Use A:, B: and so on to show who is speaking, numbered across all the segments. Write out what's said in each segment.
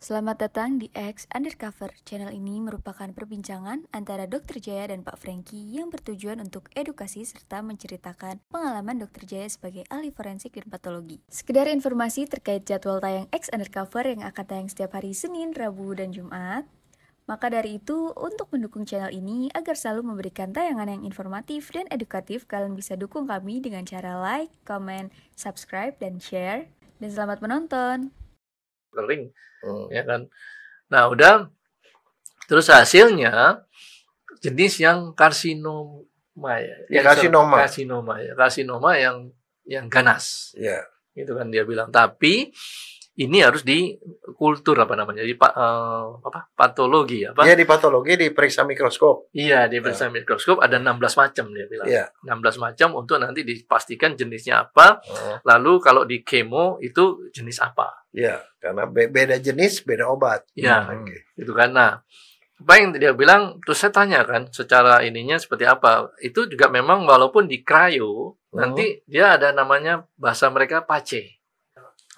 A: Selamat datang di X Undercover. Channel ini merupakan perbincangan antara Dr. Jaya dan Pak Franky yang bertujuan untuk edukasi serta menceritakan pengalaman Dr. Jaya sebagai ahli forensik dan patologi. Sekedar informasi terkait jadwal tayang X Undercover yang akan tayang setiap hari Senin, Rabu, dan Jumat. Maka dari itu, untuk mendukung channel ini agar selalu memberikan tayangan yang informatif dan edukatif, kalian bisa dukung kami dengan cara like, comment, subscribe, dan share. Dan selamat menonton!
B: Kering, ya kan. Nah, udah terus hasilnya jenis yang karsinoma ya. Karsinoma yang ganas.
C: Ya.
B: Gitu kan dia bilang. Tapi ini harus di kultur apa namanya? Di patologi apa?
C: Iya, di patologi diperiksa mikroskop.
B: Iya, diperiksa mikroskop ada 16 macam dia bilang.
C: Iya.
B: 16 macam untuk nanti dipastikan jenisnya apa. Lalu kalau di kemo itu jenis apa?
C: Iya, karena beda jenis, beda obat.
B: Iya, gitu kan. Nah, apa yang dia bilang, terus saya tanya kan, secara ininya seperti apa. Itu juga memang walaupun di cryo, nanti dia ada namanya bahasa mereka pace.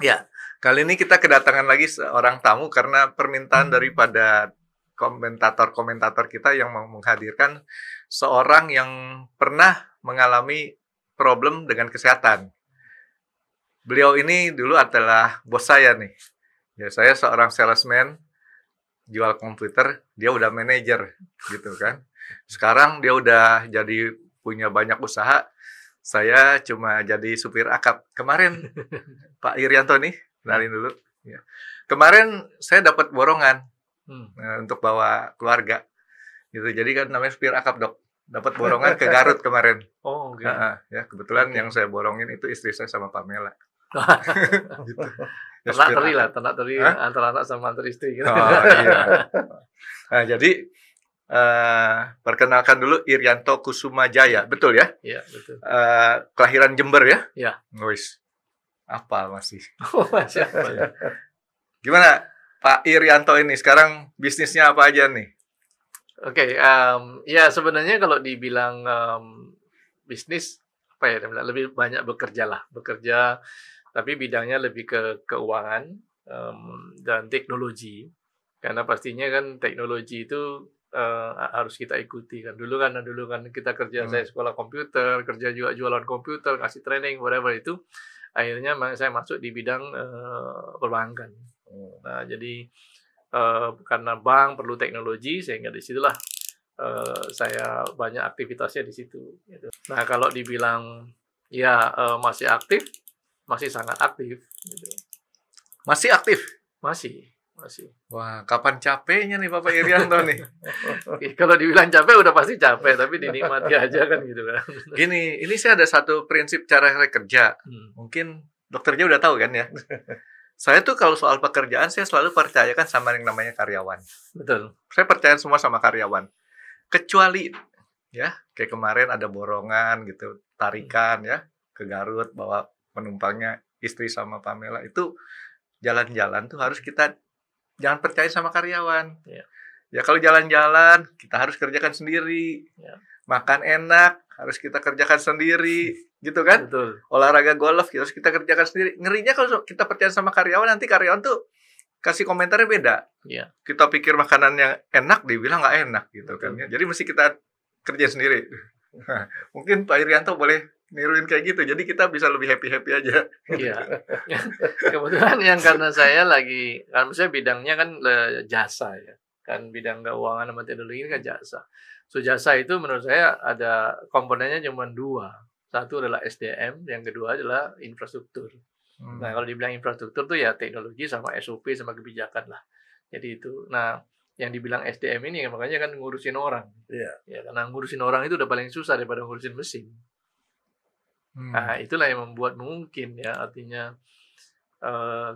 D: Ya, kali ini kita kedatangan lagi seorang tamu karena permintaan daripada komentator-komentator kita yang mau menghadirkan seorang yang pernah mengalami problem dengan kesehatan. Beliau ini dulu adalah bos saya nih. Ya, saya seorang salesman, jual komputer, dia udah manajer gitu kan. Sekarang dia udah jadi punya banyak usaha, saya cuma jadi supir akap. Kemarin Pak Irianto nih, kenalin dulu. Ya. Kemarin saya dapat borongan untuk bawa keluarga. Gitu. Jadi kan namanya supir akap, Dok. Dapat borongan ke Garut kemarin.
B: Oh, oke.
D: Ya, kebetulan yang saya borongin itu istri saya sama Pamela.
B: Gitu. Ternak teri antara anak sama antara istri gitu.
D: Iya. Nah, jadi perkenalkan dulu Irianto Kusuma Jaya, betul ya?
B: Iya, betul.
D: Kelahiran Jember ya?
B: Iya.
D: Wis. Apa masih?
B: Oh, siapa?
D: Gimana Pak Irianto ini sekarang bisnisnya apa aja nih?
B: Oke, ya sebenarnya kalau dibilang bisnis apa ya, lebih banyak bekerja, tapi bidangnya lebih ke keuangan dan teknologi, karena pastinya kan teknologi itu harus kita ikuti kan. Dulu kan kita kerja, saya sekolah komputer, kerja juga jualan komputer, kasih training whatever itu, akhirnya saya masuk di bidang perbankan. Nah, jadi karena bank perlu teknologi, sehingga disitulah saya banyak aktivitasnya di situ. Gitu. Nah, kalau dibilang ya masih aktif, masih sangat aktif. Gitu.
D: Masih aktif?
B: Masih.
D: Wah, kapan capeknya nih Bapak Irianto nih?
B: Kalau dibilang capek udah pasti capek, tapi dinikmati aja kan gitu kan.
D: Gini, ini saya ada satu prinsip cara saya kerja. Mungkin dokternya udah tahu kan ya. Saya tuh kalau soal pekerjaan saya selalu percayakan sama yang namanya karyawan.
B: Betul.
D: Saya percaya semua sama karyawan. Kecuali ya, kayak kemarin ada borongan gitu, tarikan ya ke Garut bawa penumpangnya istri sama Pamela, itu jalan-jalan tuh harus kita jangan percaya sama karyawan. Ya kalau jalan-jalan kita harus kerjakan sendiri. Makan enak harus kita kerjakan sendiri, gitu kan?
B: Betul.
D: Olahraga golf harus kita kerjakan sendiri. Ngerinya kalau kita percaya sama karyawan, nanti karyawan tuh kasih komentarnya beda. Kita pikir makanannya enak, dibilang nggak enak gitu kan. Ya. Jadi mesti kita kerja sendiri. Mungkin Pak Irianto boleh niruin kayak gitu, jadi kita bisa lebih happy aja.
B: Iya. Kebetulan yang karena saya lagi, kan saya bidangnya kan jasa ya, kan bidang keuangan sama teknologi ini kan jasa. So jasa itu menurut saya ada komponennya cuma dua. Satu adalah SDM, yang kedua adalah infrastruktur. Nah, kalau dibilang infrastruktur tuh ya teknologi sama SOP sama kebijakan lah. Jadi itu. Nah, yang dibilang SDM ini makanya kan ngurusin orang. Ya, karena ngurusin orang itu udah paling susah daripada ngurusin mesin. Nah, itulah yang membuat mungkin ya, artinya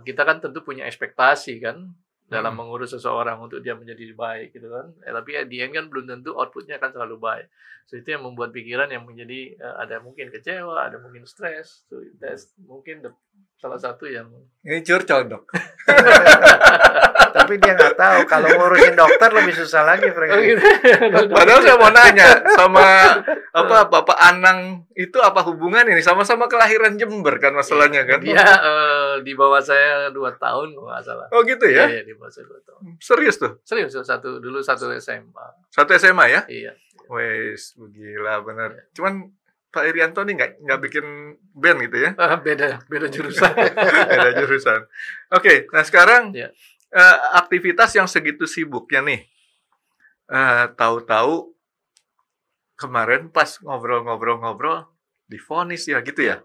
B: kita kan tentu punya ekspektasi kan dalam mengurus seseorang untuk dia menjadi baik gitu kan. Tapi di end kan belum tentu outputnya akan selalu baik. So itu yang membuat pikiran yang menjadi ada mungkin kecewa, ada mungkin stres. So that's mungkin the salah satu yang
D: Ini curcol, Dok.
C: Tapi dia nggak tahu kalau ngurusin dokter lebih susah lagi, Frank.
B: oh, gitu.
D: Padahal saya mau nanya sama Bapak Anang itu apa hubungan ini? Sama-sama kelahiran Jember kan masalahnya kan?
B: Dia di bawah saya 2 tahun kalau nggak salah.
D: Oh gitu ya?
B: Iya, di bawah saya 2 tahun.
D: Serius tuh?
B: Serius, dulu satu SMA.
D: Satu SMA ya?
B: Iya.
D: Wes, gila bener. Cuman Pak Irianto nih nggak bikin band gitu ya?
B: Beda jurusan.
D: Beda jurusan. Oke, nah sekarang
B: Iya.
D: Aktivitas yang segitu sibuknya nih, tahu-tahu kemarin pas ngobrol-ngobrol divonis ya gitu ya.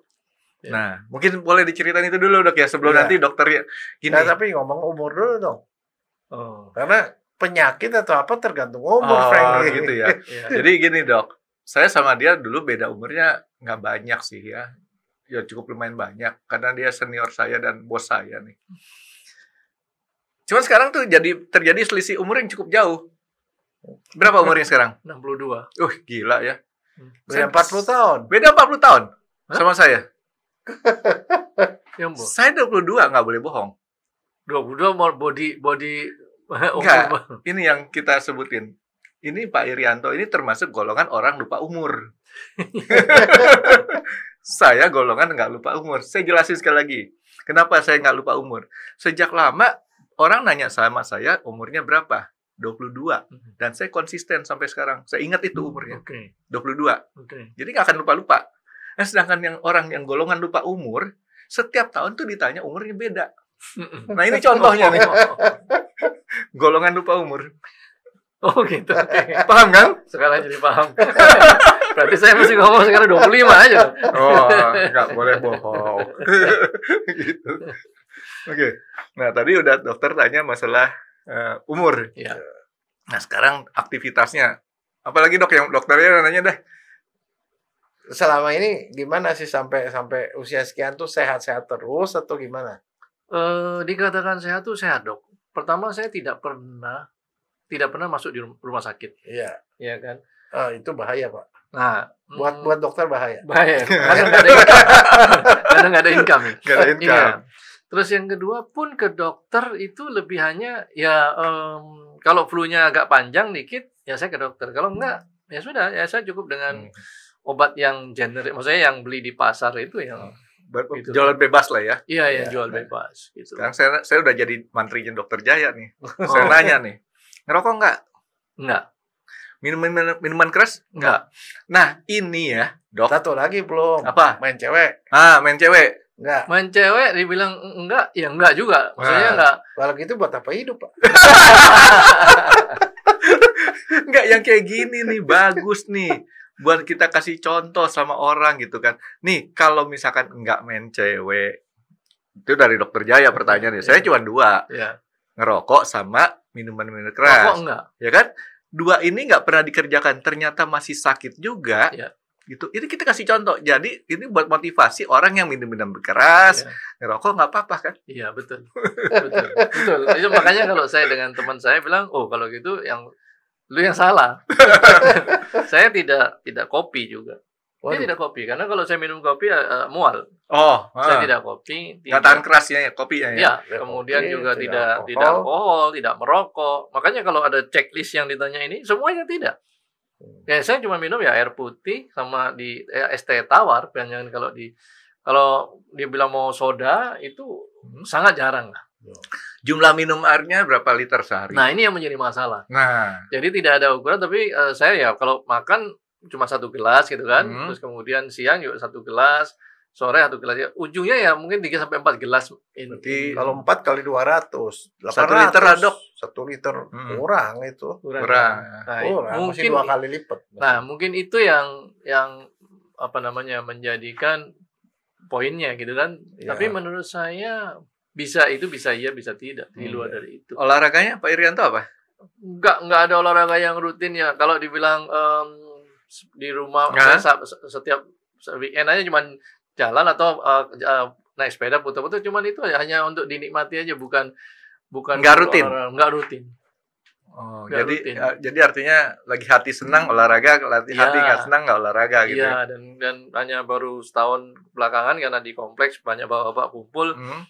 B: Iya.
D: Nah, mungkin boleh diceritain itu dulu, Dok ya, sebelum
C: Iya.
D: nanti dokter ya gini.
C: Nah, tapi ngomong umur dulu dong.
B: Oh.
C: Karena penyakit atau apa tergantung umur,
D: Oh,
C: Frank.
D: gitu ya.
B: Iya.
D: Jadi gini, Dok. Saya sama dia dulu beda umurnya nggak banyak sih ya. Ya cukup lumayan banyak karena dia senior saya dan bos saya nih. Cuman sekarang tuh terjadi selisih umur yang cukup jauh. Berapa umurnya sekarang?
B: 62.
D: Gila ya.
C: Beda 40 tahun.
D: Beda 40 tahun
B: Hah?
D: sama saya.
B: Yang boh.
D: Saya 22, nggak boleh bohong.
B: 22 mau body
D: Enggak.
B: umur.
D: Ini yang kita sebutin. Ini Pak Irianto ini termasuk golongan orang lupa umur. Saya golongan nggak lupa umur. Saya jelasin sekali lagi. Kenapa saya nggak lupa umur? Sejak lama orang nanya sama saya umurnya berapa? 22. Dan saya konsisten sampai sekarang. Saya ingat itu umurnya.
B: Oke.
D: 22.
B: Oke.
D: Jadi nggak akan lupa-lupa. Nah, sedangkan orang yang golongan lupa umur, setiap tahun tuh ditanya umurnya beda. Nah, ini contohnya nih. Golongan lupa umur.
B: Oh gitu. Oke.
D: Paham kan?
B: Sekarang jadi paham. Berarti saya mesti ngomong sekarang 25 aja.
D: Oh, nggak boleh bohong. Gitu. Oke. Nah, tadi udah dokter tanya masalah umur.
B: Iya.
D: Nah, sekarang aktivitasnya. Apalagi Dok yang dokternya nanya dah.
C: Selama ini gimana sih sampai usia sekian tuh sehat-sehat terus atau gimana?
B: Dikatakan sehat tuh sehat, Dok. Pertama saya tidak pernah masuk di rumah sakit,
C: Iya.
B: ya kan?
C: Itu bahaya, Pak.
B: Nah,
C: Buat dokter bahaya.
B: bahaya. Karena nggak ada income. Karena nggak ada income.
D: Nggak ada income.
B: Iya. Terus yang kedua pun ke dokter itu lebih hanya ya kalau flu-nya agak panjang dikit ya saya ke dokter. Kalau enggak ya sudah ya saya cukup dengan obat yang generik, maksudnya yang beli di pasar itu yang gitu.
D: Jualan bebas lah ya.
B: Iya yang
C: Iya.
B: jual bebas gitu.
D: Sekarang saya udah jadi mantrinya dokter Jaya nih. Saya nanya nih, ngerokok nggak?
B: Enggak.
D: Minuman keras?
B: Enggak.
D: Nah, ini ya, Dok.
C: Satu lagi belum.
D: Apa?
C: Main cewek.
D: Main cewek.
C: Enggak.
B: Main cewek dibilang enggak, ya enggak juga. Maksudnya
D: Nah.
B: enggak.
C: Kalau gitu buat apa hidup, Pak?
D: Enggak, yang kayak gini nih, bagus nih. Buat kita kasih contoh sama orang gitu kan. Nih, kalau misalkan enggak main cewek, itu dari dokter Jaya pertanyaannya. Saya cuma 2.
B: Ya.
D: Ngerokok sama minuman-minuman
B: Rokok
D: keras.
B: enggak.
D: Ya kan? 2 ini nggak pernah dikerjakan. Ternyata masih sakit juga.
B: Ya.
D: Gitu. Ini kita kasih contoh. Jadi, ini buat motivasi orang yang minum-minum keras.
B: Ya.
D: Ngerokok nggak apa-apa kan?
B: Iya, betul. Betul. Betul. Itu makanya kalau saya dengan teman saya bilang, "Oh, kalau gitu lu yang salah." Saya tidak kopi juga. Dia
C: Waduh.
B: tidak kopi karena kalau saya minum kopi mual.
D: Oh,
B: Saya tidak kopi,
D: nggak tahan kerasnya ya, kopinya ya.
B: Ya, kemudian
C: kopi,
B: juga
C: tidak
B: tidak alkohol, tidak merokok. Makanya kalau ada checklist yang ditanya ini, semuanya tidak. Ya, saya cuma minum ya air putih sama es teh tawar. Jangan kalau dia bilang mau soda itu sangat jarang lah.
D: Jumlah minum airnya berapa liter sehari?
B: Nah, ini yang menjadi masalah.
D: Nah,
B: Jadi tidak ada ukuran, tapi saya ya kalau makan cuma 1 gelas gitu kan. Terus kemudian siang juga 1 gelas, sore 1 gelas. Ya, ujungnya ya mungkin 3-4 gelas.
D: Berarti
C: Kalau 4 kali 200,
D: 1 liter lah, Dok.
C: 1 liter kurang itu.
D: kurang.
B: Nah,
C: Kurang,
B: mungkin
C: masih 2 kali lipat.
B: Nah, mungkin itu yang apa namanya menjadikan poinnya gitu kan.
C: Ya.
B: Tapi menurut saya bisa iya, bisa tidak. Di luar dari itu.
D: Olahraganya Pak Irianto apa?
B: Enggak ada olahraga yang rutin ya. Kalau dibilang di rumah
D: Nggak?
B: saya setiap weekend aja cuman jalan atau naik sepeda putar-putar, cuman itu hanya untuk dinikmati aja, bukan
D: Nggak rutin?
B: Nggak rutin.
D: Oh,
B: Nggak rutin.
D: jadi artinya lagi hati senang olahraga, hati
B: Iya.
D: nggak senang nggak olahraga gitu.
B: Iya, dan hanya baru setahun belakangan karena di kompleks banyak bapak-bapak kumpul.
D: Hmm.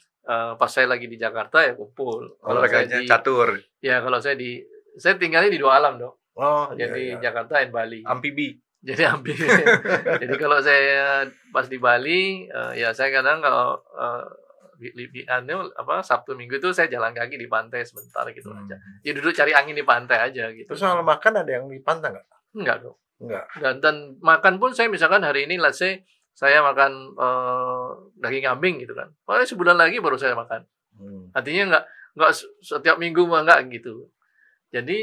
B: Pas saya lagi di Jakarta ya kumpul. Kalau saya
D: Olahraganya
B: di
D: catur,
B: Ya kalau saya tinggalnya di dua alam dong.
C: Oh,
B: Jadi
C: iya.
B: Jakarta dan Bali.
D: amfibi.
B: Jadi ambil. Jadi kalau saya pas di Bali, ya saya kadang kalau Sabtu Minggu itu saya jalan kaki di pantai sebentar gitu aja. Ya duduk cari angin di pantai aja gitu.
C: Terus soal makan ada yang dipantang nggak?
B: Enggak dong.
C: Enggak.
B: Dan makan pun saya misalkan hari ini let's say saya makan daging kambing gitu kan. Sebulan lagi baru saya makan. Artinya enggak setiap minggu mah enggak gitu. Jadi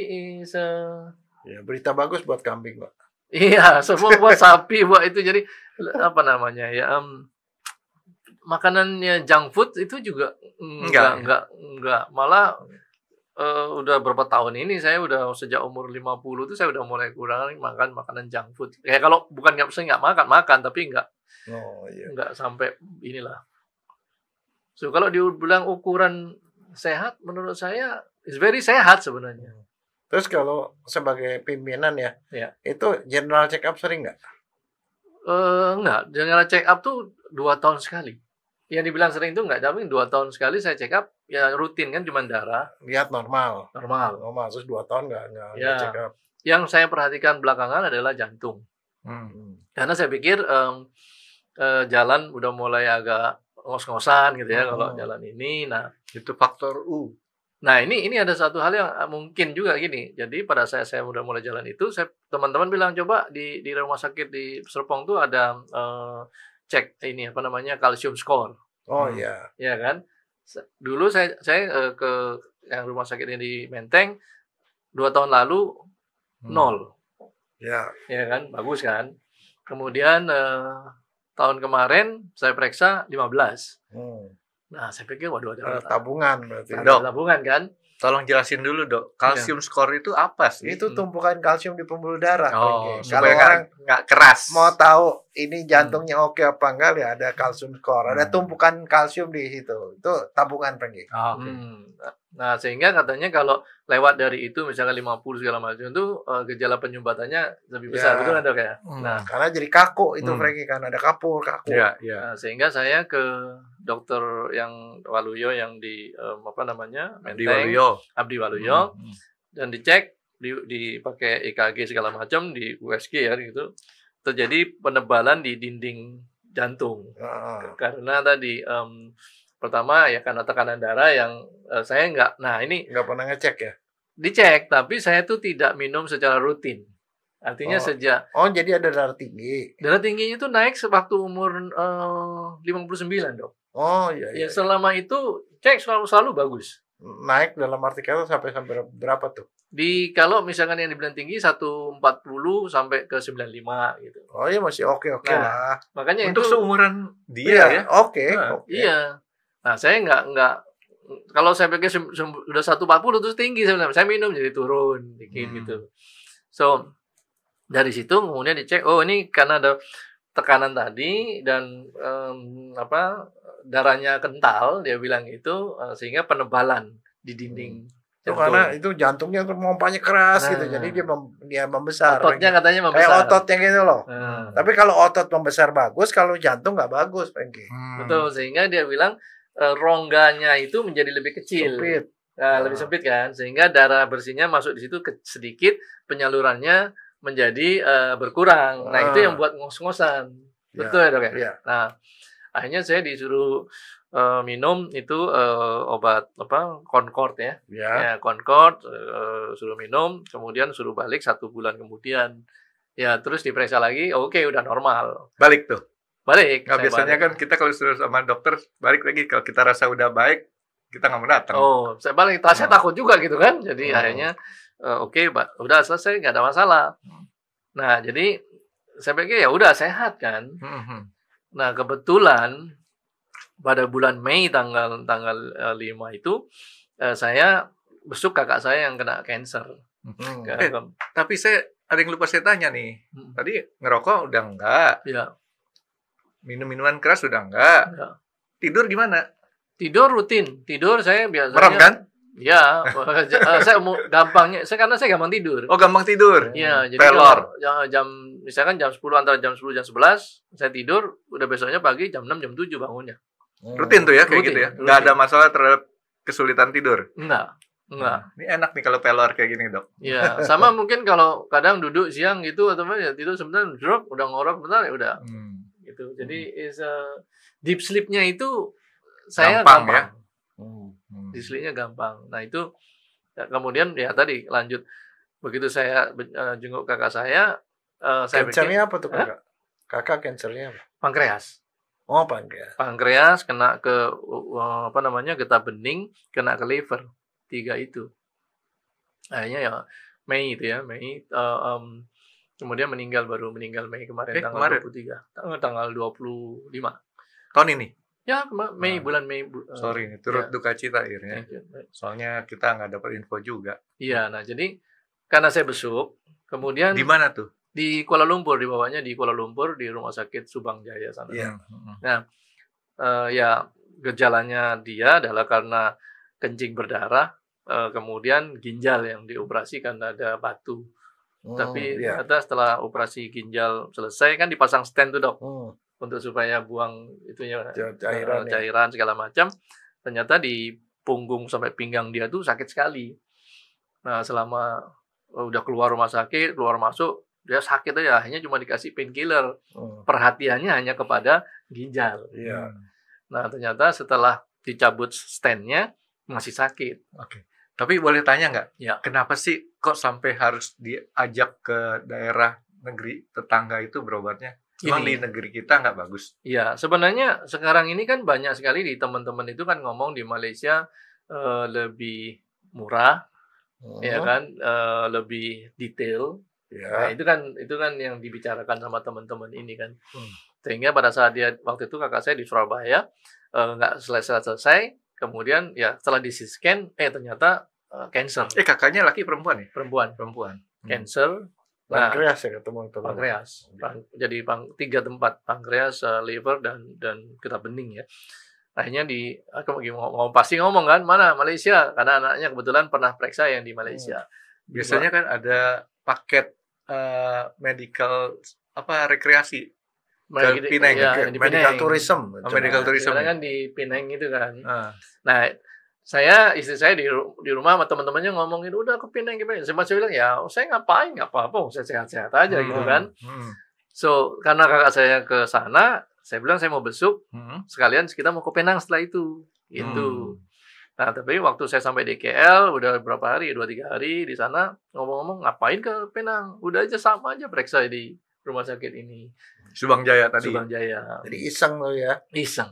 C: Ya, berita bagus buat kambing, Pak.
B: iya, semua buat sapi buat itu. Jadi apa namanya ya, makanannya junk food itu juga enggak malah udah berapa tahun ini saya udah sejak umur 50 itu saya udah mulai kurang makan makanan junk food. Kayak kalau bukan saya nggak makan tapi enggak sampai inilah. So kalau dibilang ukuran sehat menurut saya is very sehat sebenarnya.
C: Terus kalau sebagai pimpinan ya, itu general check up sering nggak?
B: Enggak, general check up tuh 2 tahun sekali. Yang dibilang sering itu enggak, tapi 2 tahun sekali saya check up, ya rutin kan cuma darah.
C: Lihat normal. Terus 2 tahun nggak check up.
B: Yang saya perhatikan belakangan adalah jantung. Karena saya pikir jalan udah mulai agak ngos-ngosan gitu ya kalau jalan ini. Nah,
D: itu faktor U.
B: Nah ini ada satu hal yang mungkin juga gini. Jadi pada saya udah mulai jalan itu, teman-teman bilang coba di rumah sakit di Serpong tuh ada cek ini apa namanya kalsium score.
C: Oh iya.
B: Ya kan. Dulu saya ke yang rumah sakit ini di Menteng 2 tahun lalu 0.
C: Ya.
B: Ya kan, bagus kan. Kemudian tahun kemarin saya periksa 15. Nah, saya pikir waduh ada
C: tabungan berarti.
B: Ada tabungan kan?
D: Tolong jelasin dulu, Dok. Kalsium score itu apa sih?
C: Itu tumpukan kalsium di pembuluh darah. Kalau
D: Supaya
C: orang
D: nggak keras.
C: mau tahu ini jantungnya oke apa enggak, ya ada kalsium score. Ada tumpukan kalsium di situ. Itu tabungan, Franky.
B: Nah, sehingga katanya kalau lewat dari itu misalnya 50 segala macam itu gejala penyumbatannya lebih besar, betul kan Dok ya?
C: Nah, karena jadi kaku itu Franky kan ada kaku.
D: Iya.
B: Nah, sehingga saya ke dokter yang Waluyo yang di Menteng, Abdi Waluyo, dan dicek dipakai EKG segala macam di USG ya gitu. Terjadi penebalan di dinding jantung. Karena tadi pertama ya karena tekanan darah yang saya nggak
C: pernah ngecek ya.
B: Dicek, tapi saya tuh tidak minum secara rutin. Artinya sejak
C: jadi ada darah tinggi.
B: Darah tingginya itu naik sewaktu umur 59, Dok.
C: Iya.
B: Selama itu cek selalu bagus.
C: Naik dalam arti kata sampai berapa tuh?
B: Kalau misalkan yang dibilang tinggi 140 sampai ke 95 gitu.
C: Oh iya masih oke lah.
B: Makanya
D: untuk
B: itu
D: seumuran dia ya.
C: Oke.
B: Iya. Nah, saya nggak kalau saya pikir sudah 140 terus tinggi saya minum jadi turun dikit gitu. So dari situ kemudian dicek, ini karena ada tekanan tadi dan darahnya kental, dia bilang itu sehingga penebalan di dinding jantung.
C: Karena itu jantungnya pompanya keras gitu, jadi dia membesar.
B: Ototnya katanya membesar.
C: Kayak ototnya gitu loh. Tapi kalau otot membesar bagus, kalau jantung nggak bagus, Franky.
B: Betul, sehingga dia bilang rongganya itu menjadi lebih kecil.
C: Sempit.
B: Lebih sempit kan, sehingga darah bersihnya masuk di situ sedikit, penyalurannya menjadi berkurang. Nah, itu yang buat ngos-ngosan. Betul ya, Dok ya?
C: Iya.
B: Nah, akhirnya saya disuruh minum itu obat Concord ya. Ya, Concord suruh minum, kemudian suruh balik 1 bulan kemudian. Ya, terus diperiksa lagi, oke, udah normal.
D: Balik tuh.
B: Balik.
D: Biasanya kan kita kalau sudah sama dokter balik lagi, kalau kita rasa udah baik kita nggak mau datang.
B: Saya balik. Saya takut juga gitu kan. Jadi akhirnya oke, udah selesai, nggak ada masalah. Nah, jadi saya pikir ya udah sehat kan. Nah, kebetulan pada bulan Mei tanggal 5 itu saya besuk kakak saya yang kena cancer.
D: Tapi ada yang lupa saya tanya nih. Tadi ngerokok udah enggak?
B: Iya.
D: Minum-minuman keras udah enggak?
B: Ya.
D: Tidur gimana?
B: Tidur rutin. Tidur saya biasanya
D: merem kan?
B: Ya, saya mau gampangnya, karena saya gampang tidur.
D: Oh, gampang tidur.
B: Iya, jadi
D: Pelor.
B: misalkan jam 10 antara jam 10 jam 11 saya tidur, udah besoknya pagi jam 6 jam 7 bangunnya.
D: Rutin tuh ya kayak
B: Rutin,
D: gitu ya.
B: rutin.
D: Nggak ada masalah terhadap kesulitan tidur.
B: Enggak.
D: Ini enak nih kalau pelor kayak gini, Dok.
B: Iya, sama mungkin kalau kadang duduk siang gitu atau apa ya tidur sebentar drop udah ngorok bentar ya udah gitu. Jadi deep sleep-nya itu saya
D: Gampang, ya?
B: Deep sleep-nya gampang. Nah, itu kemudian ya tadi lanjut begitu saya jenguk kakak saya saya
C: Cancernya apa tuh kakak? Kakak cancernya apa?
B: pankreas.
C: Oh, pankreas.
B: Pankreas kena ke getah bening, kena ke liver. 3 itu. Akhirnya ya Mei itu ya, Mei kemudian baru meninggal Mei kemarin tanggal 23. Tanggal 25.
D: Tahun ini?
B: Ya, Mei bulan Mei.
D: Sorry, turut
B: ya.
D: duka cita akhirnya. Soalnya kita nggak dapat info juga.
B: Iya, nah jadi karena saya besuk, kemudian
D: Di mana tuh?
B: di Kuala Lumpur, dibawanya di Kuala Lumpur di Rumah Sakit Subang Jaya sana.
C: Iya.
B: Nah, ya gejalanya dia adalah karena kencing berdarah, kemudian ginjal yang dioperasikan ada batu. Tapi ternyata setelah operasi ginjal selesai kan dipasang stent tuh, Dok. Untuk supaya buang itunya cairan segala macam. Ternyata di punggung sampai pinggang dia tuh sakit sekali. Nah, selama udah keluar rumah sakit, keluar masuk, dia sakit aja, hanya cuma dikasih painkiller. Perhatiannya hanya kepada ginjal. Nah, ternyata setelah dicabut stand-nya masih sakit.
D: Oke. Tapi boleh tanya nggak?
B: Ya.
D: Kenapa sih kok sampai harus diajak ke daerah negeri tetangga itu berobatnya? Emang di negeri kita nggak bagus?
B: Iya, sebenarnya sekarang ini kan banyak sekali di teman-teman itu kan ngomong di Malaysia lebih murah, ya kan, lebih detail. Nah, itu kan yang dibicarakan sama teman-teman ini kan. Sehingga pada saat waktu itu kakak saya di Surabaya nggak selesai, kemudian ya setelah di scan ternyata cancer.
D: Kakaknya laki perempuan ya?
B: Perempuan. Cancer.
C: Pankreas ya ketemu itu.
B: Pankreas. Jadi 3 tempat, pankreas, liver dan getah bening ya. Akhirnya pasti ngomong kan, mana Malaysia, karena anaknya kebetulan pernah periksa yang di Malaysia.
D: Biasanya kan ada paket medical rekreasi ke Penang,
B: di
C: medical
B: Penang.
C: tourism.
D: Medical tourism.
B: Sekarang kan di Penang itu kan. Nah, istri saya di rumah sama teman-temannya ngomongin udah ke Penang. Saya bilang ya saya ngapain, nggak apa-apa, saya sehat-sehat aja gitu kan. So karena kakak saya ke sana, saya bilang saya mau besuk, sekalian kita mau ke Penang setelah itu, gitu. Nah, tapi waktu saya sampai di KL udah berapa hari, 2-3 hari di sana, ngomong-ngomong ngapain ke Penang, udah aja sama aja periksa di rumah sakit ini.
D: Subang Jaya tadi.
B: Subang Jaya.
C: Jadi iseng loh ya.
B: Iseng.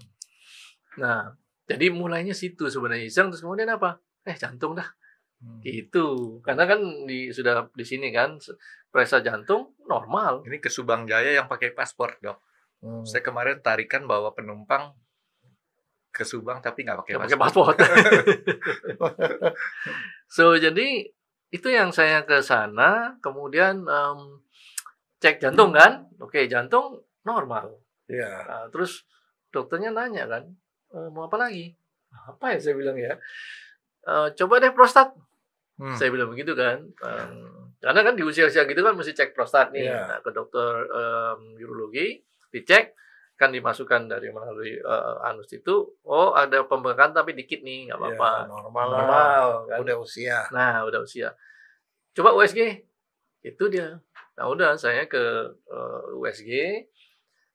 B: Nah, jadi mulainya situ sebenarnya iseng, terus kemudian apa? Jantung dah. Gitu. Karena kan sudah di sini kan periksa jantung normal.
D: Ini ke Subang Jaya yang pakai paspor, Dok. Saya kemarin tarikan bawa penumpang ke Subang tapi nggak pakai paspor.
B: So jadi itu yang saya ke sana, kemudian cek jantung kan, oke jantung normal. Nah, terus dokternya nanya kan, mau apa lagi? Apa ya saya bilang ya? Coba deh prostat. Saya bilang begitu kan. Karena kan di usia-usia gitu kan mesti cek prostat nih. Nah, ke dokter urologi, dicek, kan dimasukkan dari melalui anus itu, ada pembengkakan tapi dikit nih, nggak apa-apa.
C: Normal kan. Udah usia.
B: Nah, udah usia. Coba USG. Itu dia. Nah, udah saya ke USG.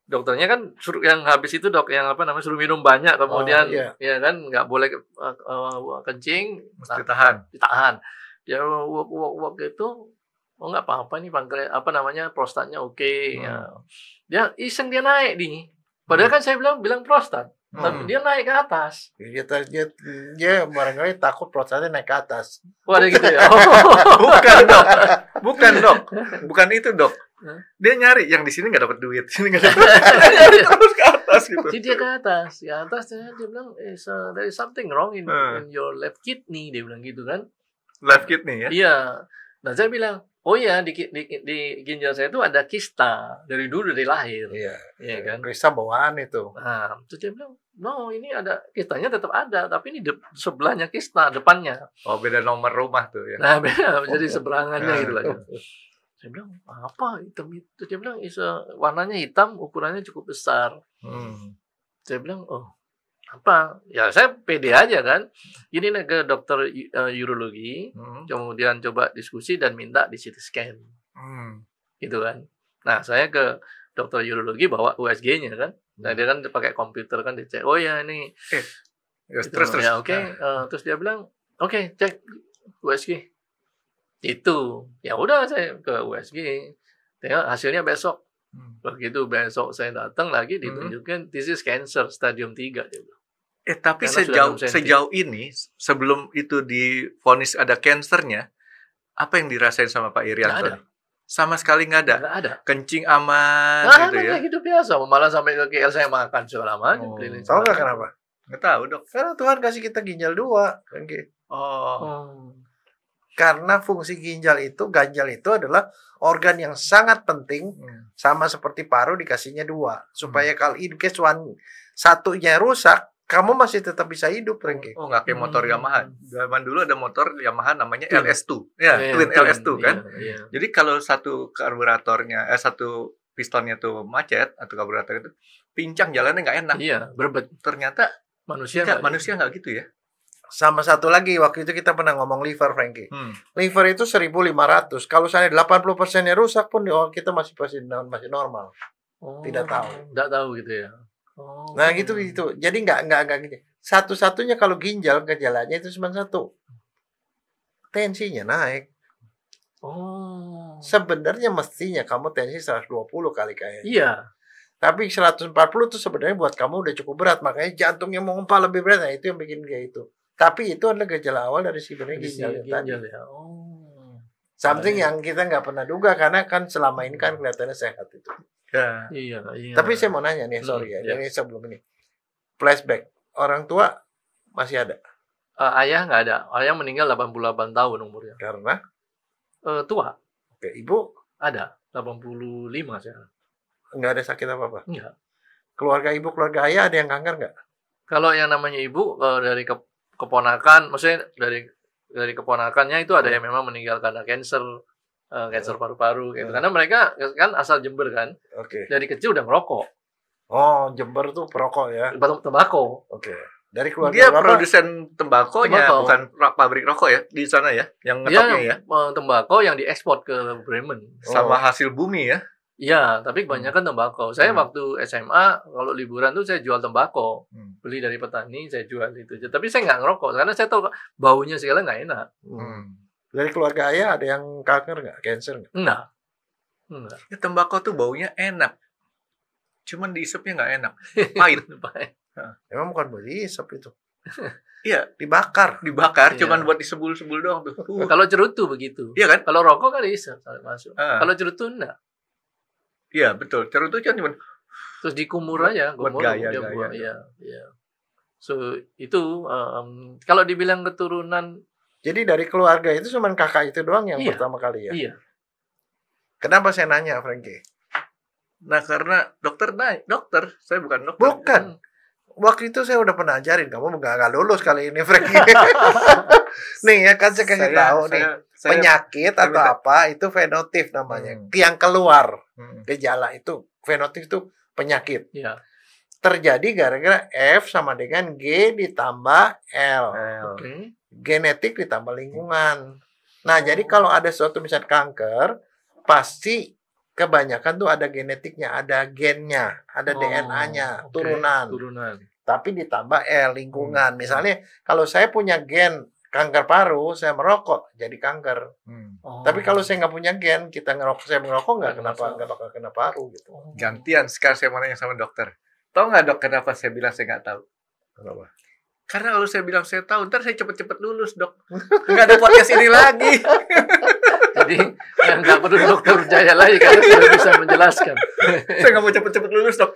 B: Dokternya kan suruh yang habis itu suruh minum banyak, kemudian ya kan nggak boleh kencing,
D: mesti ditahan.
B: Ya waktu itu nggak apa-apa nih pankreas prostatnya oke. Ya. Dia iseng dia naik nih. Padahal kan saya bilang prostat. Tapi dia naik ke atas.
C: Dia barangkali takut prostatnya naik ke atas.
B: Wah, ada gitu ya.
D: Bukan dok. Bukan itu dok. Dia nyari yang di sini nggak dapat duit, sini nggak dapat. Nyari terus ke atas gitu.
B: Jadi dia ke atas, dia bilang there is something wrong in your left kidney, dia bilang gitu kan.
D: Left kidney ya?
B: Iya. Nah saya bilang oh ya di ginjal saya itu ada kista dari dulu dari lahir.
C: Iya.
B: Iya kan?
C: Krista bawaan itu.
B: Nah, terus dia bilang, no ini ada kistanya tetap ada, tapi ini sebelahnya kista, depannya.
D: Oh, beda nomor rumah tuh ya.
B: Nah, beda, jadi seberangannya
D: Nah.
B: gitu lah. Saya bilang, apa hitam itu? Dia bilang, warnanya hitam, ukurannya cukup besar. Saya bilang, oh, apa? Ya saya pede aja kan. Ini nih ke dokter urologi, kemudian coba diskusi dan minta di CT scan. Gitu kan. Nah, saya ke dokter urologi bawa USG-nya kan. Nah, dia kan pakai komputer kan dicek. Oh ya ini.
D: Ya,
B: Gitu.
D: terus.
B: Ya, oke. Terus dia bilang, oke, cek USG. Itu. Ya udah saya ke USG. Tengok hasilnya besok. Begitu besok saya datang lagi ditunjukkan this is cancer stadium 3 dia bilang.
D: Tapi
B: Karena sudah 6 cm.
D: sejauh ini sebelum itu divonis ada kansernya, apa yang dirasain sama Pak Irianto?
B: Nggak ada.
D: Sama sekali nggak ada.
B: Nggak ada.
D: Kencing aman
B: Nah,
D: gitu ya.
B: kayak gitu biasa. Malah sampai ke KL saya makan segala macam.
D: Oh.
B: Keliling
C: Tahu nggak
B: segala
C: kenapa?
D: Nggak tahu, Dok.
C: Karena Tuhan kasih kita ginjal 2.
D: Oh.
B: macam.
C: Karena fungsi ganjal itu adalah organ yang sangat penting, sama seperti paru dikasihnya 2. Supaya kalau in case satunya rusak, kamu masih tetap bisa hidup, Rengki.
D: Oh, nggak kayak motor Yamaha. Zaman dulu ada motor Yamaha namanya
B: Twin.
D: LS2. Ya, Twin LS2 kan.
B: Iya.
D: Jadi kalau satu karburatornya, satu pistonnya tuh macet atau karburator itu pincang, jalannya nggak enak.
B: Iya, berbet.
D: Ternyata
B: Manusia
D: manusia nggak gitu ya.
C: Sama satu lagi, waktu itu kita pernah ngomong liver, Frankie. Liver itu 1.500. Kalau saya 80%-nya rusak pun kita masih normal. Tidak tahu.
B: Tidak tahu gitu ya.
C: Nah, gitu. Jadi nggak gitu. Satu-satunya kalau ginjal gejalanya itu cuma satu. Tensinya naik.
B: Oh.
C: Sebenarnya mestinya kamu tensi 120 kali kayaknya.
B: Iya.
C: Tapi 140 itu sebenarnya buat kamu udah cukup berat. Makanya jantungnya mau ngepal lebih berat. Nah, itu yang bikin kayak itu. Tapi itu adalah gejala awal dari sebenarnya ginjal tadi.
B: Ya. Oh.
C: Something yang kita nggak pernah duga karena kan selama ini kan kelihatannya sehat itu.
D: Ya.
B: Iya.
C: Tapi saya mau nanya nih, sorry ya,
B: Iya.
C: ini sebelum ini. Flashback, orang tua masih ada
B: Ayah nggak ada. Ayah meninggal 88 tahun umurnya.
C: karena
B: Tua.
C: oke, ibu
B: Ada. 85 sekarang.
C: nggak ada sakit apa-apa.
B: Enggak.
C: Keluarga ibu, keluarga ayah ada yang kanker nggak?
B: Kalau yang namanya ibu dari keponakan, maksudnya dari keponakannya itu ada yang memang meninggal karena kanker paru-paru gitu. Karena mereka kan asal Jember kan.
C: Oke.
B: Dari kecil udah merokok.
C: Oh, Jember tuh perokok ya.
B: Tembakau.
C: Oke. Dari keluarga
D: Dia
C: bapak?
D: produsen tembakonya,
B: Tembakau.
D: bukan pabrik rokok ya di sana ya, yang ngetopnya ya.
B: Tembakau yang diekspor ke Bremen.
D: Sama hasil bumi ya.
B: Iya, tapi kebanyakan tembakau. Saya waktu SMA kalau liburan tuh saya jual tembakau. Beli dari petani, saya jual itu. Tapi saya nggak ngerokok karena saya tahu baunya segala nggak enak.
C: Dari keluarga ayah ada yang kanker nggak? Cancer nggak?
B: Enggak.
D: Ya, tembakau tuh baunya enak. Cuman diisepnya nggak enak. Pahit.
C: Emang bukan buat dihisap itu.
D: Iya,
C: Dibakar.
D: dibakar,
B: Iya.
D: cuman buat disebul-sebul doang tuh.
B: Kalau cerutu begitu.
D: Iya kan?
B: Kalau rokok kan dihisap masuk.
D: Ah.
B: Kalau cerutu enggak.
D: Iya, betul. Cerutu kan cuman
B: Terus dikumur aja,
D: buat
B: kumur
D: gaya,
B: dia
D: gaya.
B: buang. Iya, iya. So itu kalau dibilang keturunan,
C: Jadi dari keluarga itu cuma kakak itu doang yang
B: Iya.
C: pertama kali ya.
B: iya.
C: Kenapa saya nanya, Frankie?
D: nah karena dokter, saya bukan dokter.
C: Bukan. Waktu itu saya udah pernah ajarin kamu nggak lulus kali ini, Frankie. Nih ya kan saya kasih tahu nih. Penyakit atau
D: minta-
C: apa itu fenotip namanya. Yang keluar
D: Hmm.
C: gejala itu fenotip itu penyakit.
B: Iya.
C: Terjadi gara-gara F sama dengan G ditambah L.
B: Oke.
C: Genetik ditambah lingkungan. Nah, jadi kalau ada suatu misalnya kanker, pasti kebanyakan tuh ada genetiknya, ada gennya, ada DNA-nya,
B: oke.
C: turunan. Tapi ditambah lingkungan. Misalnya kalau saya punya gen kanker paru, saya merokok jadi kanker.
B: Oh.
C: Tapi kalau saya nggak punya gen, saya merokok nggak
B: Nggak masalah.
C: nggak bakal kena paru gitu.
D: Gantian sekarang saya mau nanya sama dokter. Tahu nggak dok kenapa saya bilang saya nggak tahu?
C: Kenapa?
D: Karena kalau saya bilang saya tahu, ntar saya cepet-cepet lulus dok. Nggak ada podcast ini lagi.
B: Jadi nggak perlu dokter Jaya lagi karena sudah bisa menjelaskan.
D: Saya nggak mau cepet-cepet lulus dok.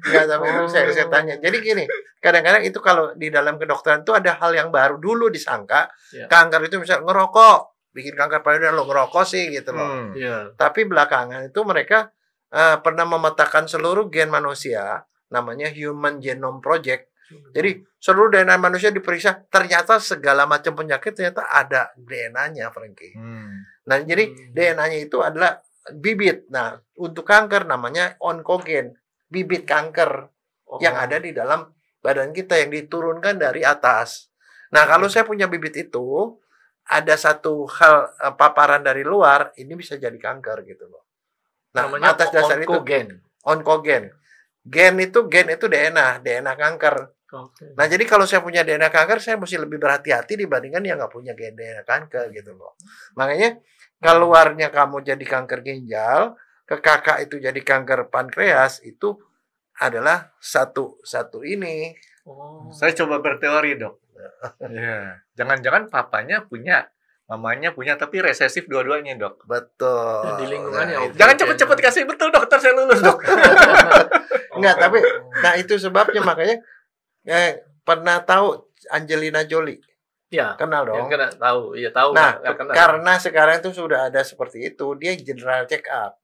C: Nggak, tapi itu saya tanya. Jadi gini, kadang-kadang itu kalau di dalam kedokteran itu ada hal yang baru. Dulu disangka
B: Ya.
C: kanker itu misalnya ngerokok. bikin kanker payudara lo ngerokok sih gitu loh.
B: Iya.
C: Tapi belakangan itu mereka pernah memetakan seluruh gen manusia, namanya Human Genome Project. Jadi seluruh DNA manusia diperiksa, ternyata segala macam penyakit ternyata ada DNA-nya, Frankie. Nah, jadi DNA-nya itu adalah bibit. Nah, untuk kanker namanya onkogen, bibit kanker yang ada di dalam badan kita yang diturunkan dari atas. Nah, kalau saya punya bibit itu, ada satu hal paparan dari luar, ini bisa jadi kanker gitu loh. Nah,
B: namanya
C: atas dasar
B: onkogen.
C: Onkogen. Gen itu DNA kanker.
B: Okay.
C: Nah, jadi kalau saya punya DNA kanker, saya mesti lebih berhati-hati dibandingkan yang nggak punya DNA kanker gitu loh. Makanya keluarnya kamu jadi kanker ginjal, ke kakak itu jadi kanker pankreas, itu adalah satu ini.
D: Saya coba berteori, Dok. Ya, jangan-jangan papanya punya, mamanya punya, tapi resesif dua-duanya, Dok.
C: Betul.
B: Dan di lingkungannya.
C: Nah,
D: Jangan cepet-cepet kasih betul, dokter, saya lulus, Dok.
C: Enggak, tapi nah itu sebabnya makanya pernah tahu Angelina Jolie?
B: Ya.
C: Kenal dong.
B: Kena tahu, iya tahu.
C: Nah,
B: kenal.
C: karena sekarang itu sudah ada seperti itu, dia general check up.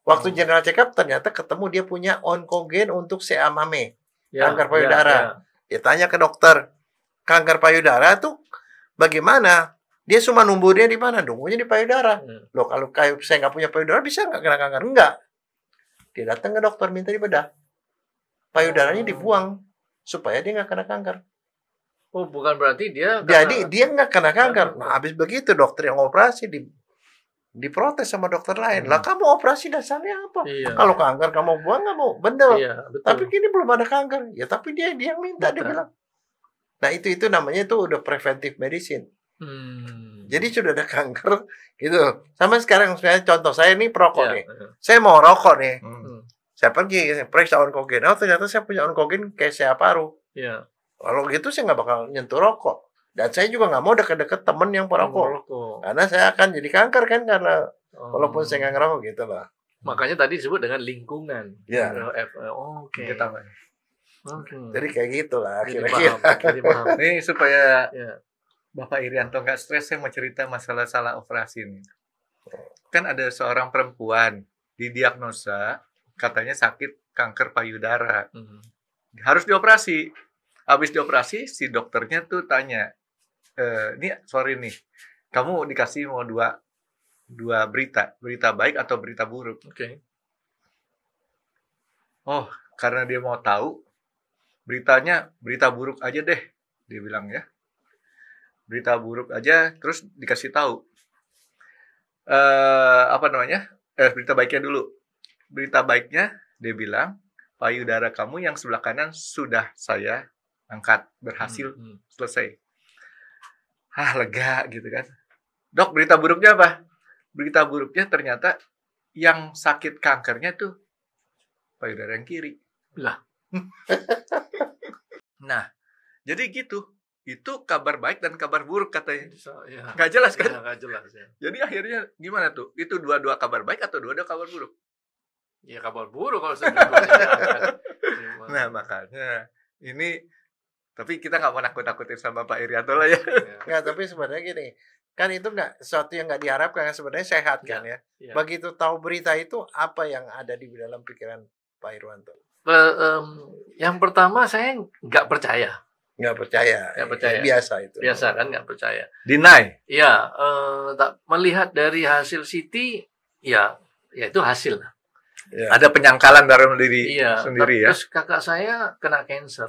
C: Waktu general check up ternyata ketemu dia punya onkogen untuk CA-MAME, kanker payudara. Dia tanya ke dokter, kanker payudara tuh bagaimana? Dia cuma numbuhnya di mana? Numbuhnya di payudara. Loh, kalau saya nggak punya payudara bisa nggak kena kanker? Enggak. Dia datang ke dokter minta dibedah. Payudaranya dibuang supaya dia nggak kena kanker.
B: Oh, bukan berarti dia.
C: Jadi dia nggak kena kanker. Nah, habis begitu dokter yang operasi diprotes sama dokter lain. Lah, kamu operasi dasarnya apa?
B: Iya.
C: Kalau kanker kamu buang nggak mau? Bener.
B: Iya, betul.
C: Tapi kini belum ada kanker. Ya, tapi dia yang minta, dia bilang. Nah, itu namanya itu udah preventive medicine. Jadi sudah ada kanker gitu. Sama sekarang saya contoh saya ini perokok nih. Saya mau rokok nih. Saya pergi periksa onkogen. Oh, ternyata saya punya onkogen kayak saya paru.
B: Iya.
C: Kalau gitu saya nggak bakal nyentuh rokok. Dan saya juga nggak mau deket-deket temen yang perokok. Karena saya akan jadi kanker kan karena walaupun saya nggak ngerokok gitu lah.
B: Makanya tadi disebut dengan lingkungan.
C: Ya.
B: Oke.
C: Jadi kayak gitulah
B: Jadi
C: kira-kira.
B: paham.
D: Ini supaya
B: Ya.
D: Bapak Irianto nggak stres, saya mau cerita masalah salah operasi ini. Kan ada seorang perempuan didiagnosa katanya sakit kanker payudara. Harus dioperasi. Habis dioperasi, si dokternya tuh tanya, sorry nih, kamu dikasih mau dua berita baik atau berita buruk.
B: Oke.
D: Oh, karena dia mau tahu, berita buruk aja deh, dia bilang ya. Berita buruk aja, terus dikasih tahu. Berita baiknya dulu. Berita baiknya, dia bilang, payudara kamu yang sebelah kanan sudah saya angkat, berhasil, selesai. Lega gitu kan. Dok, berita buruknya apa? Berita buruknya ternyata yang sakit kankernya tuh payudara yang kiri.
B: Lah.
D: Nah, jadi gitu. Itu kabar baik dan kabar buruk katanya.
B: Ya.
D: Nggak jelas kan?
B: Ya, nggak jelas ya.
D: Jadi akhirnya gimana tuh? Itu dua-dua kabar baik atau dua-dua kabar buruk?
B: Ya kabar buruk kalau sebetulnya.
D: Nah, makanya ini, tapi kita nggak mau nakut-nakutin sama Pak Irianto lah ya.
C: Nggak, tapi sebenarnya gini, kan itu nggak sesuatu yang nggak diharapkan, sebenarnya sehat kan ya. Begitu tahu berita itu, apa yang ada di dalam pikiran Pak Irwanto?
B: Yang pertama saya nggak percaya.
C: Nggak percaya. Biasa itu.
B: Biasa kan nggak percaya.
D: Deny.
B: Iya, melihat dari hasil CT, ya itu hasil.
C: Ya.
D: Ada penyangkalan dalam diri sendiri ya.
B: Terus kakak saya kena cancer.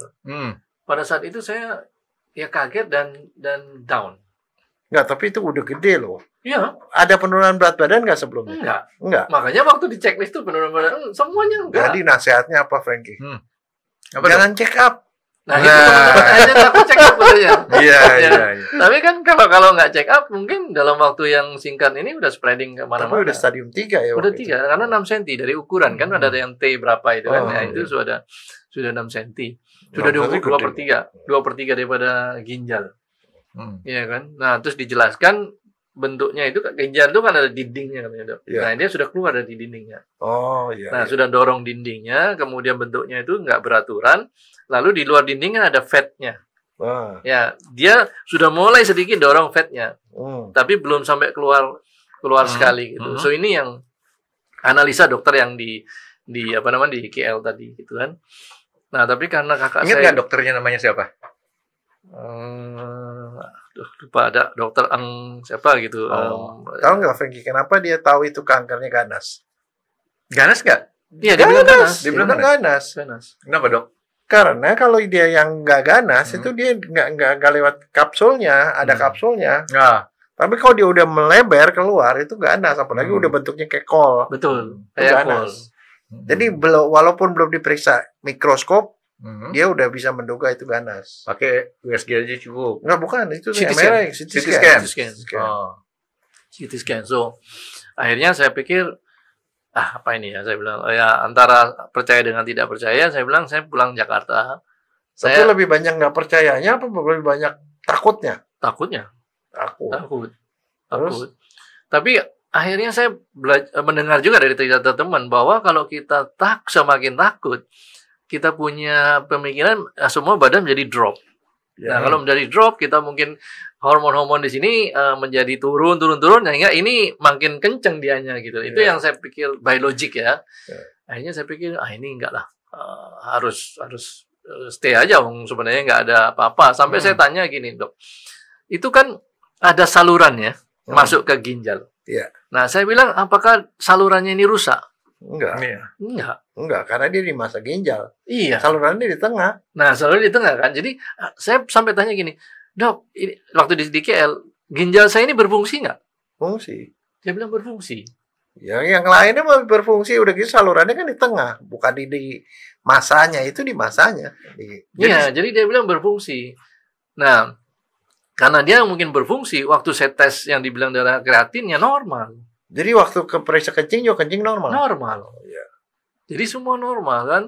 B: Pada saat itu saya ya kaget dan down.
C: Nggak, tapi itu udah gede loh.
B: Iya.
C: Ada penurunan berat badan nggak sebelumnya?
B: Enggak. Makanya waktu di checklist itu penurunan berat semuanya enggak.
C: Jadi nasihatnya apa, Frankie?
D: Jangan
C: check up.
B: Nah, itu teman-teman aja takut check up ya.
D: Iya.
B: Tapi kan kalau nggak check up, mungkin dalam waktu yang singkat ini udah spreading kemana-mana.
C: Tapi udah stadium 3 ya.
B: Udah 3, karena 6 cm dari ukuran kan ada yang T berapa itu kan. Nah, itu sudah 6 cm. Sudah 2/3 daripada ginjal. Iya kan. Nah, terus dijelaskan bentuknya itu ginjal itu kan ada dindingnya katanya, Dok. Nah, dia sudah keluar dari dindingnya.
C: Oh, iya.
B: Nah, sudah dorong dindingnya, kemudian bentuknya itu nggak beraturan, lalu di luar dindingnya ada fatnya. Ya, dia sudah mulai sedikit dorong fatnya, tapi belum sampai keluar sekali gitu. So ini yang analisa dokter yang di apa namanya di KL tadi gitu kan. Nah, tapi karena kakak
D: Ingat
B: saya
D: nggak dokternya namanya siapa?
B: Lupa, ada dokter siapa gitu.
C: Tahu nggak Frankie kenapa dia tahu itu kankernya ganas?
D: Ganas nggak?
B: Iya, dia bilang ganas.
C: Dia bilang ganas.
D: Kenapa dok?
C: Karena kalau dia yang nggak ganas itu dia nggak lewat kapsulnya, ada kapsulnya.
D: Nah,
C: Tapi kalau dia udah melebar keluar itu ganas, apalagi udah bentuknya kayak kol.
B: Betul,
C: Itu ganas. Jadi walaupun belum diperiksa mikroskop, dia udah bisa menduga itu ganas.
D: pakai USG aja cukup.
C: Enggak, bukan, itu
B: CT
C: MRI,
B: scan.
C: CT scan.
D: Oh.
B: CT scan. So akhirnya saya pikir apa ini ya, saya bilang ya antara percaya dengan tidak percaya. Saya bilang saya pulang Jakarta,
C: Tapi
B: saya
C: lebih banyak nggak percayanya apa lebih banyak takutnya?
B: takutnya
C: Takut.
B: takut. Tapi akhirnya saya mendengar juga dari cerita teman bahwa kalau kita semakin takut, kita punya pemikiran semua badan menjadi drop. Nah, kalau menjadi drop, kita mungkin hormon-hormon di sini menjadi turun, sehingga ini makin kenceng dianya gitu. Itu yang saya pikir biologik ya. Akhirnya saya pikir ini enggak lah, harus stay aja, sebenarnya nggak ada apa-apa. Sampai saya tanya gini, dok, itu kan ada salurannya masuk ke ginjal.
C: Iya.
B: Nah, saya bilang apakah salurannya ini rusak?
C: Enggak. Enggak, karena dia di masa ginjal.
B: Iya.
C: Salurannya di tengah.
B: Nah, salurannya di tengah kan. Jadi saya sampai tanya gini, dok, ini, waktu di KL, ginjal saya ini berfungsi nggak?
C: Fungsi.
B: Dia bilang berfungsi.
C: Ya, yang lainnya mau berfungsi udah gitu salurannya kan di tengah, bukan di masanya, itu di masanya.
B: Iya, jadi dia bilang berfungsi. Nah, karena dia mungkin berfungsi, waktu saya tes yang dibilang darah kreatinnya normal.
C: Jadi waktu periksa kencing juga kencing normal.
B: Normal. Ya. Jadi semua normal kan.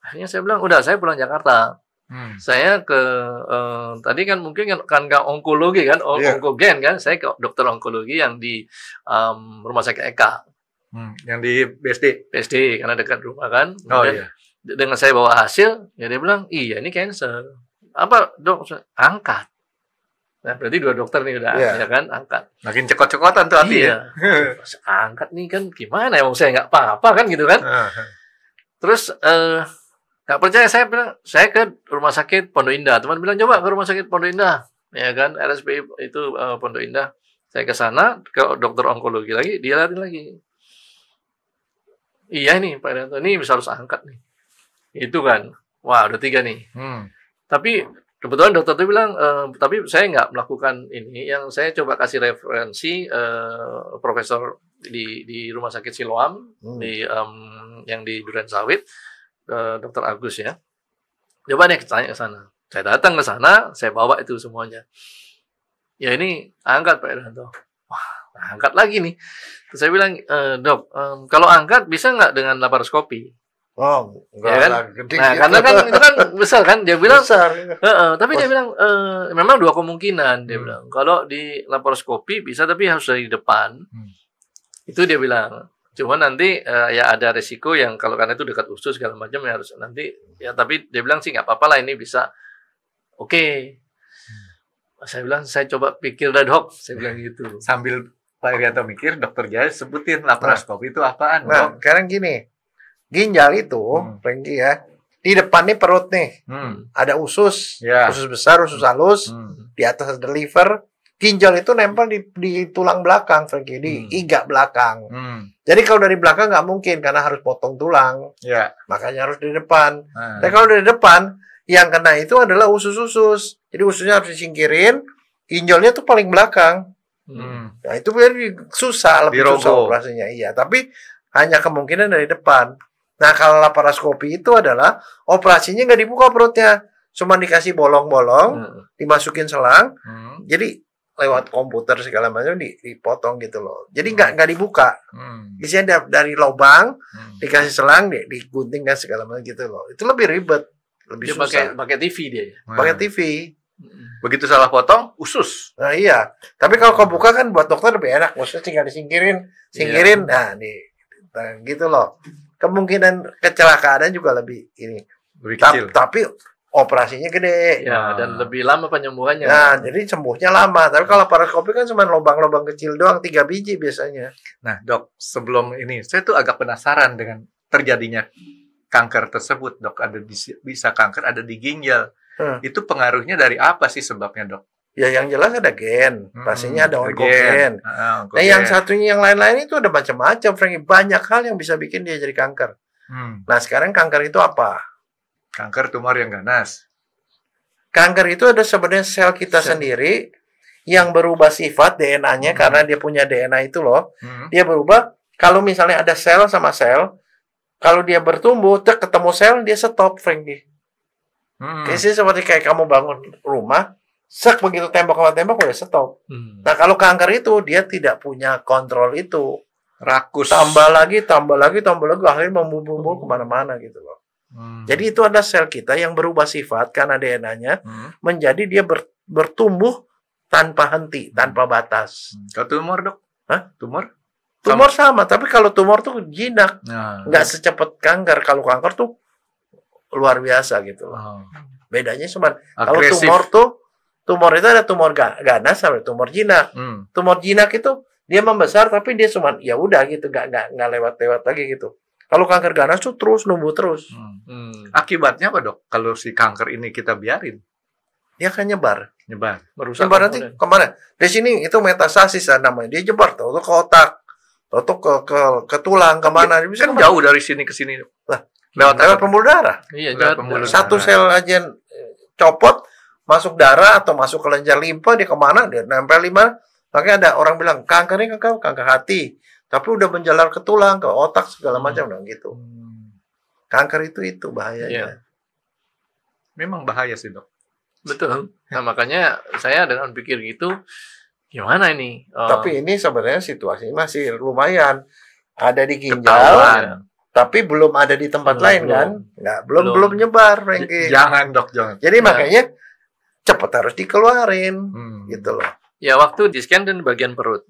B: Akhirnya saya bilang, udah saya pulang Jakarta. Saya ke tadi kan mungkin kan ke onkologi kan, onkogen kan. Saya ke dokter onkologi yang di Rumah Sakit Eka.
D: Yang di BSD
B: karena dekat rumah kan.
D: Iya.
B: Dengan saya bawa hasil, ya dia bilang, iya ini cancer. Apa dok? Angkat. Nah, berarti dua dokter nih udah ya kan, angkat.
D: Makin cekot-cekotan tuh hati ya.
B: Angkat nih kan gimana ya, saya nggak apa-apa kan gitu kan. Terus nggak percaya, saya bilang saya ke Rumah Sakit Pondok Indah. Teman bilang coba ke Rumah Sakit Pondok Indah, ya kan, RSPI itu Pondok Indah. Saya ke sana ke dokter onkologi lagi, dia lihatin lagi. Iya nih Pak Irianto, ini bisa harus angkat nih. Itu kan, wah udah 3 nih. Tapi kebetulan dokter itu bilang, tapi saya nggak melakukan ini. Yang saya coba kasih referensi profesor di Rumah Sakit Siloam, yang di Duren Sawit, Dokter Agus ya. Coba deh tanya ke sana. Saya datang ke sana, saya bawa itu semuanya. Ya ini angkat Pak Irianto. Wah, angkat lagi nih. Terus saya bilang, dok, kalau angkat bisa nggak dengan laparoskopi?
C: Oh, enggak
B: ya kan?
C: lah, gede
B: Nah,
C: gitu.
B: karena kan itu kan besar kan, dia bilang
C: besar.
B: tapi dia bilang memang 2 kemungkinan, dia bilang. Kalau di laparoskopi bisa, tapi harus dari depan. Itu dia bilang. Cuma nanti ya ada resiko yang kalau karena itu dekat usus segala macam ya harus nanti ya, tapi dia bilang sih nggak apa-apa lah, ini bisa. Oke. Saya bilang saya coba pikir dah dok, saya bilang gitu.
D: Sambil Pak Irianto mikir, dokter Jaya sebutin laparoskopi itu apaan.
C: Nah, sekarang gini. Ginjal itu, Frankie ya, di depan nih perut nih, ada usus, usus besar, usus halus, di atas ada liver, ginjal itu nempel di tulang belakang, Frankie, di iga belakang. Jadi kalau dari belakang nggak mungkin, karena harus potong tulang, makanya harus di depan. Tapi kalau dari depan, yang kena itu adalah usus-usus, jadi ususnya harus disingkirin, ginjalnya tuh paling belakang. Nah itu lebih susah, susah operasinya, iya. Tapi hanya kemungkinan dari depan. Nah, kalau laparoskopi itu adalah operasinya nggak dibuka perutnya, cuma dikasih bolong-bolong, dimasukin selang, jadi lewat komputer segala macam dipotong gitu loh. Jadi nggak dibuka, isinya dari lubang, dikasih selang, digunting dan segala macam gitu loh. Itu lebih ribet, lebih
B: dia
C: susah.
B: Pakai TV dia.
C: Pakai TV.
D: Begitu salah potong, usus.
C: Nah iya, tapi kalau kebuka kan buat dokter lebih enak, maksudnya tinggal disingkirin, nah gitu loh. Kemungkinan kecelakaannya juga lebih ini.
D: Lebih kecil.
C: Tapi operasinya gede.
B: Ya, dan lebih lama penyembuhannya.
C: Nah, jadi sembuhnya lama. Tapi kalau laparoskopi kan cuma lubang-lubang kecil doang, 3 biji biasanya.
D: Nah, Dok, sebelum ini, saya tuh agak penasaran dengan terjadinya kanker tersebut, Dok. Ada bisa kanker ada di ginjal. Itu pengaruhnya dari apa sih sebabnya, Dok?
C: Ya yang jelas ada gen, pastinya ada
D: gen.
C: onkogen. Nah, yang satunya yang lain-lain itu ada macam-macam, Franky. Banyak hal yang bisa bikin dia jadi kanker. Nah, sekarang kanker itu apa?
D: Kanker tumor yang ganas.
C: Kanker itu ada sebenarnya sel kita sendiri yang berubah sifat DNA-nya karena dia punya DNA itu loh. Dia berubah. Kalau misalnya ada sel sama sel, kalau dia bertumbuh, ketemu sel dia stop, Franky. Seperti kayak kamu bangun rumah, begitu tembok sama tembok udah stop. Nah, kalau kanker itu dia tidak punya kontrol itu.
D: Rakus.
C: Tambah lagi, akhirnya membumbul kemana-mana gitu loh. Jadi itu ada sel kita yang berubah sifat karena DNA-nya menjadi dia bertumbuh tanpa henti, tanpa batas.
D: Kalau tumor, Dok?
C: Hah?
D: Tumor?
C: Tumor sama, tapi kalau tumor tuh jinak. Nggak secepat kanker. Kalau kanker tuh luar biasa gitu loh. Bedanya cuma kalau tumor itu ada tumor ganas sama tumor jinak. Tumor jinak itu dia membesar tapi dia cuma ya udah gitu, nggak lewat lagi gitu. Kalau kanker ganas tuh terus numbuh terus.
D: Akibatnya apa, Dok? Kalau si kanker ini kita biarin,
C: dia akan nyebar.
D: Merusak.
C: Nyebar nanti kemana? Di sini itu metastasis namanya. Dia nyebar tuh ke otak, tuh ke tulang, kemana?
D: Ya, bisa kan jauh dari sini ke sini.
C: Lah, lewat pembuluh darah.
B: Iya,
C: satu sel aja copot, masuk darah atau masuk kelenjar limpa, dia kemana? Dia nempel lima. Makanya ada orang bilang kankernya kanker hati. Tapi udah menjalar ke tulang, ke otak, segala macam dong gitu. Kanker itu bahayanya.
B: Iya.
D: Memang bahaya sih, Dok.
B: Betul. Nah, makanya saya dengan pikir gitu, gimana ini?
C: Tapi ini sebenarnya situasi masih lumayan. Ada di ginjal, tapi belum ada di tempat lain kan? Nggak, belum nyebar, Franky.
D: Jangan, Dok, jangan.
C: Jadi makanya cepat harus dikeluarin, gitu loh.
B: Ya, waktu di scan dan bagian perut.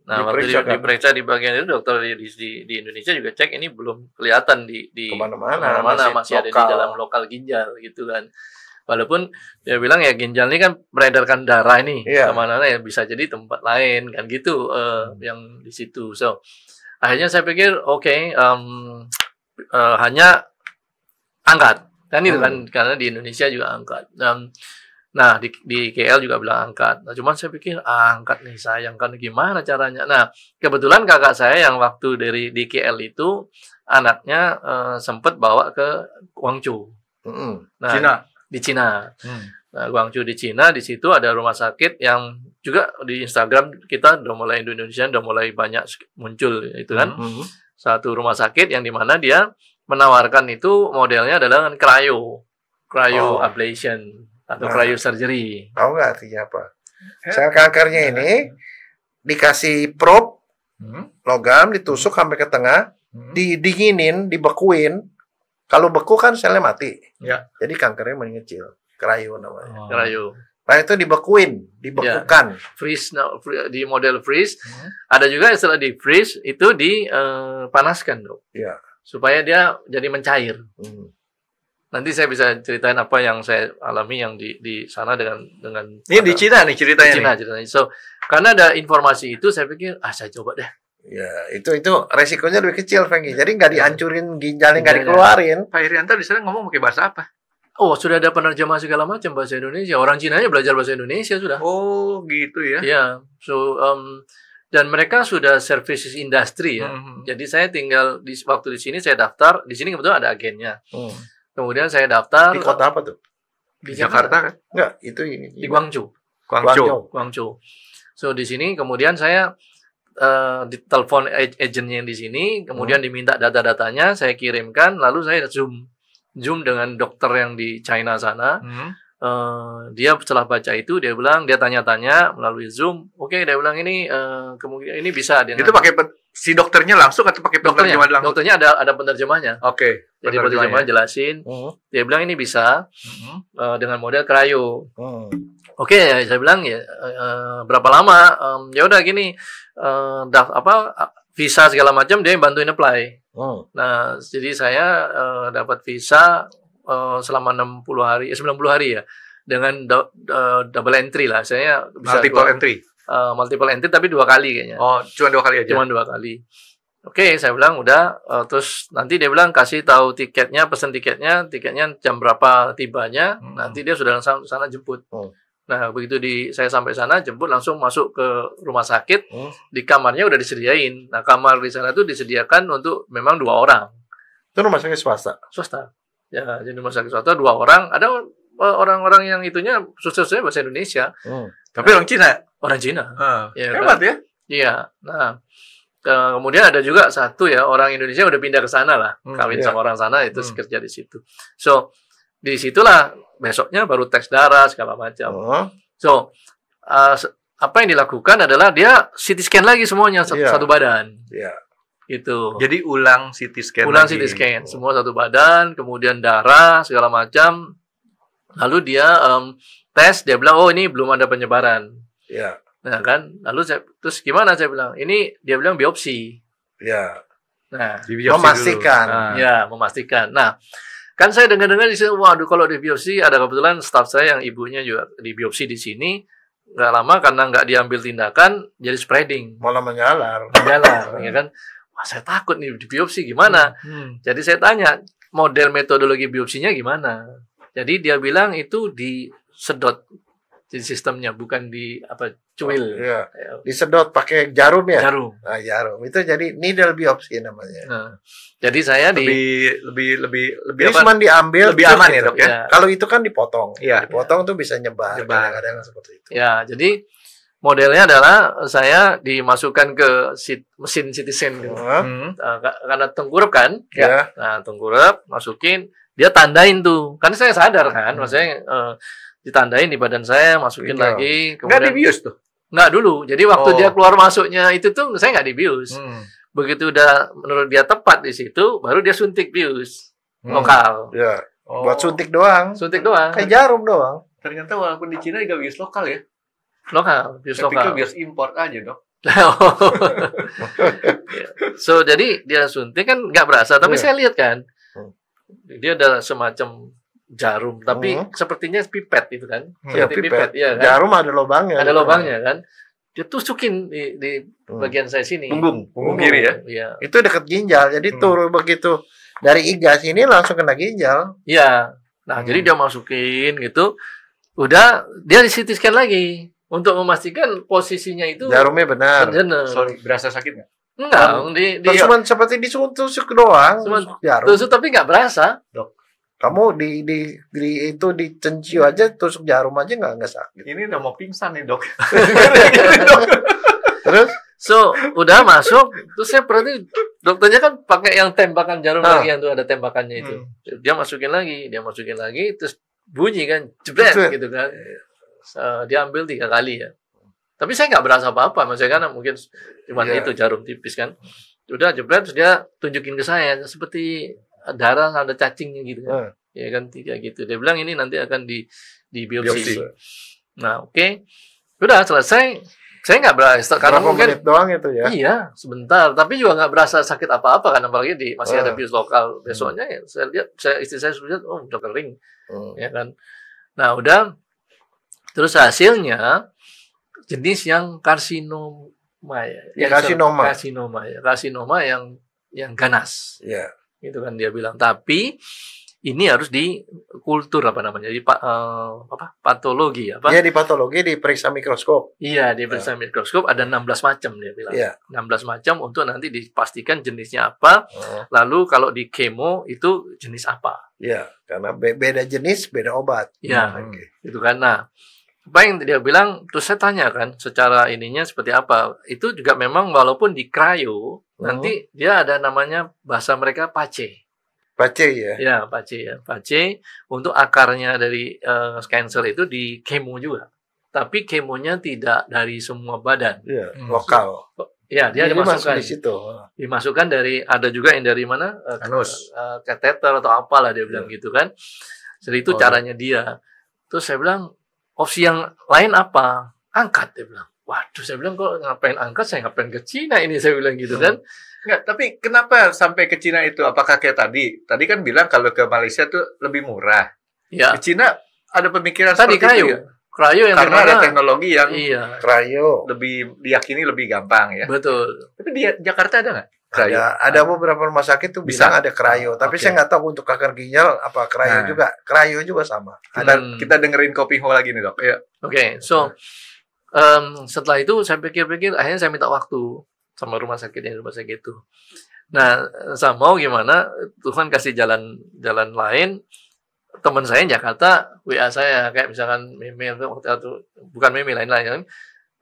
B: Nah, waktu diperiksa di bagian itu, dokter di Indonesia juga cek ini belum kelihatan di
C: kemana-mana,
B: masih ada di dalam lokal ginjal gitu kan. Walaupun dia bilang ya ginjal ini kan beredarkan darah ini kemana-mana ya, bisa jadi tempat lain kan gitu yang di situ. So akhirnya saya pikir hanya angkat kan itu kan, karena di Indonesia juga angkat. Nah, di KL juga bilang angkat. Nah, cuman saya pikir angkat nih sayang kan, gimana caranya. Nah, kebetulan kakak saya yang waktu di KL itu anaknya sempat bawa ke Guangzhou. Nah, di Cina. Nah, Guangzhou di Cina, di situ ada rumah sakit yang juga di Instagram kita udah mulai Indonesia udah mulai banyak muncul itu kan. Satu rumah sakit yang dimana dia menawarkan itu modelnya adalah dengan cryo ablation atau cryosurgery.
C: Tahu nggak artinya apa? Sel kankernya ini dikasih probe logam, ditusuk sampai ke tengah, didinginin, dibekuin. Kalau beku kan selnya mati.
D: Ya.
C: Jadi kankernya mengecil. Cryo namanya.
B: Cryo.
C: Nah itu dibekukan.
B: Freeze, di model freeze. Ada juga setelah di freeze itu dipanaskan, Dok.
C: Ya. Supaya
B: dia jadi mencair. Nanti saya bisa ceritain apa yang saya alami yang di sana dengan
D: ini di Cina nih ceritanya.
B: Ceritanya. So, karena ada informasi itu saya pikir saya coba deh.
C: Ya, itu resikonya lebih kecil, Franky. Jadi nggak dihancurin ginjalnya, nggak dikeluarin.
D: Pak Irianto di sana ngomong pakai bahasa apa?
B: Oh, sudah ada penerjemah segala macam bahasa Indonesia. Orang Cinanya belajar bahasa Indonesia sudah.
D: Oh, gitu ya.
B: Iya. So, dan mereka sudah services industry ya. Jadi saya tinggal waktu di sini saya daftar. Di sini kebetulan ada agennya. Kemudian saya daftar.
C: Di kota apa tuh?
D: Di Jakarta kan?
C: Enggak, itu ini.
B: Di Guangzhou. So di sini kemudian saya ditelepon agennya yang di sini, kemudian diminta data-datanya, saya kirimkan, lalu saya zoom dengan dokter yang di China sana. Dia setelah baca itu dia bilang, dia tanya-tanya melalui Zoom. Oke, dia bilang ini kemungkinan ini bisa.
D: Itu pakai si dokternya langsung atau pakai penerjemah langsung?
B: Dokternya ada penerjemahnya.
D: Oke.
B: Jadi penerjemah jelasin. Dia bilang ini bisa dengan model cryo. Oke, saya bilang ya berapa lama? Ya udah gini, visa segala macam dia bantuin apply. Nah, jadi saya dapat visa selama 60 hari, 90 hari ya, dengan double entry lah. Saya bisa multiple entry tapi 2 kali kayaknya.
D: Oh, cuma 2 kali aja.
B: Cuma 2 kali. Oke, saya bilang udah. Terus nanti dia bilang kasih tahu tiketnya, pesan tiketnya jam berapa tibanya. Nanti dia sudah langsung sana jemput. Nah, begitu saya sampai sana, jemput langsung masuk ke rumah sakit. Di kamarnya udah disediain. Nah, kamar di sana tuh disediakan untuk memang 2 orang.
C: Itu rumah sakit swasta?
B: Swasta. Ya, jadi rumah sakit swasta 2 orang. Ada orang-orang yang itunya susternya bahasa Indonesia.
D: Tapi orang Cina?
B: Orang Cina.
D: Ya, hebat ya?
B: Iya. Nah, kemudian ada juga satu ya, orang Indonesia udah pindah ke sana lah. Kawin sama orang sana, itu kerja di situ. So, di situlah besoknya baru tes darah segala macam. So, apa yang dilakukan adalah dia CT scan lagi semuanya satu badan. Itu.
D: Jadi ulang CT scan.
B: CT scan semua satu badan, kemudian darah segala macam. Lalu dia tes, dia bilang oh ini belum ada penyebaran. Nah kan, lalu terus gimana saya bilang? Ini dia bilang biopsi. Nah,
C: memastikan.
B: Memastikan. Nah, kan saya dengar-dengar di sini, waduh kalau di biopsi ada kebetulan staf saya yang ibunya juga di biopsi di sini, nggak lama karena nggak diambil tindakan jadi spreading,
C: malah menjalar,
B: ya kan? Wah, saya takut nih di biopsi gimana? Jadi saya tanya model metodologi biopsinya gimana? Jadi dia bilang itu disedot di sistemnya, bukan di cuil.
C: Disedot pakai jarum ya?
B: Jarum.
C: Nah, jarum. Itu jadi needle biopsi namanya.
B: Jadi saya
C: lebih cuma diambil
D: lebih aman ya, Dok ya.
C: Kalau itu kan dipotong.
D: Iya.
C: Dipotong tuh bisa nyebar. Kadang-kadang seperti itu.
B: Ya, jadi modelnya adalah saya dimasukkan ke mesin CT scan gitu. Karena tengkurap kan? Nah, tengkurap, masukin, dia tandain tuh. Karena saya sadar kan, maksudnya ditandain di badan saya, masukin lagi.
D: Nggak dibius tuh?
B: Nggak dulu. Jadi waktu dia keluar masuknya itu tuh saya nggak dibius. Begitu udah menurut dia tepat di situ, baru dia suntik bius lokal.
C: Buat suntik doang.
B: Suntik doang.
C: Kayak jarum doang.
D: Ternyata walaupun di Cina juga bius lokal ya?
B: Lokal, bius lokal.
D: Saya pikir bius import aja, Dok.
B: So, jadi dia suntik kan nggak berasa, tapi saya lihat kan, dia ada semacam jarum, tapi sepertinya pipet itu kan.
C: Pipet.
B: Ya, kan?
C: Jarum ada lubangnya.
B: Ada lubangnya kan. Dia tusukin di bagian saya sini.
D: Punggung kiri ya.
B: Iya.
C: Itu dekat ginjal. Jadi turun begitu dari iga sini langsung kena ginjal.
B: Iya. Nah, jadi dia masukin gitu. Udah dia di CT scan lagi untuk memastikan posisinya itu
C: jarumnya benar.
D: Sorry, berasa sakit nggak?
B: Enggak,
C: cuma seperti ditusuk doang.
B: Tusuk tapi nggak berasa.
D: Dok.
C: Kamu itu dicenciu aja, tusuk jarum aja nggak sakit.
D: Ini udah mau pingsan nih, Dok.
C: Terus,
B: so udah masuk, terus saya perhati dokternya kan pakai yang tembakan jarum lagi, yang tuh ada tembakannya itu. Dia masukin lagi, terus bunyi kan, jebret gitu kan. Dia ambil 3 kali ya. Tapi saya nggak berasa apa-apa, maksudnya kan mungkin cuma itu jarum tipis kan. Udah jebret, terus dia tunjukin ke saya seperti darah ada cacingnya gitu kan. Ya kan 3 gitu. Dia bilang ini nanti akan di biopsi. Nah, oke. Udah selesai. Saya nggak berasa karena mungkin
C: menit doang itu ya.
B: Iya, sebentar. Tapi juga nggak berasa sakit apa-apa kan, apalagi masih ada bius lokal. Besoknya ya, saya lihat istri saya sudah lihat, udah kering. Ya kan. Nah, udah. Terus hasilnya jenis yang karsinoma ya. Karsinoma yang ganas.
C: Iya.
B: Gitu kan dia bilang. Tapi ini harus di kultur di patologi apa?
C: Iya, di patologi diperiksa mikroskop.
B: Iya, diperiksa mikroskop ada 16 macam dia bilang. 16 macam untuk nanti dipastikan jenisnya apa. Lalu kalau di kemo itu jenis apa?
C: Iya, karena beda jenis, beda obat.
B: Iya. Gitu kan. Nah, apa yang dia bilang, terus saya tanya kan secara ininya seperti apa. Itu juga memang walaupun di cryo nanti dia ada namanya bahasa mereka pace.
C: Pace ya?
B: Ya, pace ya. Pace untuk akarnya dari cancer itu di kemo juga. Tapi kemonya tidak dari semua badan.
C: Iya, lokal.
B: Ya, dia dimasukkan
C: di situ.
B: Dimasukkan dari, ada juga yang dari mana?
D: Anus.
B: Kateter atau apalah dia bilang gitu kan. Jadi itu caranya dia. Terus saya bilang, opsi yang lain apa? Angkat, dia bilang. Waduh, saya bilang kok ngapain angkat, saya ngapain ke Cina ini, saya bilang gitu kan.
D: Enggak, tapi kenapa sampai ke Cina itu? Apakah kayak tadi? Tadi kan bilang kalau ke Malaysia tuh lebih murah.
B: Ya,
D: Ke Cina ada pemikiran
B: tadi
D: seperti itu ya?
B: cryo yang
D: Karena ada
B: dimana-
D: teknologi yang
B: Iya,
C: Cryo.
D: lebih diyakini lebih gampang ya.
B: betul.
D: Tapi di Jakarta ada nggak? Cryo?
C: Ada beberapa rumah sakit tuh
D: Bisa.
C: bilang ada cryo, tapi
D: Oke.
C: saya nggak tahu untuk kanker ginjal apa cryo
D: Nah.
C: juga. Cryo juga sama.
D: Kita dengerin Kopi Ho lagi nih dok. Ya.
B: Oke, so setelah itu saya pikir-pikir, akhirnya saya minta waktu sama rumah sakit itu. Nah, saya mau gimana? Tuhan kasih jalan lain. Teman saya yang Jakarta WA saya kayak misalkan Meme atau bukan Meme lain-lain.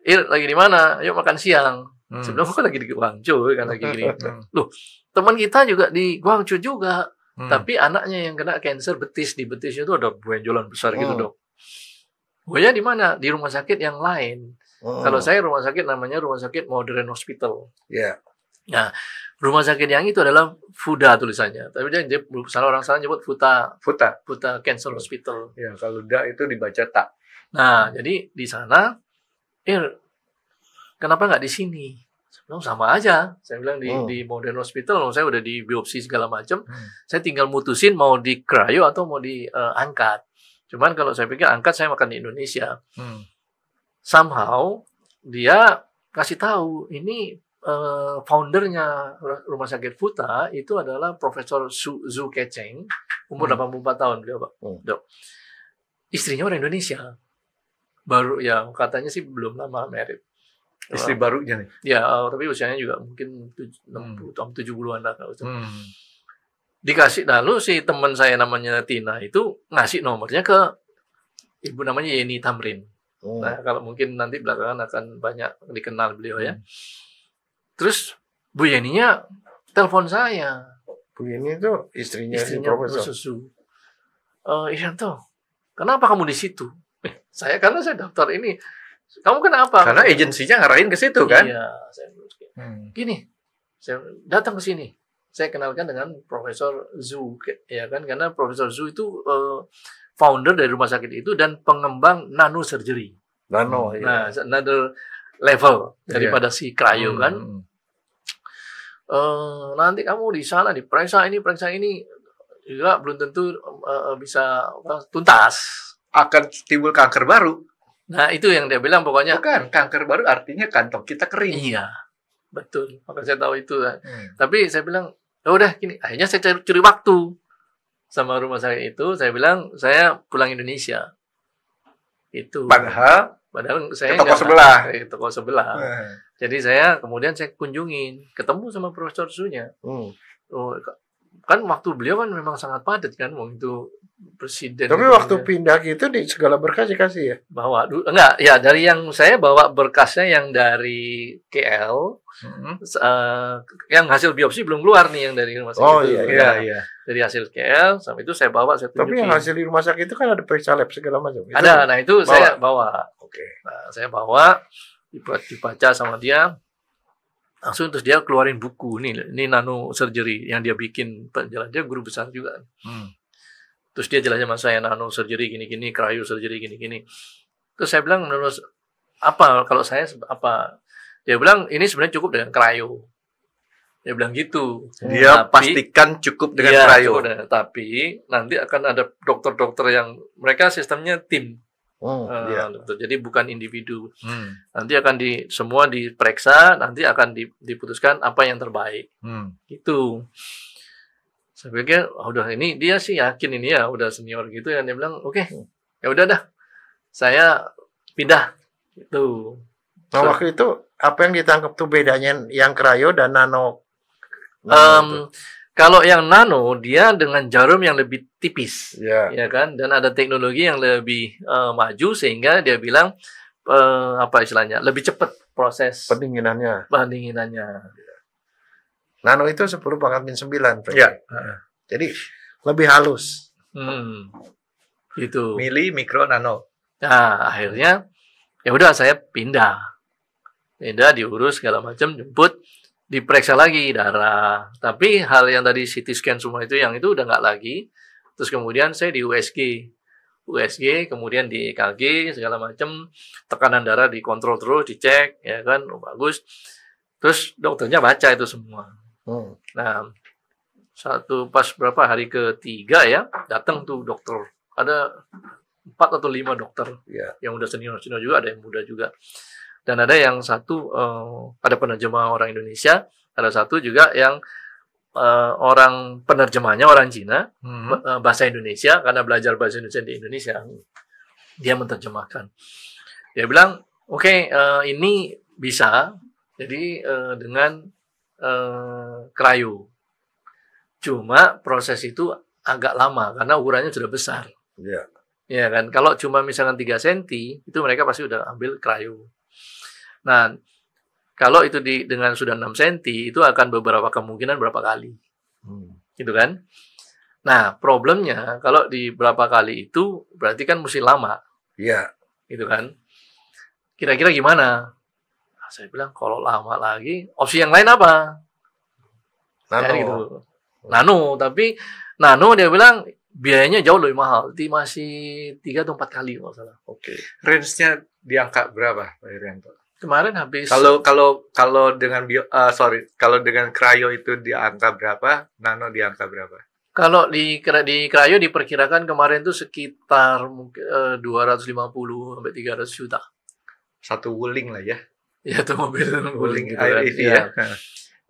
B: Lagi di mana? Ayo makan siang. Sebelum kan lagi di Guangzhou kan lagi gini. Loh, teman kita juga di Guangzhou juga. Tapi anaknya yang kena cancer betis, di betisnya itu ada benjolan besar gitu, Dok. Gue di mana? Di rumah sakit yang lain. Kalau saya rumah sakit namanya Rumah Sakit Modern Hospital.
C: Ya.
B: Nah, rumah sakit yang itu adalah FUDA tulisannya. Tapi dia salah orang salah nyebut FUTA Cancer Hospital.
D: Ya, kalau da itu dibaca tak.
B: Nah, jadi di sana, kenapa nggak di sini? Saya bilang sama aja. Saya bilang di Modern Hospital, saya udah di biopsi segala macam. Saya tinggal mutusin mau di cryo atau mau diangkat. Cuman kalau saya pikir angkat, saya makan di Indonesia. Somehow dia kasih tahu ini foundernya rumah sakit FUTA itu adalah Profesor Zhu Kecheng, umur 84 tahun beliau, Pak. Dok. Istrinya orang Indonesia. Baru ya katanya sih belum lama married.
D: Istri barunya nih.
B: Ya, tapi usianya juga mungkin 70-an lah. Dikasih, lalu si teman saya namanya Tina itu ngasih nomornya ke ibu namanya Yeni Tamrin. Nah, kalau mungkin nanti belakangan akan banyak dikenal beliau ya. Terus Bu Yeninya telepon saya.
C: Bu Yeni itu istrinya
B: Profesor Zhu. Isyanto, kenapa kamu di situ? Karena saya daftar ini. Kamu kenapa?
D: Karena agensinya ngarahin ke situ kan?
B: Iya, saya gini. Saya datang ke sini. Saya kenalkan dengan Profesor Zhu, ya kan? Karena Profesor Zhu itu founder dari rumah sakit itu dan pengembang nanosurgery.
C: Nano,
B: Nah, another level daripada si cryo kan. Nanti kamu di sana diperiksa ini juga belum tentu bisa tuntas.
D: Akan timbul kanker baru.
B: Nah, itu yang dia bilang pokoknya.
D: Bukan, kanker baru artinya kantong kita kering.
B: Iya, betul. Maka saya tahu itu. Tapi saya bilang, ya udah gini. Akhirnya saya curi waktu sama rumah sakit itu. Saya bilang, saya pulang Indonesia. Itu. Padahal saya ke toko sebelah. Jadi kemudian saya kunjungin, ketemu sama Profesor Zhu-nya. Kan waktu beliau kan memang sangat padat kan, waktu itu presiden.
C: Tapi waktu pindah gitu di segala berkas dikasih ya?
B: Bawa dulu, enggak, ya dari yang saya bawa berkasnya yang dari KL, yang hasil biopsi belum keluar nih yang dari rumah sakit itu.
D: Iya.
B: Dari hasil KL, sampai itu saya bawa, saya tunjukin.
C: Tapi yang hasil di rumah sakit itu kan ada periksa lab segala macam.
B: Ada, nah itu bawa. Saya bawa.
C: Oke.
B: Nah, saya bawa, dibaca sama dia, langsung terus dia keluarin buku ini nano surgery yang dia bikin, penjelasan dia guru besar juga. Terus dia jelasnya sama saya nano surgery gini-gini, cryo surgery gini-gini. Terus saya bilang menurut apa kalau saya apa? Dia bilang ini sebenarnya cukup dengan cryo. Dia bilang gitu.
D: Dia pastikan cukup dengan cryo.
B: Tapi nanti akan ada dokter-dokter yang mereka sistemnya tim. Jadi bukan individu. Nanti akan semua diperiksa, nanti akan diputuskan apa yang terbaik. Gitu. Saya pikir, udah ini dia sih yakin ini ya, udah senior gitu ya. Dia bilang, oke, ya udah dah, saya pindah. Gitu.
C: Nah, waktu itu apa yang ditangkap tuh bedanya yang cryo dan nano?
B: Kalau yang nano dia dengan jarum yang lebih tipis,
C: ya
B: kan, dan ada teknologi yang lebih maju sehingga dia bilang apa istilahnya lebih cepat proses pendinginannya.
C: Nano itu 10⁻⁹.
D: Ya.
C: Jadi lebih halus.
B: Gitu.
D: Mili, mikro, nano.
B: Nah, akhirnya ya udah saya pindah, diurus segala macam, jemput. Diperiksa lagi darah, tapi hal yang tadi CT scan semua itu yang itu udah nggak lagi. Terus kemudian saya di USG USG, kemudian di EKG segala macam, tekanan darah dikontrol terus, dicek, ya kan, bagus. Terus dokternya baca itu semua. Nah, pas berapa hari ketiga ya, datang tuh dokter. Ada 4 atau 5 dokter yang udah senior juga, ada yang muda juga. Dan ada yang satu, ada penerjemah orang Indonesia, ada satu juga yang orang penerjemahnya orang Cina, bahasa Indonesia, karena belajar bahasa Indonesia di Indonesia, dia menerjemahkan. Dia bilang, oke, ini bisa, jadi dengan cryo. Cuma proses itu agak lama, karena ukurannya sudah besar. Ya kan, kalau cuma misalkan 3 cm, itu mereka pasti udah ambil cryo. Nah, kalau itu dengan sudah 6 cm, itu akan beberapa kemungkinan berapa kali. Gitu kan? Nah, problemnya kalau di berapa kali itu berarti kan mesti lama. Gitu kan? Kira-kira gimana? Nah, saya bilang kalau lama lagi, opsi yang lain apa?
C: Nano.
B: Gitu. Nano, tapi nano dia bilang biayanya jauh lebih mahal. Masih 3 atau 4 kali kalau salah.
D: Range-nya di angka berapa, Pak Irianto?
B: Kemarin habis
D: Kalau dengan kalau dengan cryo itu di angka berapa, nano di angka berapa?
B: kalau di cryo diperkirakan kemarin itu sekitar 250 sampai 300 juta.
D: Satu wuling lah ya.
B: Ya, itu mobil
D: Wuling
B: gitu kan.
D: IV ya.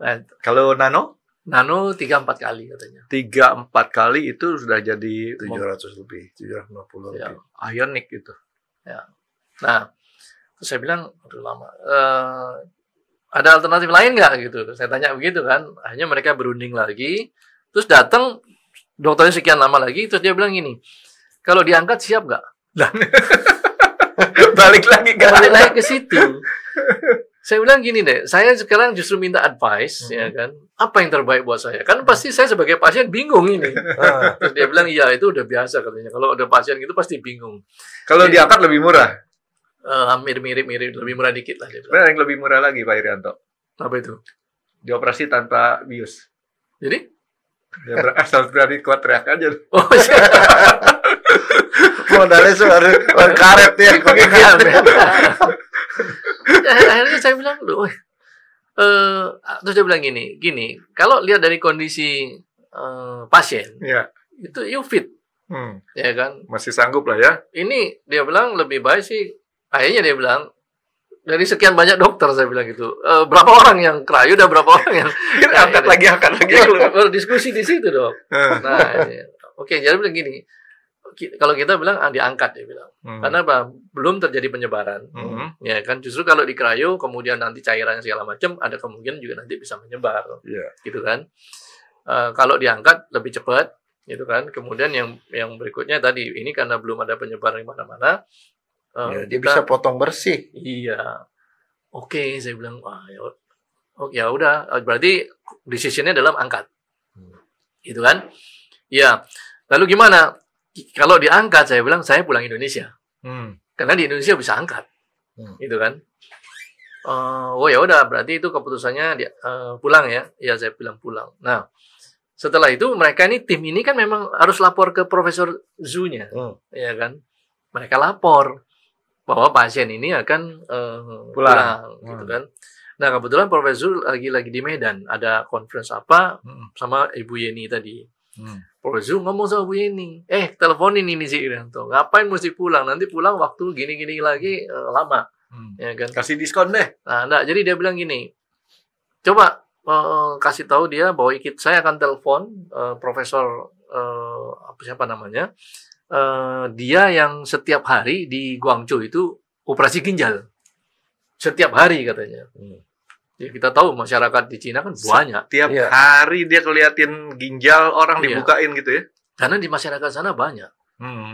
B: Nah,
D: Kalau nano?
B: nano 3-4 kali katanya.
D: 3-4 kali itu sudah jadi
C: 700 lebih, 750
B: Ya.
C: lebih.
D: ionic gitu.
B: Nah, terus saya bilang, aduh lama. Ada alternatif lain nggak gitu? Saya tanya begitu kan. Akhirnya mereka berunding lagi. Terus datang dokternya sekian lama lagi. Terus dia bilang gini, kalau diangkat siap nggak?
D: Balik lagi
B: ke situ. Saya bilang gini deh, saya sekarang justru minta advice, ya kan? Apa yang terbaik buat saya? Kan pasti saya sebagai pasien bingung ini. Terus dia bilang, iya itu udah biasa katanya. Kalau ada pasien gitu pasti bingung.
D: Kalau diangkat lebih murah.
B: Hampir mirip-mirip, lebih murah dikit lah dia bilang.
D: Sebenarnya yang lebih murah lagi, Pak Irianto.
B: Apa itu?
D: Dioperasi tanpa bius.
B: Jadi?
D: Ya asal berani kuat teriak aja.
B: Oh, iya.
C: Modalnya suara karet ya.
B: Akhirnya saya bilang, loh, terus dia bilang gini, kalau lihat dari kondisi pasien, itu you fit, ya kan?
D: Masih sanggup lah ya.
B: Ini dia bilang lebih baik sih, akhirnya dia bilang, dari sekian banyak dokter saya bilang gitu, berapa orang yang cryo dan berapa orang yang
D: angkat lagi.
B: berdiskusi di situ dong. Nah, oke, jadi bilang gini, kalau kita bilang diangkat dia bilang, karena apa? Belum terjadi penyebaran, ya kan? Justru kalau di cryo kemudian nanti cairannya segala macam, ada kemungkinan juga nanti bisa menyebar, gitu kan? Kalau diangkat lebih cepat, gitu kan? Kemudian yang berikutnya tadi ini karena belum ada penyebaran di mana-mana.
C: Dia bisa potong bersih.
B: Iya. Oke, saya bilang, wah ya udah, berarti decision-nya dalam angkat. Gitu kan? Iya. Lalu gimana? Kalau diangkat, saya bilang saya pulang Indonesia. Karena di Indonesia bisa angkat. Gitu kan? Oh ya udah, berarti itu keputusannya dia pulang ya. Ya saya bilang pulang. Nah, setelah itu mereka tim ini kan memang harus lapor ke Profesor Zhu-nya. Ya kan? Mereka lapor bahwa pasien ini akan pulang gitu kan. Nah, kebetulan Profesor lagi di Medan, ada conference apa sama Ibu Yeni tadi. Profesor ngomong sama Bu Yeni, teleponin ini si Irianto, ngapain mesti pulang? Nanti pulang waktu gini-gini lagi lama. Ya kan?
D: Kasih diskon deh.
B: Nah, enggak, jadi dia bilang gini, coba kasih tahu dia bahwa saya akan telepon Profesor siapa namanya, dia yang setiap hari di Guangzhou itu operasi ginjal. Setiap hari katanya. Ya, kita tahu masyarakat di Cina kan banyak.
D: Tiap hari dia keliatin ginjal orang dibukain gitu ya.
B: Karena di masyarakat sana banyak.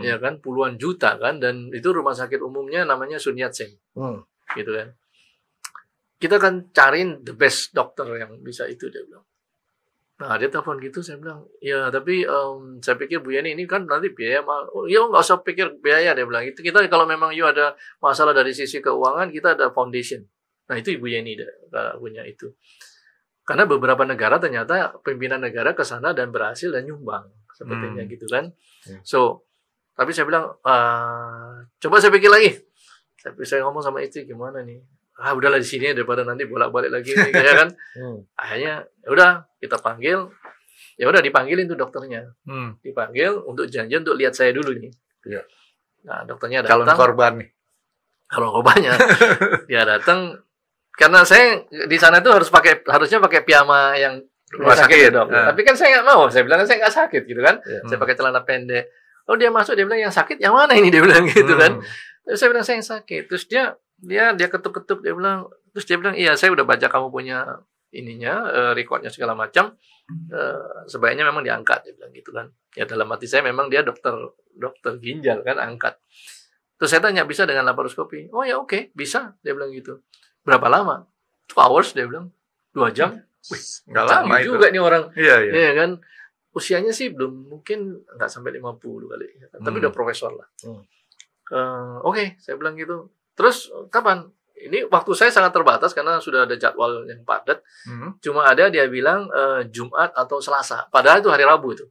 B: Ya kan, puluhan juta kan, dan itu rumah sakit umumnya namanya Sun Yat-sen. Gitu kan. Kita kan cariin the best dokter yang bisa itu, dia bilang. Nah, dia telepon gitu, saya bilang, ya tapi saya pikir Bu Yeni ini kan nanti biaya mahal. Oh, ya nggak usah pikir biaya, dia bilang. Itu kita kalau memang ada masalah dari sisi keuangan, kita ada foundation. Nah, itu Ibu Yeni punya itu. Karena beberapa negara ternyata pimpinan negara ke sana dan berhasil dan nyumbang. Sepertinya gitu kan. So, Tapi saya bilang, coba saya pikir lagi. Tapi saya ngomong sama istri, gimana nih? Udahlah di sini daripada nanti bolak-balik lagi nih, kayak kan. Akhirnya, ya udah kita panggil. Ya udah dipanggilin tuh dokternya. Dipanggil untuk janjian untuk lihat saya dulu nih.
C: Iya.
B: Nah, dokternya datang.
D: Calon korban nih.
B: Kalau korbannya dia datang karena saya di sana tuh harusnya pakai piyama yang rumah sakit, dok. Tapi kan saya nggak mau. Saya bilang saya nggak sakit gitu kan. Saya pakai celana pendek. Lalu dia masuk, dia bilang yang sakit yang mana ini, dia bilang gitu kan. Terus saya bilang saya yang sakit. Terus dia ketuk-ketuk, dia bilang, iya saya udah baca kamu punya ininya, recordnya segala macam. Sebaiknya memang diangkat, dia bilang gitu kan. Ya dalam hati saya memang dia dokter ginjal kan, angkat. Terus saya tanya, bisa dengan laparoskopi? Oh ya oke, bisa, dia bilang gitu. Berapa lama? 2 hours, dia bilang. 2 jam. Wih,
D: nggak lama itu.
B: juga nih orang.
D: Iya
B: kan. Usianya sih belum, mungkin nggak sampai 50 kali. Tapi udah profesor lah. Oke, saya bilang gitu. Terus kapan? Ini waktu saya sangat terbatas karena sudah ada jadwal yang padat. Cuma dia bilang Jumat atau Selasa. Padahal itu hari Rabu itu.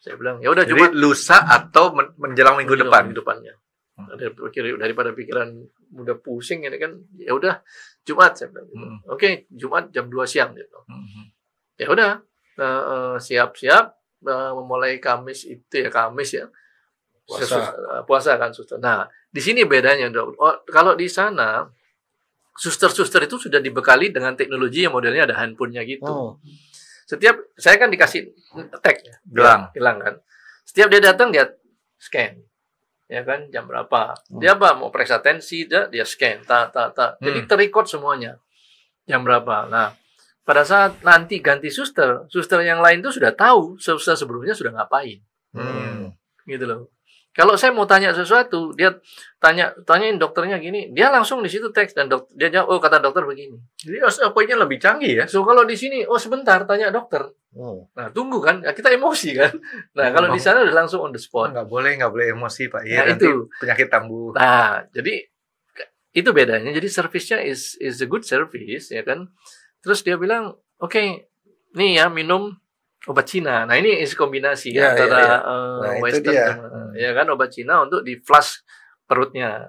B: Saya bilang, ya udah
D: Jadi
B: Jumat.
D: lusa atau menjelang minggu
B: depannya. Daripada pikiran udah pusing ini kan, ya udah Jumat, saya bilang gitu. Oke, Jumat jam 2 siang gitu. Ya udah, siap-siap memulai Kamis itu ya, Kamis ya. Puasa kan suster. Nah, di sini bedanya, Dok. Kalau di sana suster-suster itu sudah dibekali dengan teknologi yang modelnya ada handphonenya gitu. Setiap saya kan dikasih tag ya, gelang kan. Setiap dia datang dia scan. Ya kan, jam berapa? Dia mau periksa tensi, dia scan, Jadi terrecord semuanya. Jam berapa? Nah, pada saat nanti ganti suster yang lain tuh sudah tahu suster sebelumnya sudah ngapain. Gitu loh. Kalau saya mau tanya sesuatu, dia tanyain dokternya gini, dia langsung di situ teks dan dia jawab, kata dokter begini.
D: Jadi SOP-nya lebih canggih ya.
B: So kalau di sini, sebentar tanya dokter. Nah, tunggu kan, kita emosi kan. Nah, kalau di sana udah langsung on the spot.
D: Nggak boleh emosi, Pak. Iya,
B: nah, itu
D: penyakit kambuh.
B: Nah, jadi itu bedanya. Jadi service-nya is a good service, ya kan. Terus dia bilang, oke, nih ya minum obat Cina. Nah, ini is kombinasi antara Western sama, ya kan, obat Cina untuk di flush perutnya.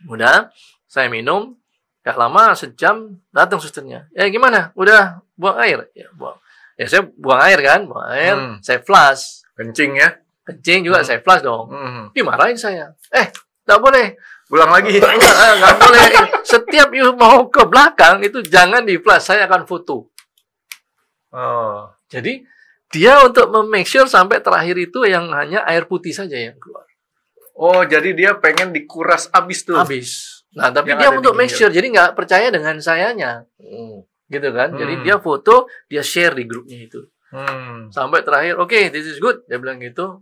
B: Udah, saya minum, gak lama sejam datang susternya. Ya gimana? Udah buang air? Ya buang. Ya saya buang air kan, saya flush.
D: Kencing ya?
B: Kencing juga saya flush dong. Dimarahin saya. Gak boleh.
D: Ulang lagi.
B: Nggak boleh. Setiap mau ke belakang itu jangan di flash. Saya akan foto. Jadi dia untuk make sure sampai terakhir itu yang hanya air putih saja yang keluar.
D: Jadi dia pengen dikuras abis tuh.
B: Habis. Nah, tapi dia untuk make sure. Jadi nggak percaya dengan sayanya. Gitu kan. Jadi dia foto, dia share di grupnya itu. Sampai terakhir, oke, this is good. Dia bilang gitu.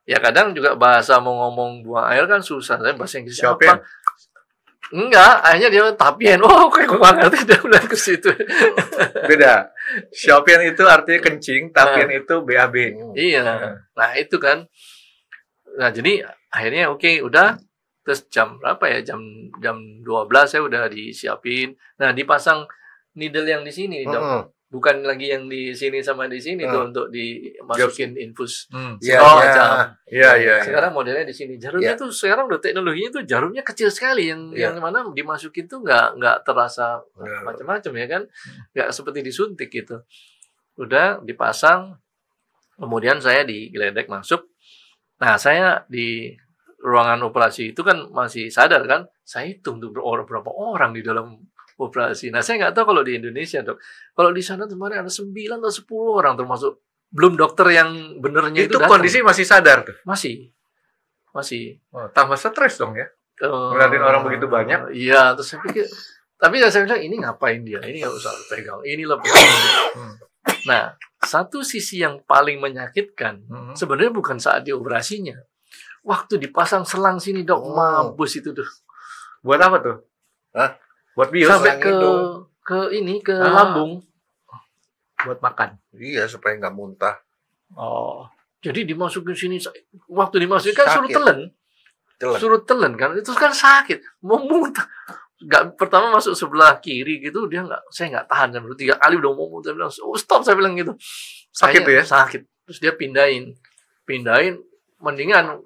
B: Ya kadang juga bahasa mau ngomong buang air kan susah. Saya bahasa Inggris apa? Enggak, akhirnya dia tapien. Oke, gue gak ngerti, dia udah ke situ.
D: Beda. Siapien itu artinya kencing, tapien itu BAB.
B: Iya. Nah, itu kan. Nah, jadi akhirnya oke, udah. Terus jam berapa ya? Jam 12 saya udah disiapin. Nah, dipasang needle yang di sini, Dok. Bukan lagi yang di sini sama di sini tuh untuk dimasukin infus. Sekarang modelnya di sini. Jarumnya tuh sekarang udah teknologinya tuh jarumnya kecil sekali yang mana dimasukin tuh nggak terasa macam-macam ya kan. Nggak seperti disuntik gitu. Udah dipasang. Kemudian saya digeledek masuk. Nah, saya di ruangan operasi itu kan masih sadar kan. Saya hitung tuh berapa orang di dalam operasi. Nah, saya nggak tahu kalau di Indonesia, Dok. Kalau di sana kemarin ada 9 atau 10 orang, termasuk belum dokter yang benernya itu datang.
D: Kondisi masih sadar tuh?
B: Masih.
D: Tambah stres dong ya? Ngeliatin orang begitu banyak?
B: Iya, terus saya pikir, tapi saya bilang, ini ngapain dia? Ini nggak usah pegang. Inilah Nah, satu sisi yang paling menyakitkan, sebenarnya bukan saat di operasinya. Waktu dipasang selang sini, Dok, mampus itu, tuh.
D: Buat apa tuh? Buat bius
B: sampai ke lambung
C: buat makan. Iya, supaya nggak muntah.
B: Jadi dimasukin sini, waktu dimasukin kan suruh telan kan, itu kan sakit, mau muntah. Pertama masuk sebelah kiri gitu, saya nggak tahan, kan 3 kali udah mau muntah, bilang stop, saya bilang gitu.
D: Sakit tuh ya?
B: Sakit. Terus dia pindahin pindahin, mendingan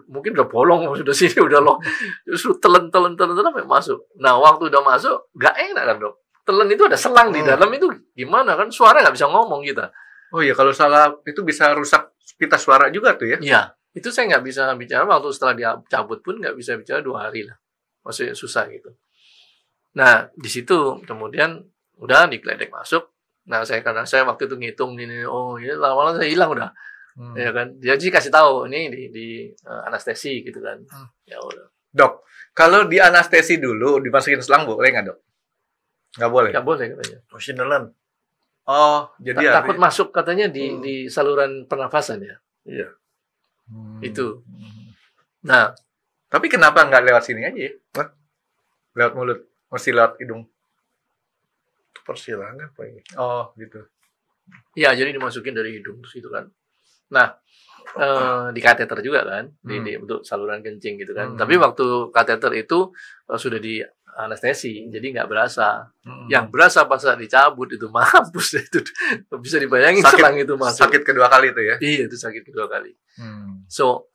B: mungkin udah bolong, sudah sini udah loh, justru telan sampai masuk. Nah waktu udah masuk nggak enak kan dok, telan itu ada selang di dalam itu gimana kan, suara nggak bisa ngomong kita.
D: Oh iya, kalau salah itu bisa rusak pita suara juga tuh ya?
B: Iya, itu saya nggak bisa bicara waktu setelah dia cabut pun nggak bisa bicara 2 hari lah, maksudnya susah gitu. Nah di situ kemudian udah digledek masuk. Nah karena saya waktu itu ngitung ini, oh ya lama-lama saya hilang udah. Ya kan, jadi kasih tahu ini di anestesi gitu kan. Ya udah.
D: Dok, kalau di anestesi dulu dimasukin selang boleh nggak dok? Nggak boleh.
B: Nggak boleh katanya.
C: Sinelan.
D: Oh, jadi
B: takut masuk katanya di saluran pernafasan ya. Iya. Itu. Nah,
D: tapi kenapa nggak lewat sini aja ya? Lewat mulut, mesti lewat hidung.
C: Persilangan apa ini?
D: Oh, gitu.
B: Ya, jadi dimasukin dari hidung terus gitu kan. Nah, di kateter juga kan, di untuk saluran kencing gitu kan. Tapi waktu kateter itu sudah di anestesi, jadi nggak berasa. Yang berasa pas saat dicabut itu mampus itu, bisa dibayangin selang itu masuk.
D: Sakit kedua kali itu ya?
B: Iya, itu sakit kedua kali. So,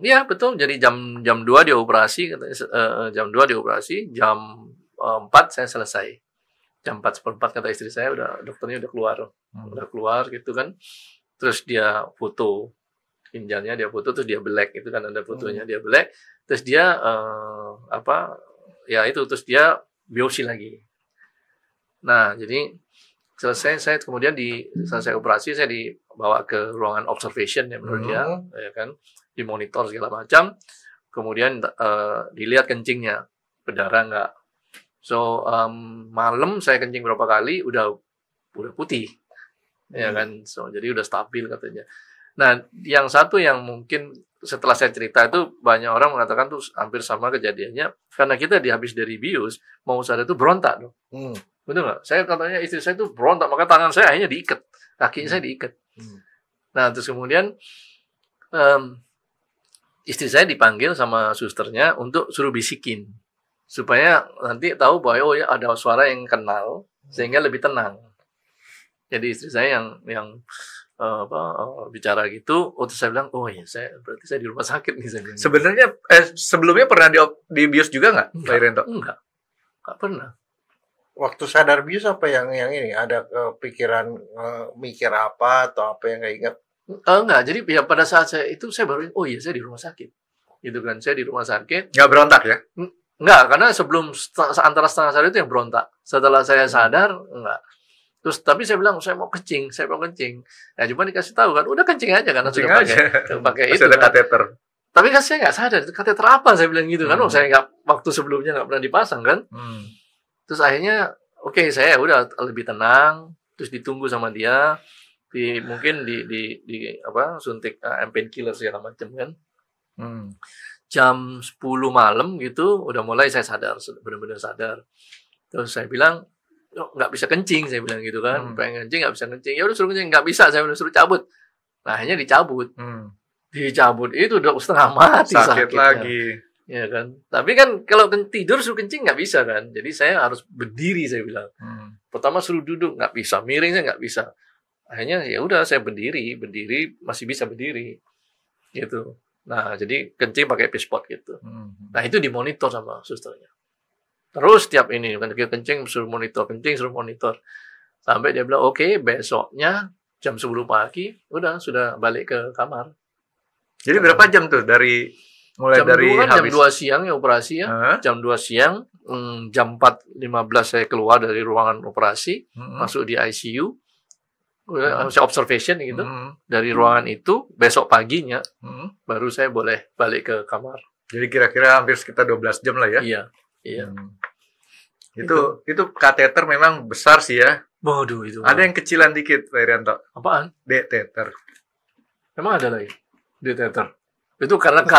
B: ya betul. Jadi jam 2 dia operasi, jam 2 dia operasi, jam 4 saya selesai. Jam 4:04 kata istri saya dokternya udah keluar gitu kan. Terus dia foto ginjalnya, dia foto, terus dia belek itu kan, ada fotonya, dia belek, terus dia terus dia biopsi lagi. Nah jadi selesai kemudian selesai operasi saya dibawa ke ruangan observation ya menurut dia, ya kan, dimonitor segala macam, kemudian dilihat kencingnya berdarah nggak. So malam saya kencing berapa kali udah putih. Ya kan, so jadi udah stabil katanya. Nah, yang satu yang mungkin setelah saya cerita itu banyak orang mengatakan tuh hampir sama kejadiannya karena kita habis dari bius mau sadar itu berontak dong. Betul nggak? Saya katanya istri saya itu berontak, maka tangan saya akhirnya diikat, kakinya saya diikat. Nah, terus kemudian istri saya dipanggil sama susternya untuk suruh bisikin supaya nanti tahu bahwa oh ya ada suara yang kenal sehingga lebih tenang. Jadi istri saya yang bicara gitu, terus saya bilang, oh ya berarti saya di rumah sakit nih saya bilang.
D: Sebenarnya sebelumnya pernah di bius juga nggak, Pak Irianto?
B: Enggak pernah.
C: Waktu sadar bius apa yang ini? Ada pikiran mikir apa atau apa yang nggak ingat?
B: Enggak, jadi ya pada saat saya baru, oh iya saya di rumah sakit, gitu kan, saya di rumah sakit.
D: Nggak berontak ya?
B: Enggak, karena sebelum antara setengah sadar itu yang berontak. Setelah saya sadar, enggak. Terus tapi saya bilang saya mau kencing. Nah, cuma dikasih tahu kan, udah kencing aja karena sudah pakai itu.
D: Ada
B: kan.
D: kateter.
B: Tapi kan saya nggak sadar kateter apa, saya bilang gitu kan. Oh, saya waktu sebelumnya nggak pernah dipasang kan. Terus akhirnya oke, saya udah lebih tenang, terus ditunggu sama dia mungkin di suntik painkiller segala macam kan. Jam 10 malam gitu udah mulai saya sadar, benar-benar sadar. Terus saya bilang nggak bisa kencing, saya bilang gitu kan, pengen kencing nggak bisa kencing, ya udah suruh kencing, nggak bisa, saya bilang suruh cabut. Nah akhirnya dicabut, dicabut itu udah setengah mati
D: sakit
B: sakitnya.
D: lagi,
B: ya kan. Tapi kan kalau tidur suruh kencing nggak bisa kan, jadi saya harus berdiri, saya bilang. Pertama suruh duduk nggak bisa, miring saya nggak bisa. Akhirnya ya udah saya berdiri masih bisa berdiri, gitu. Nah jadi kencing pakai pispot gitu. Nah itu dimonitor sama susternya. Terus tiap ini kan kencing suruh monitor, sampai dia bilang oke, besoknya jam 10 pagi sudah balik ke kamar.
D: Jadi berapa jam tuh mulai dari
B: jam 2 siang ya operasi ya. Jam 2 siang, jam 4.15 saya keluar dari ruangan operasi, masuk di ICU. Saya observation gitu. Dari ruangan itu besok paginya baru saya boleh balik ke kamar.
D: Jadi kira-kira hampir sekitar 12 jam lah ya.
B: Iya.
D: Itu kateter memang besar sih ya.
B: Waduh itu.
D: Ada yang kecilan dikit, Pak Irianto.
B: Apaan?
D: D-teter.
B: Emang ada lagi? D-teter. Itu karena K.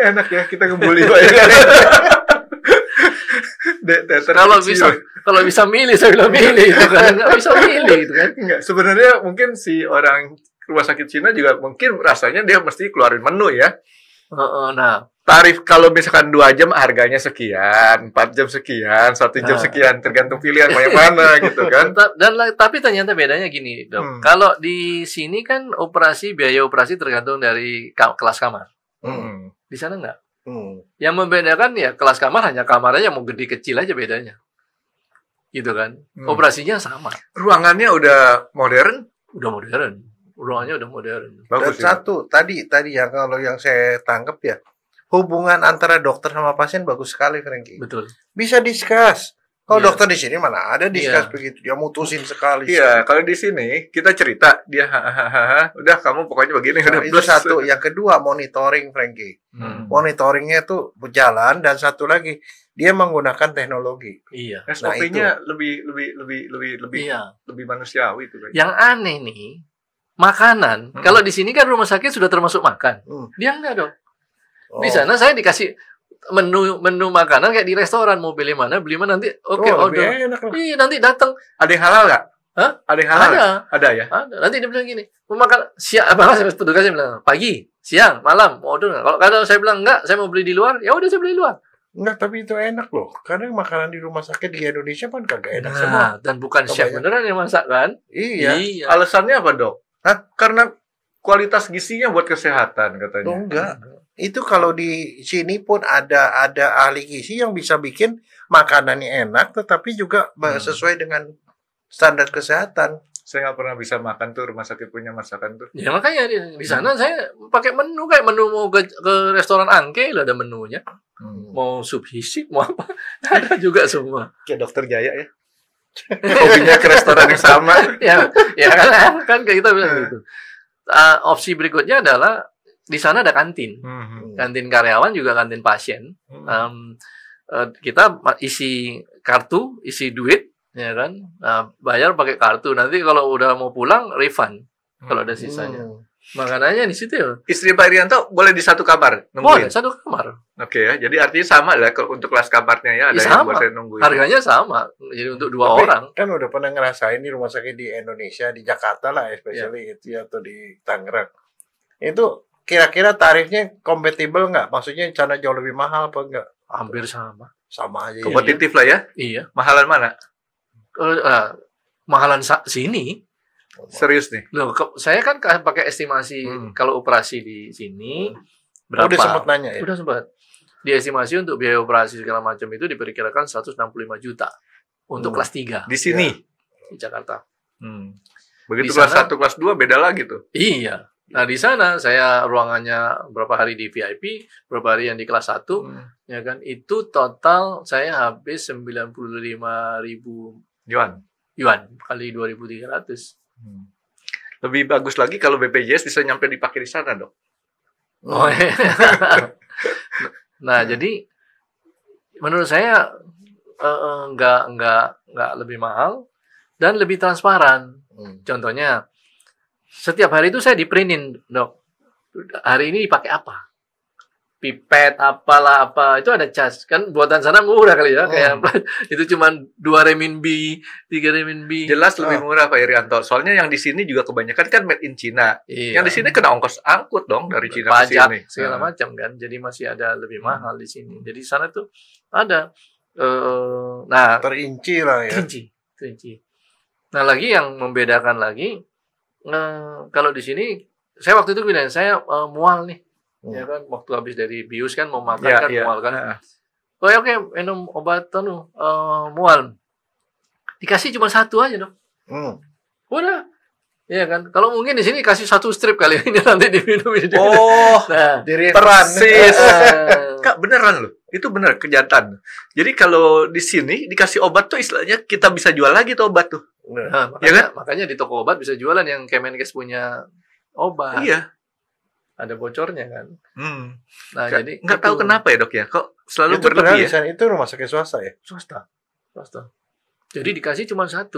D: Enak ya kita ngebully Pak. D-teter.
B: Kalau bisa milih, saya bilang milih itu kan. Nggak bisa milih itu kan.
D: Enggak, sebenarnya mungkin si orang rumah sakit Cina juga mungkin rasanya dia mesti keluarin menu ya.
B: Nah,
D: tarif kalau misalkan 2 jam harganya sekian, 4 jam sekian, 1 jam sekian, tergantung pilihan mau yang mana gitu kan.
B: Tapi ternyata bedanya gini, Dok. Kalau di sini kan biaya operasi tergantung dari kelas kamar. Di sana enggak. Yang membedakan ya kelas kamar hanya kamarnya mau gede kecil aja bedanya. Gitu kan. Operasinya sama.
D: Ruangannya udah modern?
B: Udah modern. Ruangannya udah modern.
C: Dan
D: Bagus
C: satu tadi yang kalau yang saya tangkap ya, hubungan antara dokter sama pasien bagus sekali, Frankie.
B: Betul.
C: Bisa discuss. Kalau
B: Iya.
C: dokter di sini mana ada discuss
B: Iya.
C: begitu. Dia mutusin sekali.
D: Iya, kalau di sini kita cerita, dia hahaha, udah kamu pokoknya begini,
C: Nah,
D: udah
C: itu
D: plus.
C: satu. Yang kedua monitoring, Frankie. Monitoringnya itu berjalan, dan satu lagi dia menggunakan teknologi.
B: Iya.
D: SOP-nya lebih
B: Iya.
D: lebih manusiawi itu.
B: Yang aneh nih, makanan. Kalau di sini kan rumah sakit sudah termasuk makan. Dia enggak, Dok. Di sana saya dikasih menu makanan kayak di restoran, mau beli mana nanti
C: lebih
B: order.
C: enak lah.
B: Iya, nanti datang.
D: Ada yang halal nggak?
B: Hah?
D: Ada yang halal?
B: Ada.
D: nggak? Ada ya?
B: Ada. Nanti dia bilang gini, mau makan siang apa petugasnya bilang pagi, siang, malam, mau order nggak? Kalau saya bilang enggak, saya mau beli di luar, ya udah saya beli di luar.
C: Enggak, tapi itu enak loh. Kadang makanan di rumah sakit di Indonesia kan kagak enak semua.
B: Nah, dan bukan chef
C: Kebanyakan.
B: beneran yang masak kan?
C: Iya.
D: Alasannya apa, Dok? Karena kualitas gizinya buat kesehatan katanya.
C: Oh, enggak. Itu kalau di sini pun ada ahli gizi yang bisa bikin makanannya enak, tetapi juga sesuai dengan standar kesehatan.
D: Saya nggak pernah bisa makan tuh, rumah sakit punya masakan tuh.
B: Ya makanya di sana saya pakai menu kayak menu mau ke restoran Angke lah ada menunya. Mau sup hisip, mau apa ada juga semua.
D: Kayak Dokter Jaya ya. Hobinya ke restoran yang sama.
B: ya kan kayak kita bilang gitu. Opsi berikutnya adalah di sana ada kantin. Kantin karyawan juga kantin pasien. Kita isi kartu, isi duit, ya kan? Bayar pakai kartu. Nanti kalau udah mau pulang refund kalau ada sisanya. Makanannya di situ ya.
D: Istri Pak Irianto boleh di satu kamar
B: Boleh
D: nungguin.
B: satu kamar.
D: Oke ya. Jadi artinya sama lah kalau untuk kelas kamarnya ya ada
B: Ya,
D: yang
B: sama.
D: boleh nungguin.
B: Harganya sama. Jadi untuk dua
C: Tapi
B: orang.
C: kan udah pernah ngerasain di rumah sakit di Indonesia, di Jakarta lah especially itu ya, atau di Tangerang. Itu kira-kira tarifnya kompatibel nggak? Maksudnya sana jauh lebih mahal apa enggak?
B: Hampir sama.
C: Sama aja ya.
D: Kompetitif lah ya.
B: Iya.
D: Mahalan mana?
B: Mahalan sini.
D: Serius nih.
B: Loh, saya kan pakai estimasi kalau operasi di sini berapa?
C: Udah sempat nanya ya?
B: Udah sempat. Di estimasi untuk biaya operasi segala macam itu diperkirakan 165 juta untuk kelas 3
D: Di sini.
B: di Jakarta.
D: Begitu
B: Di
D: kelas
B: sana-
D: 1, kelas 2 beda lagi tuh.
B: Iya. Nah, di sana saya ruangannya berapa hari di VIP, berapa hari yang di kelas 1, ya kan? Itu total saya habis 95.000
D: Yuan.
B: kali 2.300.
D: Lebih bagus lagi kalau BPJS bisa nyampe dipakai di sana, Dok.
B: Oh, nah, jadi menurut saya nggak lebih mahal dan lebih transparan. Contohnya, setiap hari itu saya diprintin, Dok. Hari ini dipakai apa? Pipet, apalah apa. Itu ada cas. Kan buatan sana murah kali ya. Kayak itu cuma 2 renminbi, 3 renminbi.
D: Jelas lebih murah Pak Irianto. Soalnya yang di sini juga kebanyakan kan made in China.
B: Iya.
D: Yang di sini kena ongkos angkut dong dari China ke
B: Pajak
D: sini.
B: segala macam kan. Jadi masih ada lebih mahal di sini. Jadi di sana tuh ada. Nah,
C: Terinci lah ya.
B: Terinci. Nah, lagi yang membedakan lagi, kalau di sini, saya waktu itu bilang, saya mual nih. Ya kan, waktu habis dari bius kan, mau makan kan, mual kan. Oke, minum obat mual. Dikasih cuma 1 aja dong. Udah. Iya kan, kalau mungkin di sini kasih 1 strip kali ini nanti diminum.
D: Oh,
B: nah,
D: persis. Kak, beneran loh. Itu bener, kejahatan. Jadi kalau di sini dikasih obat tuh istilahnya kita bisa jual lagi tuh obat tuh.
B: Nah, makanya di toko obat bisa jualan yang Kemenkes punya obat.
D: Iya.
B: Ada bocornya kan. Nah, jadi
D: nggak tahu kenapa ya, Dok ya. Kok selalu
C: Itu
D: berlebih ya?
C: Itu rumah sakit swasta ya?
B: Swasta. Jadi dikasih cuma 1.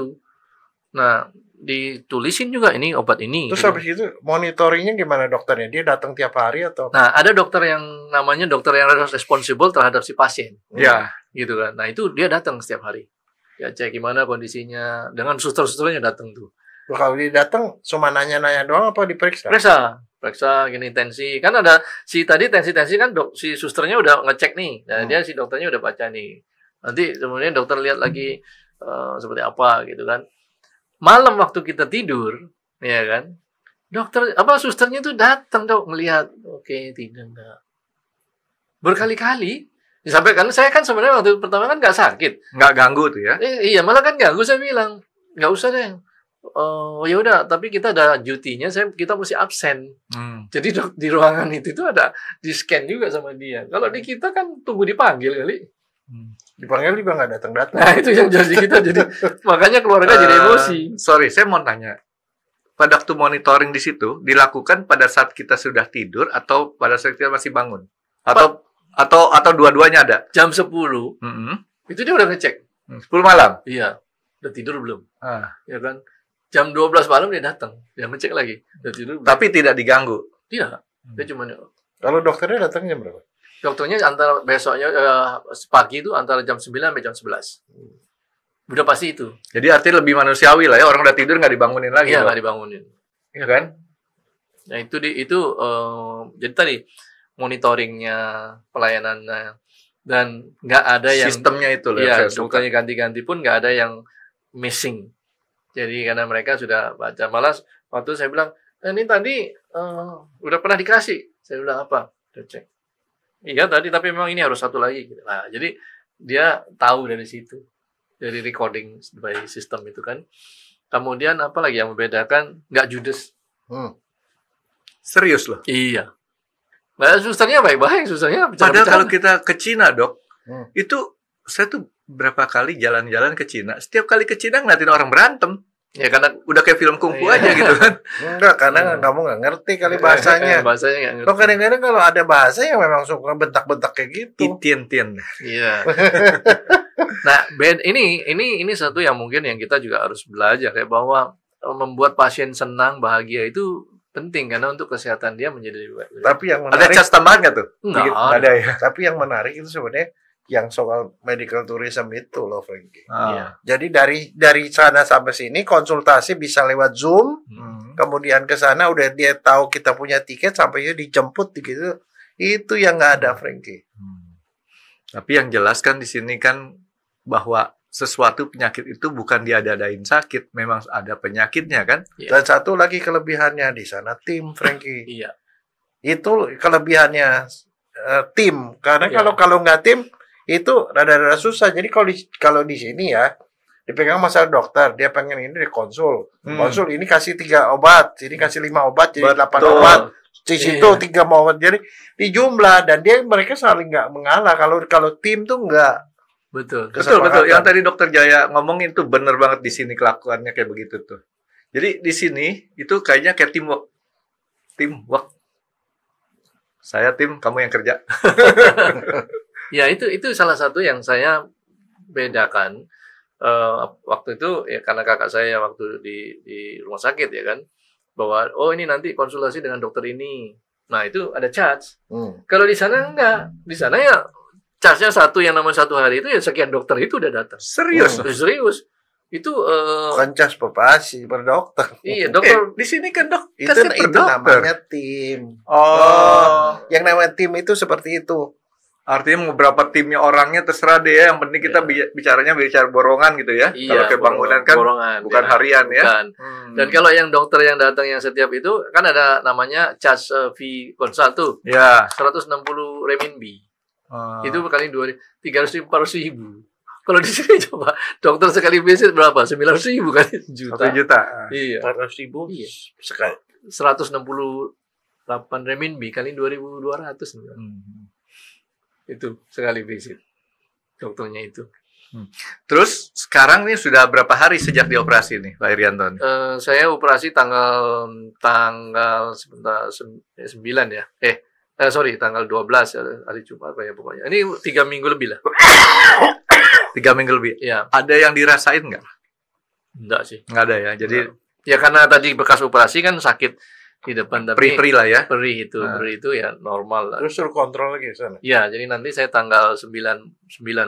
B: Nah, ditulisin juga ini obat ini.
C: Terus
B: gitu.
C: habis itu monitoringnya gimana dokternya? Dia datang tiap hari atau?
B: Nah, ada dokter yang namanya dokter yang responsible terhadap si pasien.
D: Ya.
B: Gitu kan. Nah, itu dia datang setiap hari. Ya, cek gimana kondisinya. Dengan suster-susternya datang tuh.
C: Kalau dia datang cuma nanya-nanya doang apa diperiksa?
B: Periksa. periksa gini tensi. Kan ada si tadi tensi kan si susternya udah ngecek nih. Nah, dia si dokternya udah baca nih. Nanti kemudian dokter lihat lagi seperti apa gitu kan. Malam waktu kita tidur, ya kan? Dokter susternya tuh datang dok ngelihat, oke tidak enggak. Berkali-kali. Sampai kan saya kan sebenarnya waktu pertama kan nggak sakit,
D: nggak ganggu tuh ya?
B: Iya malah kan ganggu, saya bilang nggak usah deh. Oh ya udah, tapi kita ada duty-nya, kita mesti absen. Jadi di ruangan itu ada di scan juga sama dia. Kalau di kita kan tunggu dipanggil kali.
C: Dipanggil juga nggak datang-datang.
B: Nah itu yang jadi kita jadi makanya keluarga jadi emosi.
D: Sorry, saya mau tanya. Pada waktu monitoring di situ dilakukan pada saat kita sudah tidur atau pada saat kita masih bangun? Atau dua-duanya ada?
B: Jam 10, itu dia udah ngecek.
D: 10 malam?
B: Iya, udah tidur belum? Ya kan? Jam 12 malam dia datang, dia ngecek lagi. Udah tidur belum?
D: Tapi tidak diganggu?
B: Tidak, dia cuma...
C: Kalau dokternya datang jam berapa?
B: Dokternya antara besoknya, pagi itu antara jam 9 sampai jam 11. Udah pasti itu.
D: Jadi artinya lebih manusiawi lah ya, orang udah tidur nggak dibangunin lagi.
B: Iya, nggak dibangunin.
D: Iya kan?
B: Nah jadi tadi, monitoringnya, pelayanannya, dan nggak ada yang
D: sistemnya itu loh.
B: Ya, dokternya ganti-ganti pun nggak ada yang missing. Jadi karena mereka sudah baca, malah waktu saya bilang ini tadi udah pernah dikasih, saya bilang apa? Udah cek. Iya tadi, tapi memang ini harus satu lagi. Nah, jadi dia tahu dari situ, dari recording by system itu kan. Kemudian apa lagi yang membedakan? Nggak judes.
D: Serius loh.
B: Iya. Nah, susternya baik-baik, susternya
D: padahal kalau kita ke Cina, Dok, itu saya tuh berapa kali jalan-jalan ke Cina. Setiap kali ke Cina ngeliatin orang berantem. Ya karena udah kayak film kungfu aja gitu kan.
C: Enggak, karena kamu nggak ngerti kali bahasanya.
B: Bahasanya nggak ngerti.
C: Lo kadang-kadang kalau ada bahasa yang memang suka bentak-bentak kayak gitu.
D: Itien-tien.
B: Iya. Nah, ini satu yang mungkin yang kita juga harus belajar ya, bahwa membuat pasien senang, bahagia itu penting karena untuk kesehatan dia menjadi lebih baik.
C: Tapi yang menarik,
D: ada cas tambahan nggak tuh?
B: Nggak
D: ada ya.
C: Tapi yang menarik itu sebenarnya yang soal medical tourism itu loh, Frankie.
B: Iya.
C: Jadi dari sana sampai sini konsultasi bisa lewat Zoom, kemudian ke sana udah dia tahu kita punya tiket sampai dijemput gitu. Itu yang nggak ada, Frankie.
D: Tapi yang jelas kan di sini kan bahwa sesuatu penyakit itu bukan diada-adain sakit, memang ada penyakitnya kan.
C: Dan satu lagi kelebihannya di sana tim, Frankie.
B: Iya.
C: Itu kelebihannya tim. Karena kalau nggak tim itu rada-rada susah. Jadi kalau di sini ya dipegang masalah dokter, dia pengen ini dikonsul. Konsul ini kasih 3 obat, ini kasih 5 obat, jadi 8 obat. Di situ 3 obat. Jadi di jumlah dan mereka saling nggak mengalah. Kalau tim tuh nggak.
B: Betul.
D: Yang tadi Dokter Jaya ngomongin tuh bener banget, di sini kelakuannya kayak begitu tuh. Jadi di sini itu kayaknya kayak teamwork. Saya tim, kamu yang kerja.
B: Ya itu salah satu yang saya bedakan waktu itu ya, karena kakak saya waktu di rumah sakit ya kan, bahwa ini nanti konsultasi dengan dokter ini. Nah itu ada charge. Kalau di sana enggak, di sana ya charge-nya satu, yang namanya 1 hari itu ya sekian dokter itu udah datang.
D: Serius?
B: Serius. Itu
C: bukan charge per pasien, per dokter.
B: Iya, dokter
D: di sini kan dok
C: itu namanya tim. Yang namanya tim itu seperti itu.
D: Artinya beberapa timnya orangnya terserah deh ya. Yang penting kita bicara borongan gitu ya.
B: Iya,
D: kalau kayak bangunan kan
B: borongan,
D: bukan harian ya.
B: Bukan. Dan kalau yang dokter yang datang yang setiap itu kan ada namanya charge fee konsult tuh.
D: Ya.
B: 160 renminbi. Itu kali 300.000, 400.000. Kalau di sini coba dokter sekali visit berapa? 900.000 kali juta.
D: 1 juta.
B: Iya.
C: 400.000 sekali.
B: 168 renminbi kali 2.200. Itu sekali visit dokternya itu.
D: Terus sekarang nih sudah berapa hari sejak dioperasi nih, Pak Irianto?
B: Saya operasi tanggal 9 ya. Tanggal 12 hari Jumat apa ya pokoknya. Ini 3 minggu lebih lah.
D: 3 minggu lebih.
B: Ya.
D: Ada yang dirasain nggak?
B: Enggak sih.
D: Nggak ada ya. Jadi
B: ya karena tadi bekas operasi kan sakit di depan, tapi
D: perih lah ya.
B: Perih itu ya normal lah.
C: Terus suruh kontrol lagi sana.
B: Ya, jadi nanti saya tanggal 9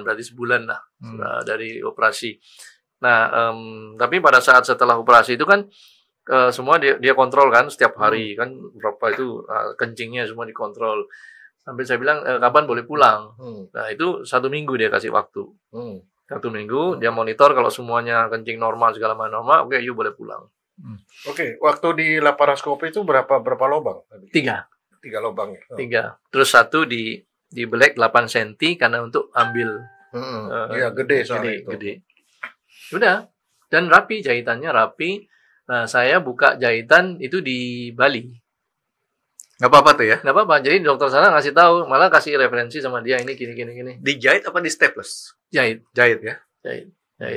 B: berarti sebulan lah dari operasi. Nah, tapi pada saat setelah operasi itu kan semua dia kontrol kan setiap hari kan berapa itu kencingnya semua dikontrol. Sampai saya bilang kapan boleh pulang. Nah itu 1 minggu dia kasih waktu. 1 minggu dia monitor kalau semuanya kencing normal segala macam normal, oke, you boleh pulang.
C: Oke, waktu di laparoskopi itu berapa lubang?
B: 3
C: lubang.
B: 3. Terus 1 di belek 8 cm karena untuk ambil
C: Iya, gede soalnya itu.
B: Gede. Udah. Dan rapi, jahitannya rapi. Nah, saya buka jahitan itu di Bali.
D: Nggak apa-apa tuh ya?
B: Nggak apa-apa. Jadi dokter sana ngasih tahu, malah kasih referensi sama dia ini gini.
D: Dijahit apa di staples?
B: Jahit.
D: Jahit ya?
B: Jahit.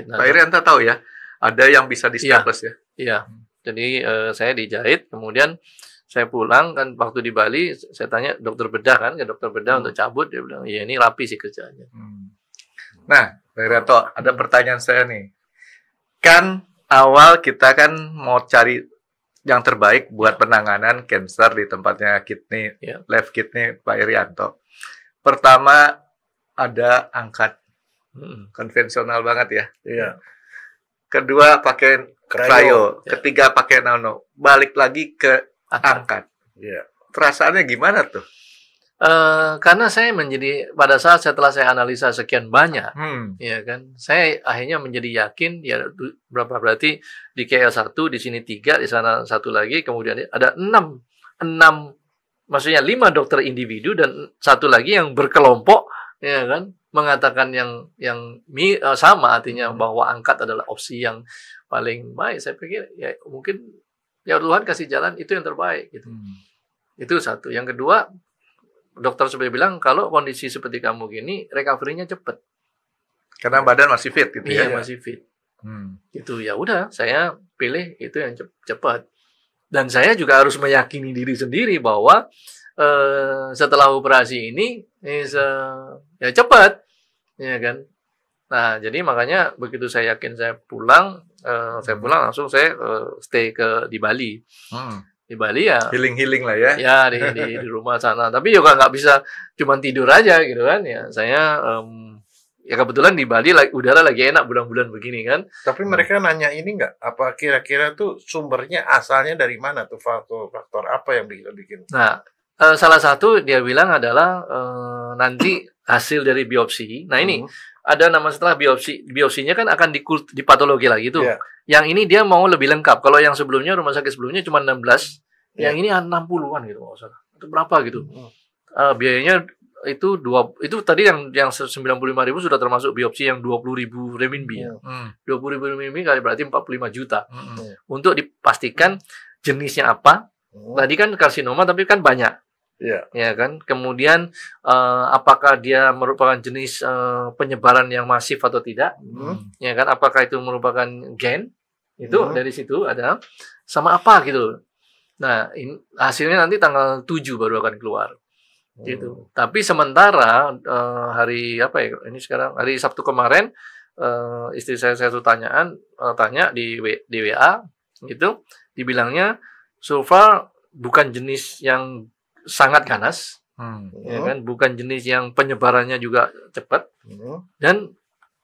B: Nah,
D: Pak Irianto tahu ya? Ada yang bisa di staples ya?
B: Iya. Jadi saya dijahit, kemudian saya pulang kan waktu di Bali, saya tanya dokter bedah kan, ke dokter bedah untuk cabut, dia bilang, "Iya, ini rapi sih kerjaannya."
D: Nah, Pak Irianto, ada pertanyaan saya nih. Kan awal kita kan mau cari yang terbaik buat penanganan kanker di tempatnya kidney, left kidney Pak Irianto. Pertama ada angkat, konvensional banget ya.
C: Iya.
D: Kedua pakai cryo. Ketiga pakai nano. Balik lagi ke angkat.
C: Iya.
D: Perasaannya gimana tuh?
B: Karena saya pada saat setelah saya analisa sekian banyak, ya kan, saya akhirnya menjadi yakin ya berapa berarti di KL 1, di sini 3, di sana 1 lagi, kemudian ada 6 maksudnya 5 dokter individu dan 1 lagi yang berkelompok, ya kan, mengatakan yang sama, artinya bahwa angkat adalah opsi yang paling baik. Saya pikir ya mungkin ya Tuhan kasih jalan itu yang terbaik gitu. Itu 1. Yang kedua, dokter sudah bilang kalau kondisi seperti kamu gini recovery-nya cepat.
D: Karena badan masih fit gitu ya.
B: Iya, masih fit. Itu ya udah saya pilih itu yang cepat. Dan saya juga harus meyakini diri sendiri bahwa setelah operasi ini ya cepat. Ya kan? Nah, jadi makanya begitu saya yakin saya pulang langsung saya stay di Bali. Di Bali ya
D: healing lah ya.
B: Ya di rumah sana. Tapi juga nggak bisa cuma tidur aja gitu kan ya. Saya ya kebetulan di Bali udara lagi enak bulan-bulan begini kan.
C: Tapi mereka nanya ini nggak? Apa kira-kira tuh sumbernya asalnya dari mana tuh, faktor apa yang bikin?
B: Nah, salah satu dia bilang adalah nanti hasil dari biopsi. Nah ini ada nama setelah biopsinya kan akan di patologi lagi tuh.
C: Yeah.
B: Yang ini dia mau lebih lengkap. Kalau yang sebelumnya rumah sakit sebelumnya cuma 16, yang ini 60-an gitu nggak usah. Itu berapa gitu? Biayanya itu tadi yang 95.000 sudah termasuk biopsi yang 20.000 renminbi ya. 20.000 renminbi kali berarti 45 juta. Untuk dipastikan jenisnya apa. Tadi kan karsinoma tapi kan banyak. Ya kan. Kemudian apakah dia merupakan jenis penyebaran yang masif atau tidak? Ya kan. Apakah itu merupakan gen? Itu dari situ ada sama apa gitu. Nah, hasilnya nanti tanggal 7 baru akan keluar. Gitu. Tapi sementara hari apa ya? Ini sekarang hari Sabtu kemarin istri saya tuh tanya di WA gitu, dibilangnya so far bukan jenis yang sangat ganas, ya kan, bukan jenis yang penyebarannya juga cepat, dan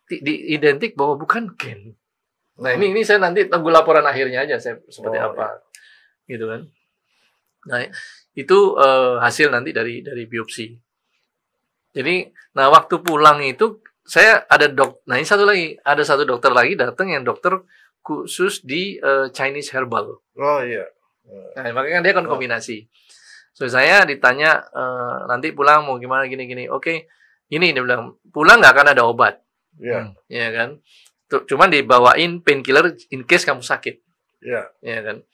B: identik bahwa bukan gen. Nah ini saya nanti tunggu laporan akhirnya aja saya seperti apa, gitu kan. Nah itu hasil nanti dari biopsi. Jadi, nah waktu pulang itu saya nah ini ada satu dokter lagi datang yang dokter khusus di Chinese herbal.
C: Oh iya.
B: Nah makanya dia kan kombinasi. So saya ditanya nanti pulang mau gimana gini. Oke, ini dia bilang pulang nggak akan ada obat.
C: Iya.
B: Ya kan. Cuman dibawain painkiller in case kamu sakit.
C: Iya.
B: Ya kan.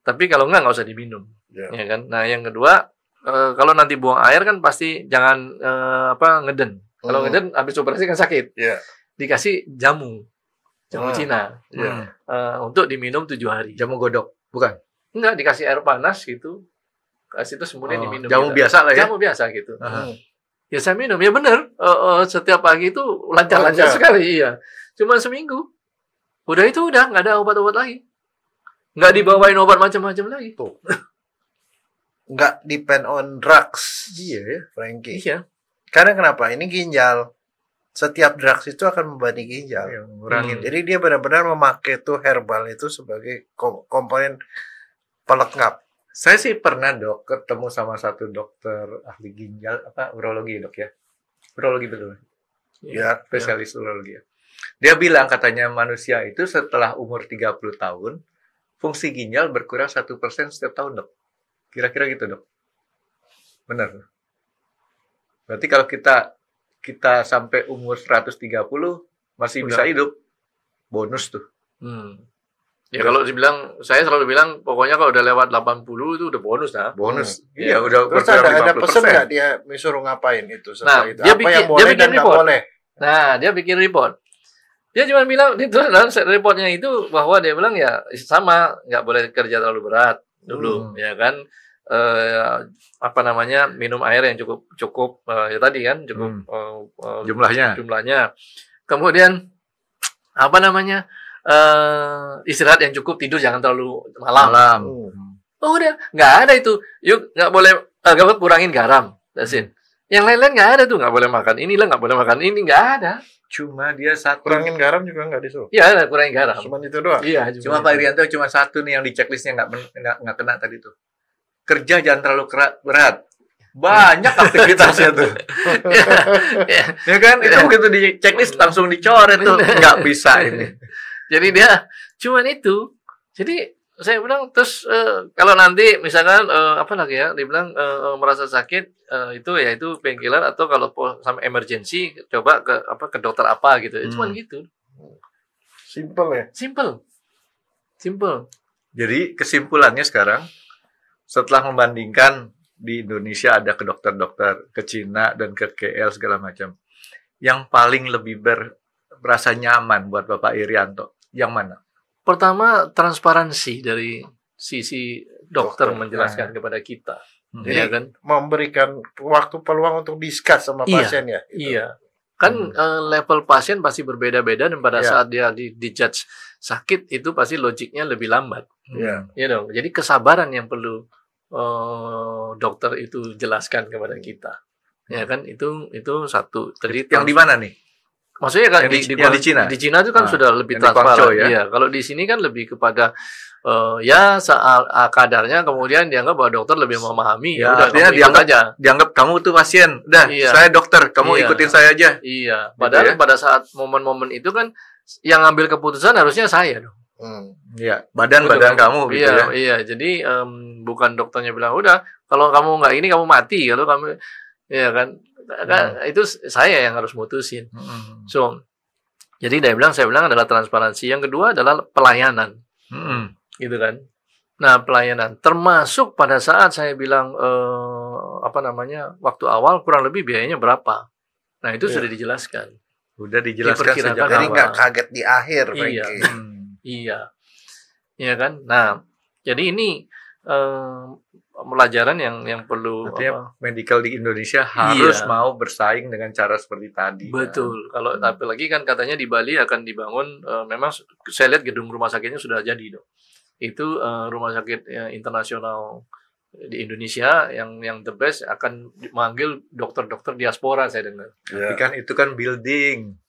B: Tapi kalau nggak usah diminum.
C: Iya.
B: Ya kan. Nah yang kedua kalau nanti buang air kan pasti jangan ngeden. Kalau ngeden habis operasi kan sakit.
C: Iya.
B: Dikasih jamu Cina.
C: Iya.
B: Untuk diminum 7 hari.
D: Jamu godok, bukan?
B: Enggak, dikasih air panas gitu. Kasih itu kemudian diminum.
D: Jamu
B: gitu.
D: Biasa lah ya?
B: Jamu biasa gitu. Ya saya minum, ya benar. Setiap pagi itu lancar-lancar sekali, iya. Cuma seminggu. Udah nggak ada obat-obat lagi. Nggak dibawain obat macam-macam lagi.
C: Tuh. Nggak depend on drugs.
D: Iya ya,
C: Frankie.
B: Iya.
C: Karena kenapa? Ini ginjal. setiap drugs itu akan membebani ginjal.
D: Ya, ngurangin.
C: Jadi dia benar-benar memakai tuh herbal itu sebagai komponen pelengkap.
D: Saya sih pernah dok ketemu sama satu dokter ahli ginjal urologi dok ya, urologi betul,
C: Ya,
D: spesialis urologi ya. Dia bilang katanya manusia itu setelah umur 30 tahun fungsi ginjal berkurang 1% setiap tahun dok. Kira-kira gitu dok. Benar. Berarti kalau kita sampai umur 130 masih bisa hidup, bonus tuh.
B: Ya kalau dibilang, saya selalu bilang pokoknya kalau udah lewat 80 itu udah bonus dah.
D: Bonus.
B: Iya.
D: Iya, udah
C: terus
D: berkurang
C: ada
D: 50%.
C: pesan nggak dia disuruh ngapain itu setelah itu?
B: dia
C: Apa yang
B: dia
C: boleh
B: bikin
C: dan nggak
B: report.
C: boleh?
B: Nah, dia bikin report. Dia cuma bilang itu dalam reportnya itu bahwa dia bilang ya sama, nggak boleh kerja terlalu berat dulu, ya kan. Apa namanya, minum air yang cukup ya tadi kan cukup jumlahnya. Kemudian apa namanya, istirahat yang cukup, tidur jangan terlalu malam. Oh udah nggak ada itu. Yuk nggak boleh kurangin garam, that's it. Yang lain-lain nggak ada tuh, nggak boleh makan inilah, nggak boleh makan ini, nggak ada.
D: Cuma dia satu.
C: Kurangin garam juga nggak disuruh.
B: Iya, kurangin garam.
C: Cuma itu doang.
B: Iya,
D: Cuma Pak Irianto cuma satu nih yang di checklistnya nggak kena tadi tuh. Kerja jangan terlalu berat. Banyak aktivitasnya tuh. Ya kan? Itu begitu di checklist langsung dicoret tuh. Nggak bisa ini.
B: Jadi dia cuman itu. Jadi saya bilang terus kalau nanti misalkan apa lagi ya, dibilang merasa sakit itu ya itu painkiller, atau kalau sampai emergency coba ke dokter apa gitu. Cuman gitu.
C: Simple ya.
B: Simple.
D: Jadi kesimpulannya sekarang setelah membandingkan di Indonesia ada ke dokter-dokter, ke Cina dan ke KL segala macam, yang paling lebih berasa nyaman buat Bapak Irianto, yang mana?
B: Pertama, transparansi dari sisi dokter menjelaskan kepada kita.
C: Jadi
B: Ya kan?
C: memberikan waktu peluang untuk discuss sama pasien ya. Gitu.
B: Iya. Kan level pasien pasti berbeda-beda, dan pada saat dia dijudge sakit itu pasti logiknya lebih lambat.
C: Iya.
B: Ya dong. Jadi kesabaran yang perlu dokter itu jelaskan kepada kita. Ya kan, itu satu. Jadi
D: Yang di mana nih?
B: maksudnya kan
D: yang di Cina?
B: Di Cina itu kan sudah lebih
D: yang di
B: transparan.
D: Guangzhou, ya?
B: Iya, kalau di sini kan lebih kepada kadarnya, kemudian dianggap bahwa dokter lebih memahami.
D: Ya,
B: udah
D: artinya
B: kamu ikut aja.
D: dianggap kamu tuh pasien. Udah, saya dokter, kamu ikutin saya aja.
B: Iya, padahal pada saat momen-momen itu kan yang ngambil keputusan harusnya saya dong.
D: Iya, badan kamu gitu ya.
B: Iya, jadi bukan dokternya bilang udah kalau kamu nggak ini kamu mati, kalau kamu ya kan, itu saya yang harus mutusin. So, jadi saya bilang adalah transparansi. Yang kedua adalah pelayanan, gitu kan. Nah, pelayanan termasuk pada saat saya bilang apa namanya, waktu awal kurang lebih biayanya berapa. Nah, itu sudah dijelaskan.
D: Udah dijelaskan sejak awal.
C: Jadi nggak kaget di akhir,
B: Iya.
C: Frankie.
B: Iya kan. Nah, jadi ini pelajaran yang perlu.
D: Artinya medical di Indonesia harus mau bersaing dengan cara seperti tadi.
B: Betul. Kalau apalagi kan katanya di Bali akan dibangun, memang saya lihat gedung rumah sakitnya sudah jadi dong. Itu rumah sakit internasional di Indonesia yang the best, akan memanggil dokter-dokter diaspora saya dengar.
D: Tapi kan itu kan building.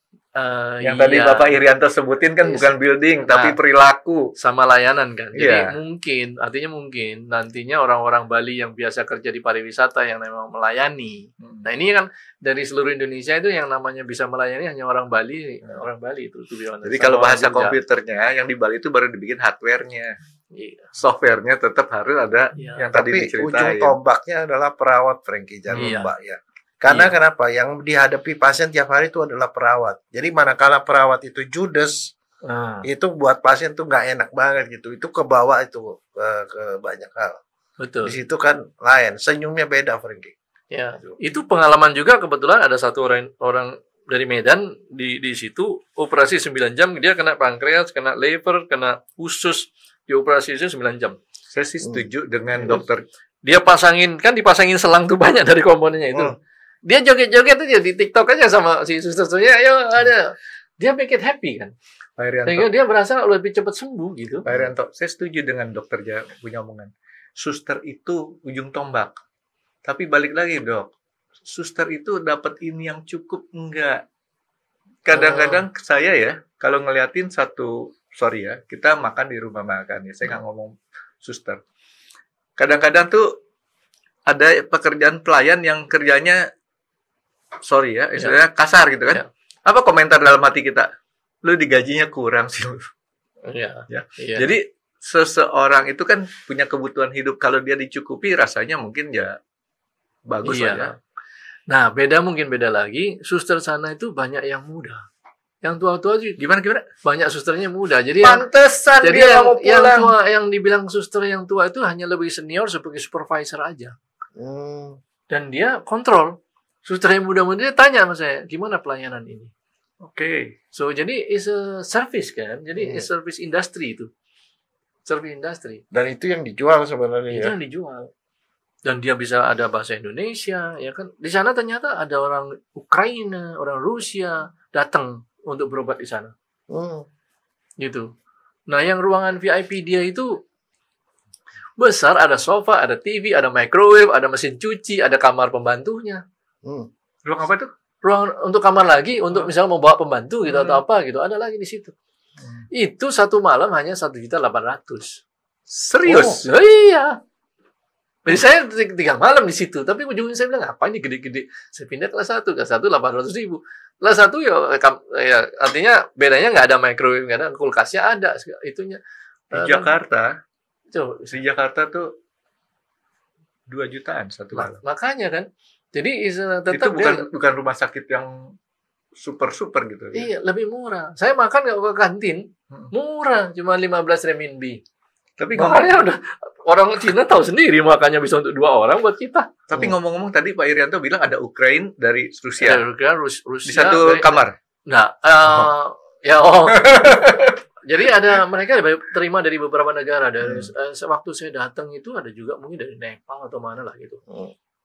D: Yang tadi Bapak Irianto sebutin kan bukan building, tapi perilaku
B: sama layanan kan. Jadi artinya mungkin nantinya orang-orang Bali yang biasa kerja di pariwisata yang memang melayani. Nah, ini kan dari seluruh Indonesia itu yang namanya bisa melayani hanya orang Bali itu.
D: Jadi kalau bahasa komputernya yang di Bali itu baru dibikin hardware-nya. Software-nya tetap harus ada yang tadi diceritain.
C: Ujung tombaknya adalah perawat, Frankie, jangan lupa ya. Karena kenapa? Yang dihadapi pasien tiap hari itu adalah perawat. Jadi manakala perawat itu judes, itu buat pasien tuh nggak enak banget gitu. Itu kebawa itu ke banyak hal.
B: Betul.
C: Di situ kan lain, senyumnya beda, Frankie.
B: Ya, itu pengalaman juga. Kebetulan ada satu orang dari Medan di situ operasi 9 jam, dia kena pankreas, kena liver, kena usus, dioperasi 9 jam.
D: Saya sih setuju dengan dokter.
B: Dia dipasangin selang tuh banyak dari komponennya itu. Dia joget-joget aja di TikTok aja sama si susternya, ayo ada. Dia make it happy kan.
D: Pak Irianto,
B: sehingga dia merasa lebih cepat sembuh gitu.
D: Pak Irianto, saya setuju dengan dokter punya omongan. Suster itu ujung tombak. Tapi balik lagi, Dok. Suster itu dapat ini yang cukup enggak? kadang-kadang saya ya, kalau ngeliatin sorry ya, kita makan di rumah makan ya, saya nggak ngomong suster. Kadang-kadang tuh ada pekerjaan pelayan yang kerjanya, sorry ya, istilahnya kasar gitu kan. Apa komentar dalam hati kita? Lu digajinya kurang sih.
B: Iya.
D: Ya.
B: Iya.
D: Jadi seseorang itu kan punya kebutuhan hidup. Kalau dia dicukupi, rasanya mungkin ya bagus
B: Iya.
D: aja.
B: Nah, mungkin beda lagi. Suster sana itu banyak yang muda. Yang tua-tua juga
D: Gimana?
B: banyak susternya muda. Jadi
D: Pantesan
B: jadi
D: dia mau
B: yang
D: pulang.
B: tua, yang dibilang suster yang tua itu hanya lebih senior sebagai supervisor aja. Dan dia kontrol. Suster yang muda-muda dia tanya sama saya, gimana pelayanan ini?
D: Oke.
B: So, jadi is a service kan? Jadi is service industry itu. Service industry.
C: Dan itu yang dijual sebenarnya
B: Itu yang dijual. Dan dia bisa ada bahasa Indonesia, ya kan? Di sana ternyata ada orang Ukraina, orang Rusia datang untuk berobat di sana. Gitu. Nah, yang ruangan VIP dia itu besar, ada sofa, ada TV, ada microwave, ada mesin cuci, ada kamar pembantunya.
D: Ruang apa tuh?
B: Ruang untuk kamar lagi, untuk misalnya mau bawa pembantu gitu atau apa gitu, ada lagi di situ. Itu satu malam hanya 1.800.000.
D: Serius?
B: Oh, iya. Jadi saya 3 malam di situ, tapi ujungnya saya bilang apa ini gede-gede. Saya pindah kelas 1, kelas 1 800.000. Kelas 1 ya artinya bedanya nggak ada microwave, nggak ada kulkasnya ada itunya.
D: Di Jakarta,
B: Coba.
D: di Jakarta tuh 2 jutaan satu malam.
B: Makanya kan. Jadi
D: Itu
B: tetap
D: bukan rumah sakit yang super gitu.
B: Iya, lebih murah. Saya makan nggak ke kantin, murah, cuma 15 renminbi.
D: Tapi
B: makanya udah orang Cina tahu sendiri makannya bisa untuk 2 orang buat kita.
D: Tapi ngomong-ngomong tadi Pak Irianto bilang ada Ukraina dari Rusia.
B: Rusia
D: Di satu kamar.
B: Nah, jadi ada mereka terima dari beberapa negara. Dari waktu saya datang itu ada juga mungkin dari Nepal atau mana lah gitu.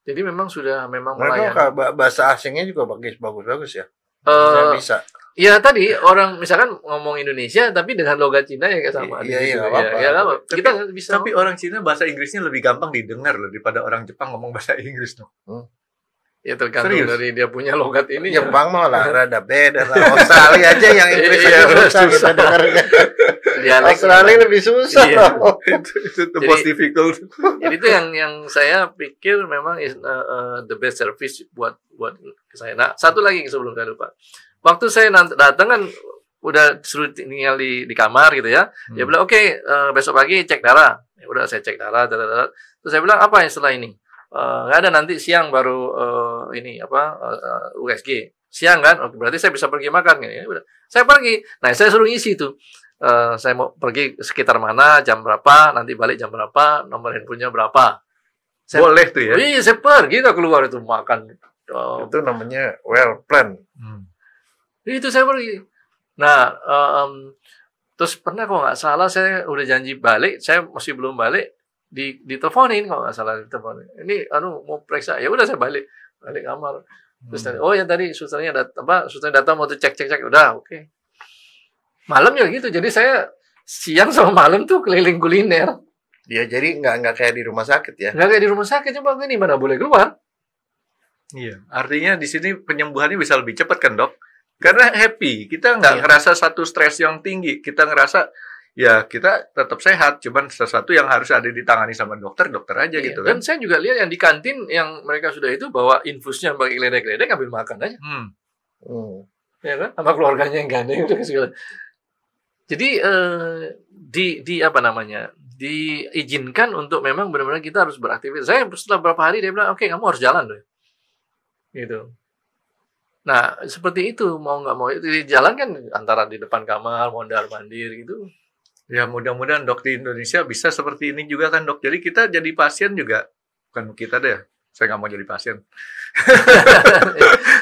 B: Jadi memang melayani.
C: Bahasa asingnya juga bagus-bagus ya. Bisa.
B: Ya tadi orang misalkan ngomong Indonesia tapi dengan logat Cina ya sama.
C: Iya,
B: apa-apa. Kita bisa.
D: Tapi orang Cina bahasa Inggrisnya lebih gampang didengar loh daripada orang Jepang ngomong bahasa Inggris dong.
B: Ya tergantung dari dia punya logat ini.
C: Jepang mah lah rada beda lah. Australia aja yang Inggris susah kita dengarnya. Australia lebih susah loh.
D: Itu the most difficult.
B: Jadi itu yang saya pikir memang is the best service buat saya. Nah, satu lagi sebelum saya lupa. Waktu saya datang kan udah suruh tinggal di kamar gitu ya. Dia bilang oke, besok pagi cek darah. Ya udah saya cek darah. Terus saya bilang apa yang setelah ini? Nggak ada, nanti siang baru USG siang kan, oke, berarti saya bisa pergi makan ya udah saya pergi. Nah saya suruh ngisi tuh, saya mau pergi sekitar mana, jam berapa, nanti balik jam berapa, nomor handphonenya berapa.
D: Boleh tuh ya?
B: Iya, saya pergi keluar itu makan.
C: Itu namanya well plan.
B: Itu saya pergi. Nah terus pernah kalau nggak salah saya udah janji balik, saya masih belum balik, diteleponin kalau nggak salah, diteleponin. Ini mau periksa, ya udah saya balik kamar. Terus tadi susternya datang mau tuh cek udah oke. Malam ya gitu, jadi saya siang sama malam tuh keliling kuliner.
C: Ya jadi nggak kayak di rumah sakit ya?
B: Nggak kayak di rumah sakit, coba ini mana boleh keluar.
D: Iya, artinya di sini penyembuhannya bisa lebih cepat kan dok? Karena happy, kita nggak ngerasa satu stres yang tinggi, kita ngerasa ya kita tetap sehat, cuman sesuatu yang harus ada ditangani sama dokter aja gitu kan.
B: Dan saya juga lihat yang di kantin yang mereka sudah itu bawa infusnya pakai geledek-geledek, ambil makan aja. Ya kan? Sama keluarganya yang gandeng udah segala. Jadi diizinkan untuk memang benar-benar kita harus beraktivitas. Saya setelah beberapa hari dia bilang, oke, kamu harus jalan loh. Gitu. Nah, seperti itu, mau nggak mau itu jalan kan antara di depan kamar, mondar-mandir gitu.
D: Ya mudah-mudahan dok di Indonesia bisa seperti ini juga kan dok. Jadi kita jadi pasien juga, bukan kita deh, saya nggak mau jadi pasien.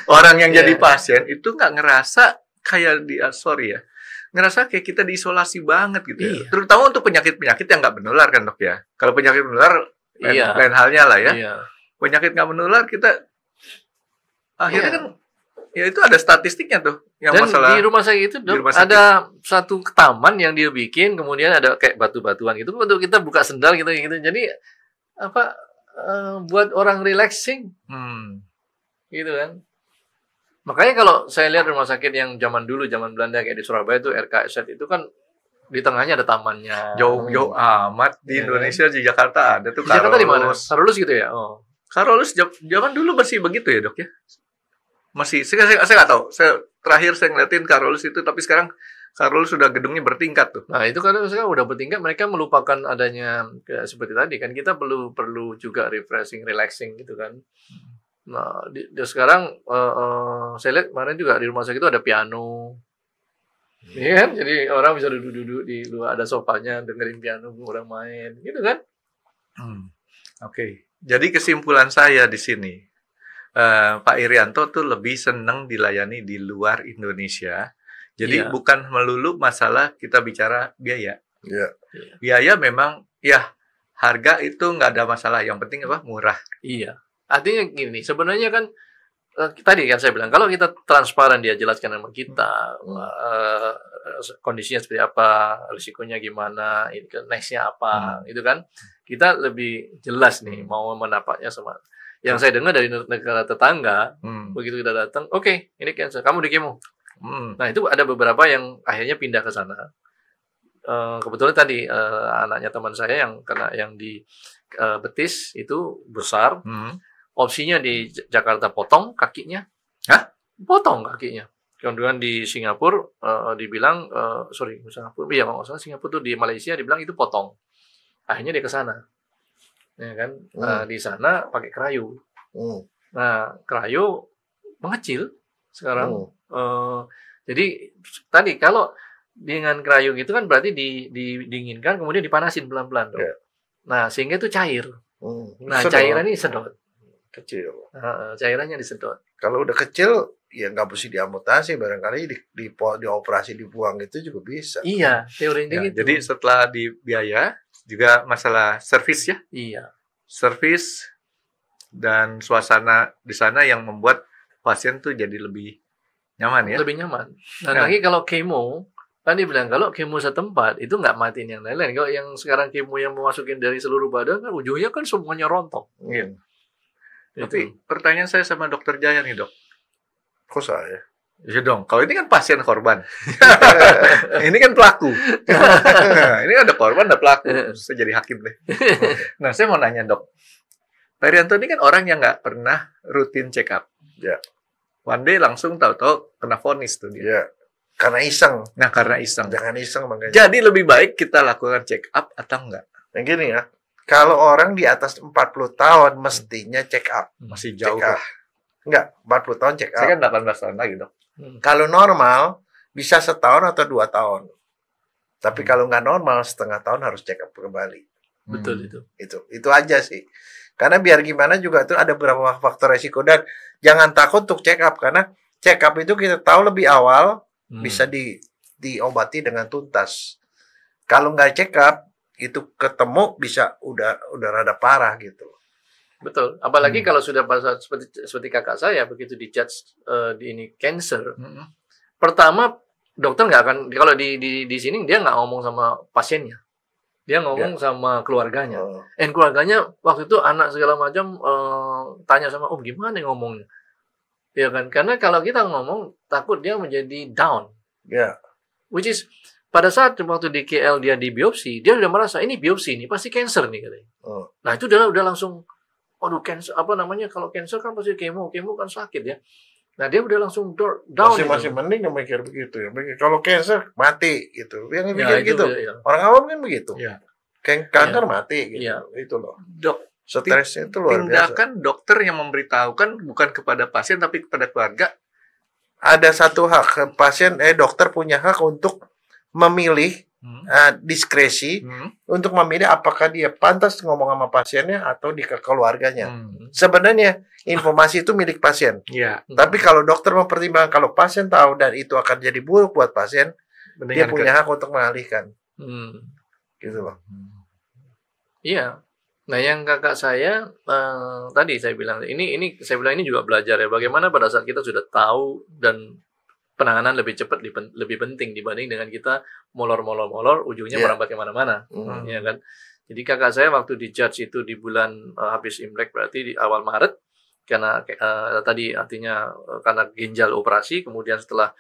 D: Orang yang jadi pasien itu nggak ngerasa kayak ngerasa kayak kita diisolasi banget gitu ya. Terutama untuk penyakit-penyakit yang nggak menular kan dok ya. Kalau penyakit menular lain halnya lah ya. Penyakit nggak menular kita akhirnya kan ya itu ada statistiknya tuh yang
B: dan
D: masalah
B: di rumah sakit itu ada satu taman yang dia bikin, kemudian ada kayak batu-batuan gitu untuk kita buka sendal gitu. Jadi buat orang relaxing gitu kan. Makanya kalau saya lihat rumah sakit yang zaman dulu, zaman Belanda kayak di Surabaya itu RKZ itu kan di tengahnya ada tamannya.
D: Jauh-jauh amat di
B: Ya,
D: Indonesia, di Jakarta ada tuh
B: di Jakarta di mana?
D: Karolus.
B: Karolus gitu ya? Oh.
D: Karolus zaman dulu masih begitu ya, Dok ya? Masih, saya nggak tahu. Terakhir saya ngeliatin Karolus itu, tapi sekarang Karolus sudah gedungnya bertingkat tuh.
B: Nah, itu karena sekarang udah bertingkat, mereka melupakan adanya kayak seperti tadi kan, kita perlu juga refreshing, relaxing gitu kan. Nah, sekarang saya lihat kemarin juga di rumah sakit itu ada piano. Iya kan? Jadi orang bisa duduk-duduk di luar, ada sofanya, dengerin piano, orang main, gitu kan?
D: Oke. Jadi kesimpulan saya di sini, Pak Irianto tuh lebih senang dilayani di luar Indonesia. Jadi
B: Iya.
D: bukan melulu masalah kita bicara biaya.
C: Iya.
D: Biaya memang ya harga itu nggak ada masalah. Yang penting apa? Murah.
B: Iya. Artinya gini, sebenarnya kan tadi kan saya bilang kalau kita transparan, dia jelaskan sama kita kondisinya seperti apa, risikonya gimana, nextnya apa, itu kan kita lebih jelas nih mau mendapatnya sama. Yang saya dengar dari negara tetangga, begitu kita datang, oke, ini cancer, kamu di kemo. Nah itu ada beberapa yang akhirnya pindah ke sana. Kebetulan tadi anaknya teman saya yang kena yang di betis itu besar. Opsinya di Jakarta potong kakinya.
D: Hah?
B: Potong kakinya. Kemudian di Singapura dibilang Singapura, iya kalau nggak salah Singapura tuh di Malaysia dibilang itu potong. Akhirnya dia ke sana. Ya kan? Di sana pakai kerayu. Nah, kerayu mengecil sekarang. Jadi tadi kalau dengan kerayu gitu kan berarti didinginkan kemudian dipanasin pelan-pelan dong.
C: Yeah.
B: Nah, sehingga itu cair. Nah,
C: Sedot.
B: cairan ini sedot.
C: Kecil.
B: Cairannya disedot.
C: Kalau udah kecil, ya nggak mesti diamputasi, barangkali dioperasi dibuang itu juga bisa.
B: Iya, teorinya
D: Ya,
B: gitu.
D: jadi setelah di biaya juga masalah servis ya.
B: Iya.
D: Servis dan suasana di sana yang membuat pasien tuh jadi lebih nyaman ya.
B: Lebih nyaman. Dan
D: Ya.
B: lagi kalau kemo, tadi bilang kalau kemo setempat itu nggak matiin yang lain-lain. Kalau yang sekarang kemo yang memasukin dari seluruh badan kan ujungnya kan semuanya rontok.
D: Gitu.
B: Itu.
D: Tapi pertanyaan saya sama Dokter Jaya nih, Dok.
C: Kok saya?
D: Ya dong, kalau ini kan pasien korban. Ini kan pelaku. Ini ada korban, ada pelaku. Saya jadi hakim deh. Nah, saya mau nanya, Dok. Pak Irianto ini kan orang yang nggak pernah rutin check up.
C: Ya.
D: One day langsung tahu-tahu kena vonis tuh dia.
C: Ya. Karena iseng.
D: Nah, karena iseng.
C: Jangan iseng makanya.
D: Jadi lebih baik kita lakukan check up atau enggak?
C: Yang gini ya. Kalau orang di atas 40 tahun mestinya check up.
D: Masih
C: Check
D: jauh.
C: up. Enggak, 40 tahun check
D: Saya
C: up.
D: kan 18 tahun lagi, Dok.
C: Kalau normal bisa setahun atau 2 tahun. Tapi kalau nggak normal setengah tahun harus check up kembali.
B: Betul itu.
C: Itu aja sih. Karena biar gimana juga itu ada beberapa faktor resiko dan jangan takut untuk check up karena check up itu kita tahu lebih awal bisa diobati dengan tuntas. Kalau nggak check up itu ketemu bisa udah rada parah gitu.
B: Betul. Apalagi kalau sudah pada seperti kakak saya begitu dijudge di ini cancer. Pertama dokter nggak akan kalau di sini dia nggak ngomong sama pasiennya. Dia ngomong sama keluarganya. Dan keluarganya waktu itu anak segala macam tanya sama gimana ngomongnya. Ya kan? Karena kalau kita ngomong takut dia menjadi down.
C: Ya.
B: Which is pada saat waktu di KL dia di biopsi, dia udah merasa ini biopsi ini pasti cancer nih katanya. Nah, itu udah langsung cancer apa namanya kalau cancer kan pasti kemo kan sakit ya. Nah, dia udah langsung down.
C: Masih mending mikir begitu ya. Kalau cancer mati gitu. Yang mikir
B: itu,
C: gitu.
B: ya.
C: Orang awam kan begitu.
D: Ya.
C: Kanker mati gitu.
B: Ya.
C: Itu loh.
D: Dok,
C: Stresnya itu luar biasa.
D: tindakan dokter yang memberitahukan bukan kepada pasien tapi kepada keluarga.
C: Ada satu hak pasien dokter punya hak untuk memilih diskresi untuk memilih apakah dia pantas ngomong sama pasiennya atau di keluarganya. Sebenarnya informasi itu milik pasien.
D: Iya.
C: Tapi kalau dokter mempertimbangkan kalau pasien tahu dan itu akan jadi buruk buat pasien, dia punya hak untuk mengalihkan. Gitu loh.
B: Iya. Nah, yang kakak saya tadi saya bilang ini saya bilang ini juga belajar ya bagaimana pada saat kita sudah tahu dan penanganan lebih cepat lebih penting dibanding dengan kita molor ujungnya merambat kemana-mana, ya kan? Jadi kakak saya waktu di judge itu di bulan habis Imlek berarti di awal Maret tadi artinya karena ginjal operasi, kemudian setelah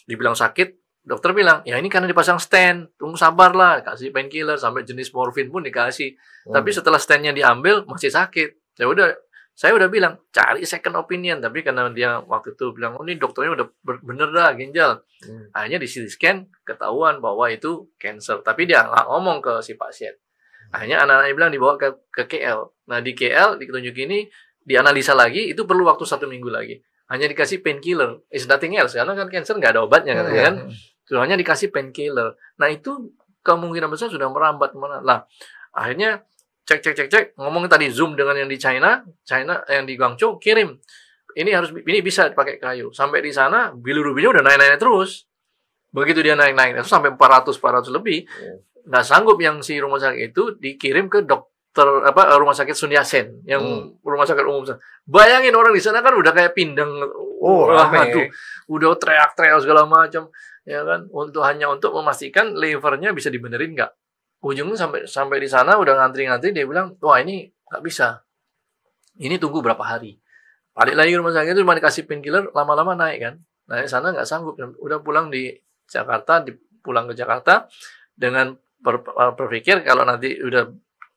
B: dibilang sakit, dokter bilang, ya ini karena dipasang stent, tunggu sabarlah, kasih painkiller sampai jenis morfin pun dikasih. Tapi setelah stentnya diambil masih sakit. Saya udah bilang cari second opinion, tapi karena dia waktu itu bilang, oh ini dokternya udah bener dah ginjal. Akhirnya di CT scan ketahuan bahwa itu cancer, tapi dia nggak ngomong ke si pasien. Akhirnya anak-anaknya bilang dibawa ke KL. Nah di KL ditunjuk ini dianalisa lagi, itu perlu waktu 1 minggu lagi. Hanya dikasih painkiller, is nothing else, karena kan cancer nggak ada obatnya kan. Hanya dikasih painkiller. Nah itu kemungkinan besar sudah merambat kemana. Lah akhirnya cek, ngomong tadi Zoom dengan yang di China yang di Guangzhou, kirim. Ini bisa dipakai kayu. Sampai di sana bilirubinnya udah naik-naik terus. Begitu dia naik-naik itu sampai 400 lebih. Nggak sanggup yang si rumah sakit itu dikirim ke rumah sakit Sun Yat-sen yang rumah sakit umum. Bayangin orang di sana kan udah kayak pindang. Aduh, udah teriak-teriak segala macam, ya kan? Hanya untuk memastikan livernya bisa dibenerin nggak. Ujungnya sampai di sana udah ngantri-ngantri, dia bilang, wah ini nggak bisa. Ini tunggu berapa hari. Balik lagi ke rumah sakit itu cuma dikasih painkiller, lama-lama naik kan. Nah di sana nggak sanggup. Udah pulang pulang ke Jakarta dengan berpikir kalau nanti udah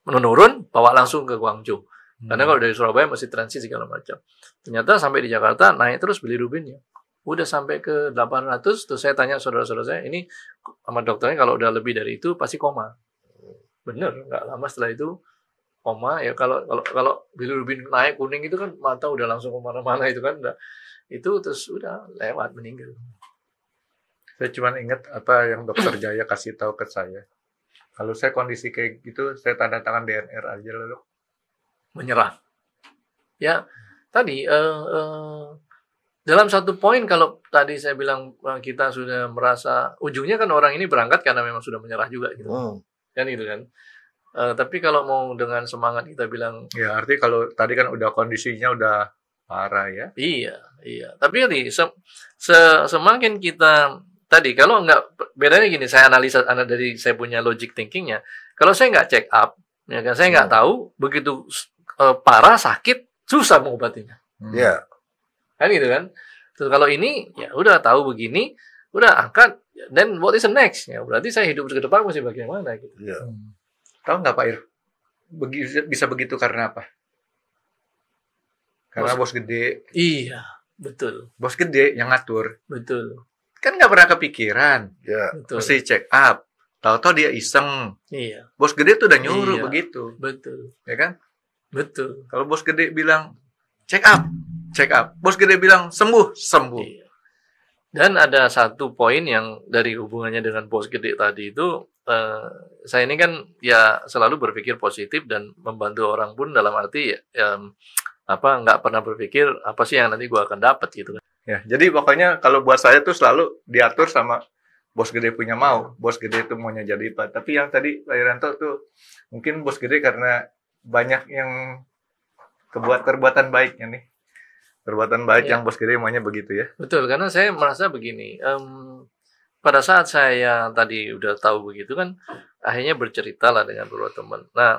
B: menurun, bawa langsung ke Guangzhou. Karena kalau dari Surabaya masih transit segala macam. Ternyata sampai di Jakarta naik terus bilirubinnya. Udah sampai ke 800, terus saya tanya saudara-saudara saya, ini sama dokternya kalau udah lebih dari itu pasti koma. Bener, nggak lama setelah itu koma. Ya kalau bilirubin naik kuning itu kan mata udah langsung kemana-mana itu kan, itu terus udah lewat meninggal.
D: Saya cuma ingat apa yang dokter Jaya kasih tahu ke saya. Kalau saya kondisi kayak gitu, saya tanda tangan DNR aja lalu.
B: Menyerah. Ya, tadi dalam satu poin kalau tadi saya bilang kita sudah merasa ujungnya kan orang ini berangkat karena memang sudah menyerah juga gitu. Kan gitu kan. Tapi kalau mau dengan semangat kita bilang,
D: ya artinya kalau tadi kan udah kondisinya udah parah ya.
B: Iya. Tapi tadi semakin kita tadi kalau nggak, bedanya gini, saya analisa dari saya punya logic thinkingnya. Kalau saya nggak check up, ya kan, saya nggak tahu begitu parah sakit susah mengobatinya.
C: Iya.
B: Kan gitu kan. Terus kalau ini ya udah tahu begini, udah angkat, then what is the next? Ya berarti saya hidup ke depan mesti bagaimana gitu.
C: Iya.
D: Tahu nggak Pak Ir? Bisa begitu karena apa? Karena bos gede.
B: Iya, betul.
D: Bos gede yang ngatur.
B: Betul.
D: Kan nggak pernah kepikiran.
C: Iya.
D: Mesti check up. Tahu-tahu dia iseng.
B: Iya.
D: Bos gede tuh udah nyuruh begitu.
B: Betul.
D: Ya kan?
B: Betul.
D: Kalau bos gede bilang check up. Bos gede bilang sembuh.
B: Iya. Dan ada satu poin yang dari hubungannya dengan bos gede tadi itu, saya ini kan ya selalu berpikir positif dan membantu orang pun dalam arti nggak pernah berpikir apa sih yang nanti gue akan dapat gitu kan.
D: Ya, jadi pokoknya kalau buat saya tuh selalu diatur sama bos gede punya mau. Bos gede itu maunya jadi apa. Tapi yang tadi Pak Irianto tuh mungkin bos gede karena banyak yang perbuatan baiknya nih. Perbuatan baik yang bos gede maunya begitu ya.
B: Betul, karena saya merasa begini, pada saat saya tadi udah tahu begitu kan, akhirnya bercerita lah dengan beberapa teman. Nah,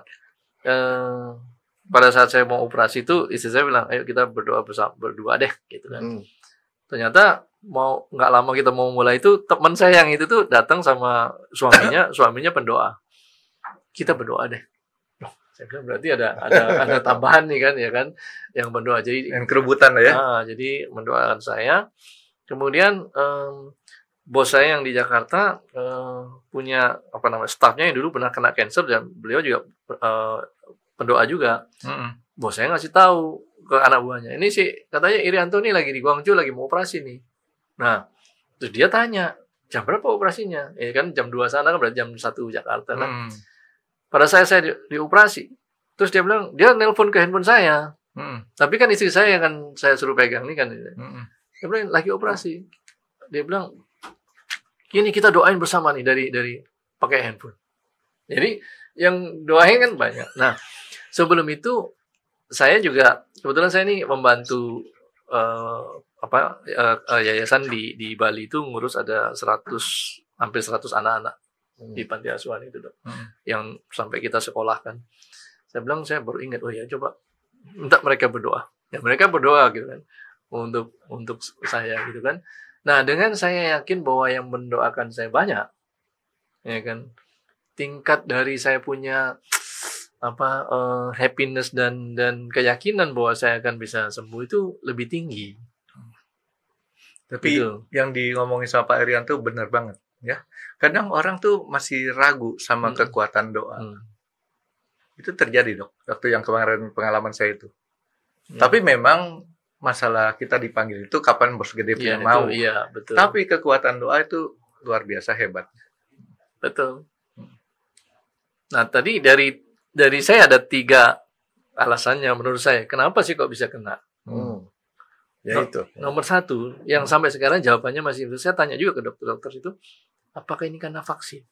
B: pada saat saya mau operasi itu, istri saya bilang, ayo kita berdua deh, gitu kan. Ternyata nggak lama kita mau mulai itu, teman saya yang itu tuh datang sama suaminya pendoa. Kita berdoa deh. Saya bilang berarti ada tambahan nih kan, ya kan, yang berdoa. Jadi
D: yang kerebutan lah ya.
B: Jadi mendoakan saya. Kemudian bos saya yang di Jakarta punya stafnya yang dulu pernah kena cancer dan beliau juga pendoa juga. Bos saya ngasih tahu ke anak buahnya, ini sih katanya Irianto nih lagi di Guangzhou lagi mau operasi nih. Nah, terus dia tanya, jam berapa operasinya? Ya kan jam 2 sana kan berarti jam 1 Jakarta kan. Pada saya dioperasi. Terus dia bilang, dia nelpon ke handphone saya. Tapi kan istri saya kan saya suruh pegang nih kan. Dia bilang lagi operasi. Dia bilang, gini kita doain bersama nih dari pakai handphone. Jadi yang doain kan banyak. Nah, sebelum itu saya juga kebetulan saya ini membantu yayasan di Bali itu ngurus ada hampir 100 anak-anak di panti asuhan itu dok, yang sampai kita sekolahkan. Saya bilang saya baru ingat, oh ya coba minta mereka berdoa. Ya mereka berdoa gitu kan untuk saya gitu kan. Nah, dengan saya yakin bahwa yang mendoakan saya banyak, ya kan, tingkat dari saya punya happiness dan keyakinan bahwa saya akan bisa sembuh itu lebih tinggi.
D: Tapi
B: Gitu.
D: yang ngomongin sama Pak Irianto benar banget ya. Kadang orang tuh masih ragu sama kekuatan doa. Itu terjadi, Dok. Waktu yang kemarin pengalaman saya itu. Tapi memang masalah kita dipanggil itu kapan bos gede punya mau.
B: Iya, betul.
D: Tapi kekuatan doa itu luar biasa hebat.
B: Betul. Nah, tadi dari saya ada 3 alasannya menurut saya. Kenapa sih kok bisa kena?
C: Ya itu.
B: Nomor 1, yang sampai sekarang jawabannya masih, saya tanya juga ke dokter-dokter itu, apakah ini karena vaksin?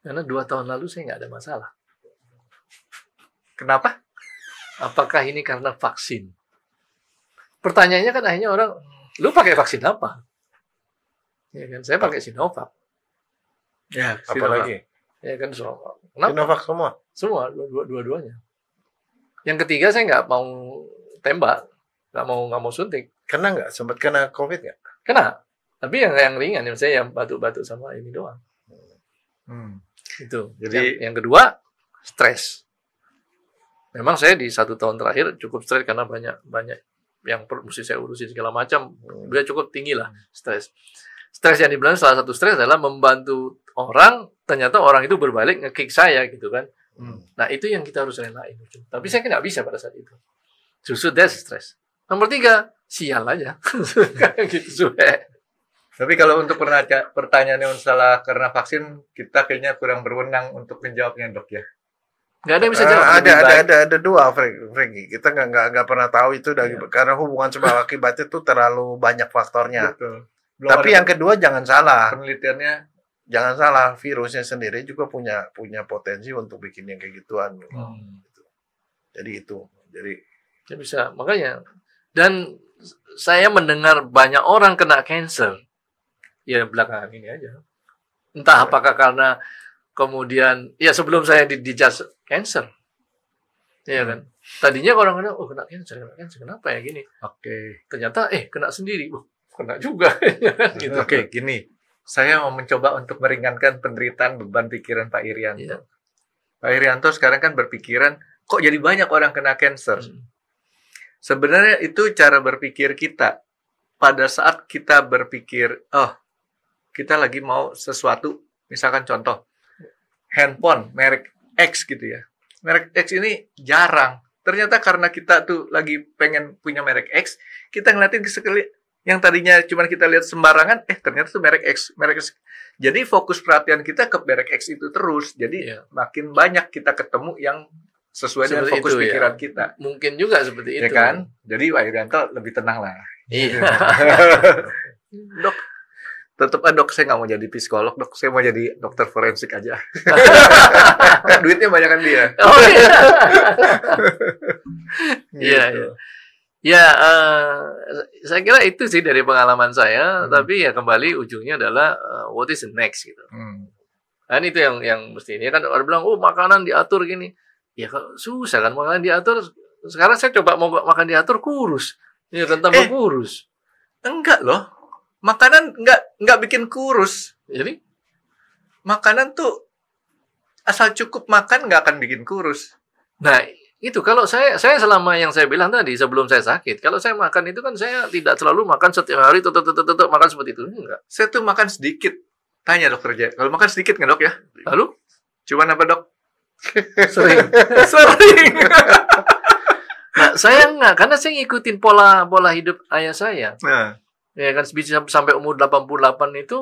B: Karena 2 tahun lalu saya nggak ada masalah.
D: Kenapa?
B: Apakah ini karena vaksin? Pertanyaannya kan akhirnya orang, lu pakai vaksin apa? Ya kan, saya pakai Sinovac.
D: Ya,
C: Apalagi?
B: Ya kan, Sinovac. Kenapa?
C: Sinovac semua.
B: Semua, dua-duanya. Yang ketiga saya nggak mau tembak, nggak mau suntik.
C: Kena nggak? Sempat kena COVID nggak?
B: Kena. Tapi yang ringan, saya yang batuk-batuk sama ini doang. Itu.
D: Jadi
B: yang kedua, stres. Memang saya di 1 tahun terakhir cukup stres karena banyak yang mesti saya urusin segala macam. Dia cukup tinggi lah stres. Stres yang dibilang salah satu stres adalah membantu orang, ternyata orang itu berbalik nge-kick saya gitu kan. Nah itu yang kita harus relain. Tapi saya nggak bisa pada saat itu. Justru that's stres. Nomor 3, sial aja. Gitu sudah.
D: Tapi kalau untuk pertanyaan yang salah karena vaksin, kita kayaknya kurang berwenang untuk menjawabnya, Dok ya.
B: Nggak ada yang bisa jawab.
C: Ada 2, Frankie. Kita nggak pernah tahu itu karena hubungan sebab akibatnya tuh terlalu banyak faktornya.
D: Betul.
C: Tapi yang kedua jangan salah.
D: Penelitiannya
C: Jangan salah, virusnya sendiri juga punya potensi untuk bikin yang kayak gituan. Jadi itu.
B: Ya bisa, makanya. Dan saya mendengar banyak orang kena cancer. Ya belakangan ini aja. Entah apakah karena kemudian, ya sebelum saya dijudge cancer. Iya kan? Tadinya orang-orang, kena cancer, kenapa ya gini?
D: Oke.
B: Ternyata, kena sendiri. Kena juga. Gitu.
D: Oke, gini. Saya mau mencoba untuk meringankan penderitaan beban pikiran Pak Irianto.
B: Iya.
D: Pak Irianto sekarang kan berpikiran, kok jadi banyak orang kena cancer? Sebenarnya itu cara berpikir kita. Pada saat kita berpikir, kita lagi mau sesuatu, misalkan contoh, handphone merek X gitu ya. Merek X ini jarang. Ternyata karena kita tuh lagi pengen punya merek X, kita ngeliatin ke sekeliling, yang tadinya cuma kita lihat sembarangan, ternyata tuh merek X. Jadi fokus perhatian kita ke merek X itu terus. Jadi makin banyak kita ketemu yang sesuai dengan fokus pikiran kita.
B: Mungkin juga seperti itu.
D: Ya kan? Jadi Pak Irianto lebih tenang lah.
B: Iya.
D: Dok, tetap Dok, saya nggak mau jadi psikolog, Dok. Saya mau jadi dokter forensik aja. Duitnya banyakan dia.
B: Oh iya. Iya,
D: Gitu.
B: iya. Ya, saya kira itu sih dari pengalaman saya. Tapi ya kembali ujungnya adalah what is the next gitu. Kan itu yang mesti ini kan orang bilang, makanan diatur gini. Ya susah kan makanan diatur. Sekarang saya coba mau makan diatur kurus. Ya kan tambah kurus.
D: Enggak loh. Makanan enggak bikin kurus.
B: Jadi
D: makanan tuh asal cukup makan nggak akan bikin kurus.
B: Nah, itu kalau saya selama yang saya bilang tadi sebelum saya sakit, kalau saya makan itu kan saya tidak selalu makan setiap hari tutup makan seperti itu. Enggak.
D: Saya tuh makan sedikit. Tanya dokter Jaya, kalau makan sedikit nggak, Dok ya?
B: Lalu
D: Cuman apa, Dok?
B: sering. Nah, saya enggak, karena saya ngikutin pola hidup ayah saya.
D: Nah.
B: Ya kan bisa sampai umur 88 itu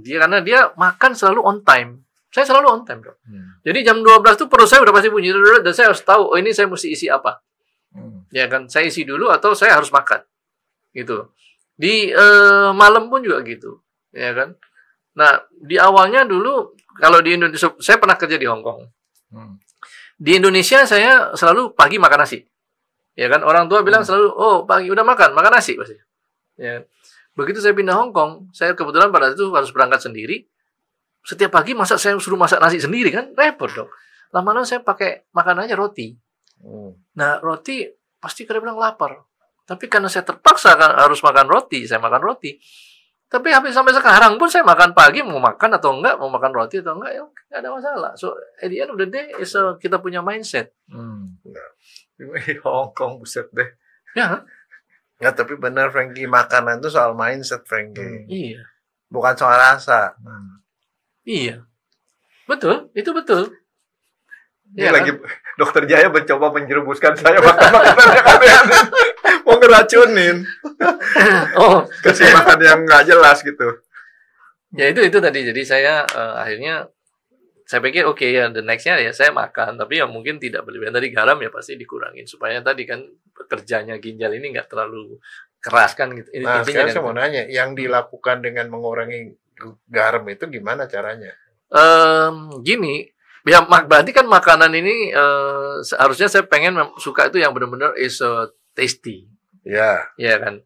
B: karena dia makan selalu on time. Saya selalu on time, Dok. Jadi jam 12 tuh perut saya udah pasti bunyi dan saya harus tahu ini saya mesti isi apa. Ya kan, saya isi dulu atau saya harus makan. Gitu. Di malam pun juga gitu. Ya kan. Nah, di awalnya dulu kalau di Indonesia saya pernah kerja di Hong Kong. Di Indonesia saya selalu pagi makan nasi. Ya kan, orang tua bilang selalu, pagi udah makan nasi pasti. Ya. Begitu saya pindah Hong Kong, saya kebetulan pada itu harus berangkat sendiri. Setiap pagi saya suruh masak nasi sendiri kan, repot dong. Lama-lama saya pakai makan aja roti. Nah, roti pasti kadang-kadang lapar. Tapi karena saya terpaksa harus makan roti, saya makan roti. Tapi sampai sekarang pun saya makan pagi, mau makan atau enggak, mau makan roti atau enggak, ya enggak ada masalah. So, at the end of the day, kita punya mindset.
D: Hong Kong, buset deh.
B: Ya.
C: Nggak, tapi benar Frankie, makanan itu soal mindset Frankie.
B: Iya.
C: Bukan soal rasa.
B: Iya. Betul, itu betul.
D: Ini
B: Ya,
D: lagi Dokter Jaya mencoba menjerumuskan saya makan makanan yang aneh-aneh. Mau ngeracunin.
B: Oh,
D: Kasih makan yang nggak jelas gitu.
B: ya itu tadi. Jadi saya akhirnya saya pikir oke ya, the next-nya ya saya makan, tapi ya mungkin tidak berlebihan. Tadi garam ya pasti dikurangin supaya tadi kan kerjanya ginjal ini nggak terlalu keras kan gitu.
C: Nah,
B: Intinya
C: sekarang
B: kan
C: saya mau nanya, yang dilakukan dengan mengurangi garam itu gimana caranya?
B: gini, ya berarti kan makanan ini seharusnya saya pengen suka itu yang benar-benar is tasty,
C: Ya,
B: ya kan.